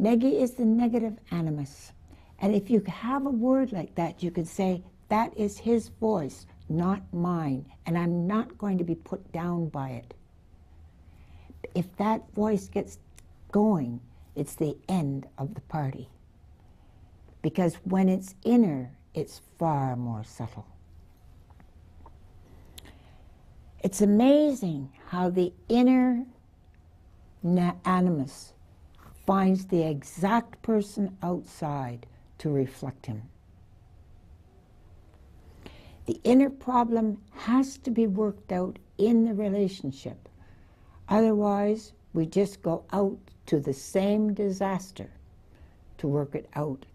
Neggy is the negative animus. And if you have a word like that, you could say, that is his voice, not mine, and I'm not going to be put down by it. If that voice gets going, it's the end of the party. Because when it's inner, it's far more subtle. It's amazing how the inner animus finds the exact person outside to reflect him. The inner problem has to be worked out in the relationship. Otherwise, we just go out to the same disaster to work it out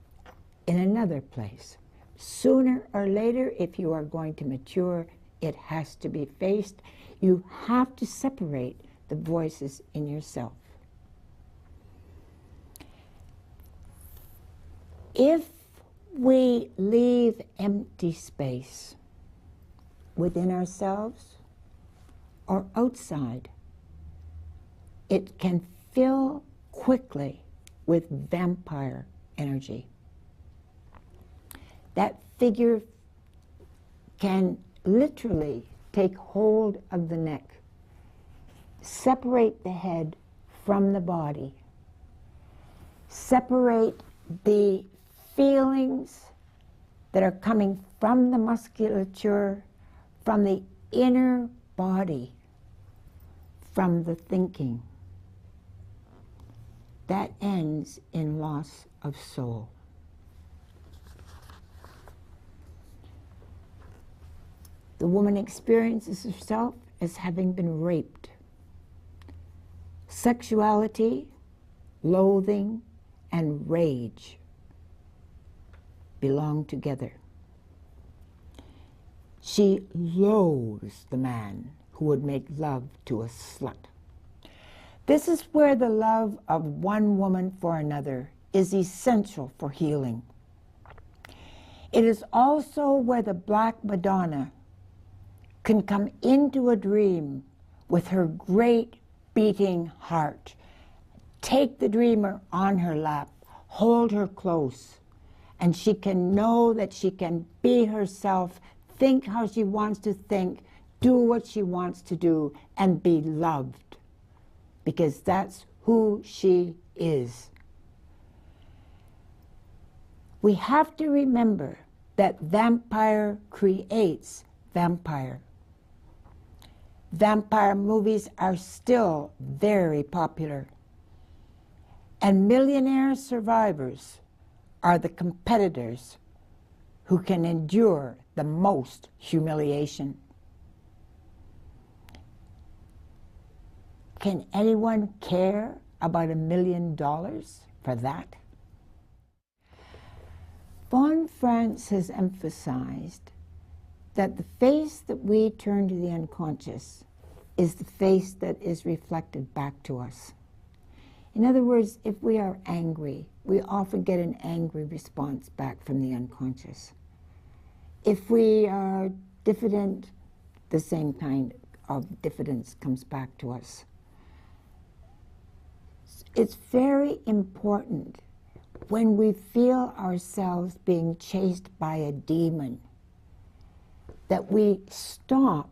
in another place. Sooner or later, if you are going to mature, it has to be faced. You have to separate the voices in yourself. If we leave empty space within ourselves or outside, it can fill quickly with vampire energy. That figure can literally take hold of the neck, separate the head from the body, separate the feelings that are coming from the musculature, from the inner body, from the thinking. That ends in loss of soul. The woman experiences herself as having been raped. Sexuality, loathing, and rage belong together. She loathes the man who would make love to a slut. This is where the love of one woman for another is essential for healing. It is also where the Black Madonna can come into a dream with her great beating heart, take the dreamer on her lap, hold her close, and she can know that she can be herself, think how she wants to think, do what she wants to do, and be loved, because that's who she is. We have to remember that vampire creates vampire. Vampire movies are still very popular, and millionaire survivors are the competitors who can endure the most humiliation. Can anyone care about $1 million for that? Franz has emphasized that the face that we turn to the unconscious is the face that is reflected back to us. In other words, if we are angry, we often get an angry response back from the unconscious. If we are diffident, the same kind of diffidence comes back to us. It's very important when we feel ourselves being chased by a demon that we stop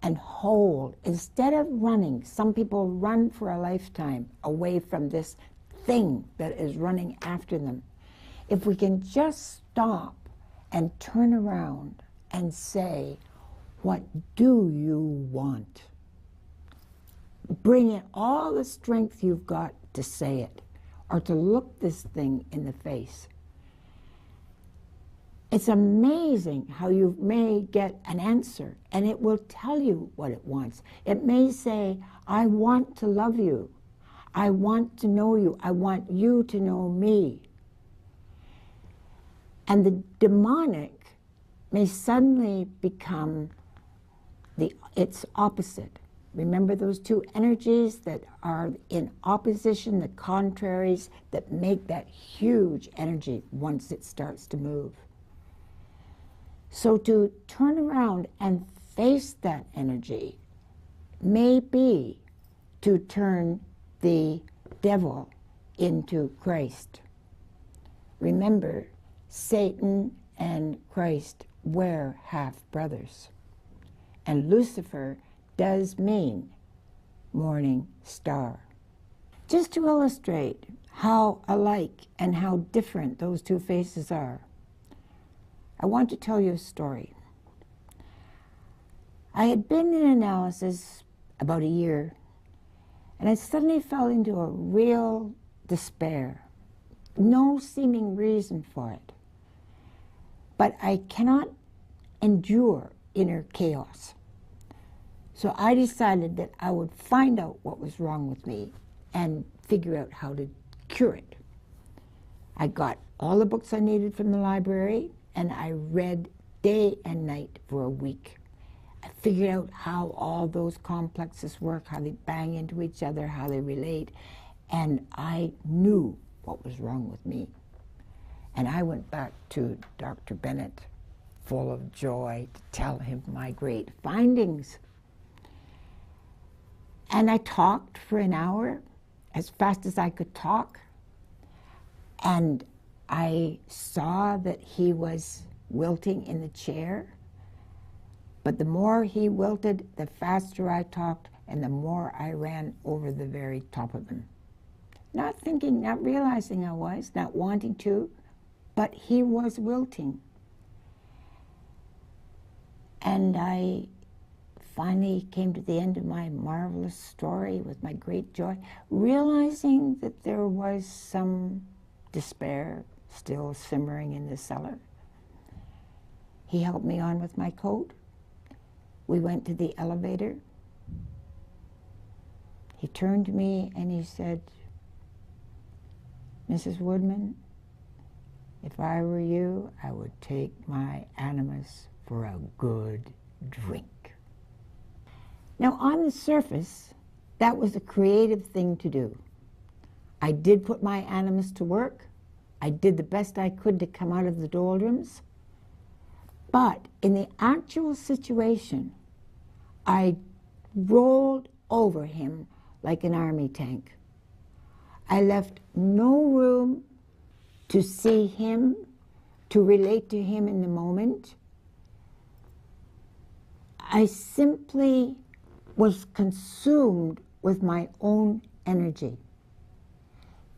and hold. Instead of running, some people run for a lifetime away from this thing that is running after them. If we can just stop and turn around and say, what do you want? Bring in all the strength you've got to say it, or to look this thing in the face. It's amazing how you may get an answer, and it will tell you what it wants. It may say, I want to love you. I want to know you. I want you to know me. And the demonic may suddenly become its opposite. Remember those two energies that are in opposition, the contraries that make that huge energy once it starts to move. So to turn around and face that energy may be to turn the devil into Christ. Remember, Satan and Christ were half brothers. And Lucifer does mean morning star. Just to illustrate how alike and how different those two faces are, I want to tell you a story. I had been in analysis about a year, and I suddenly fell into a real despair. No seeming reason for it. But I cannot endure inner chaos. So I decided that I would find out what was wrong with me and figure out how to cure it. I got all the books I needed from the library, and I read day and night for a week. I figured out how all those complexes work, how they bang into each other, how they relate, and I knew what was wrong with me. And I went back to Dr. Bennett, full of joy, to tell him my great findings. And I talked for an hour, as fast as I could talk, and I saw that he was wilting in the chair. But the more he wilted, the faster I talked, and the more I ran over the very top of him. Not thinking, not realizing I was, not wanting to, but he was wilting. And I finally came to the end of my marvelous story with my great joy, realizing that there was some despair still simmering in the cellar. He helped me on with my coat. We went to the elevator. He turned to me and he said, Mrs. Woodman, if I were you, I would take my animus for a good drink. Now, on the surface, that was a creative thing to do. I did put my animus to work. I did the best I could to come out of the doldrums. But in the actual situation, I rolled over him like an army tank. I left no room to see him, to relate to him in the moment. I simply was consumed with my own energy.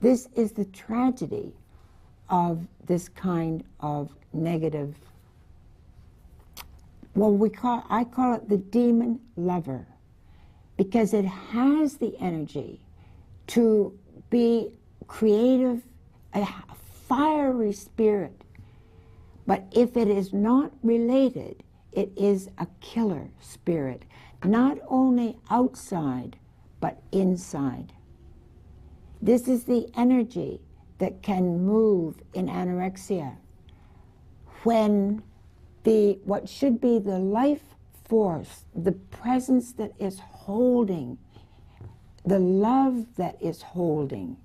This is the tragedy of this kind of negative, well, I call it the demon lover, because it has the energy to be creative, a fiery spirit. But if it is not related, it is a killer spirit, not only outside, but inside. This is the energy that can move in anorexia, when what should be the life force, the presence that is holding, the love that is holding,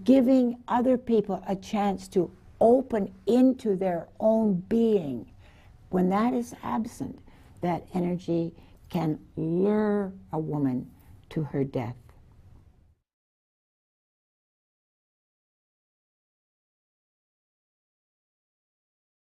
giving other people a chance to open into their own being, when that is absent, that energy can lure a woman to her death.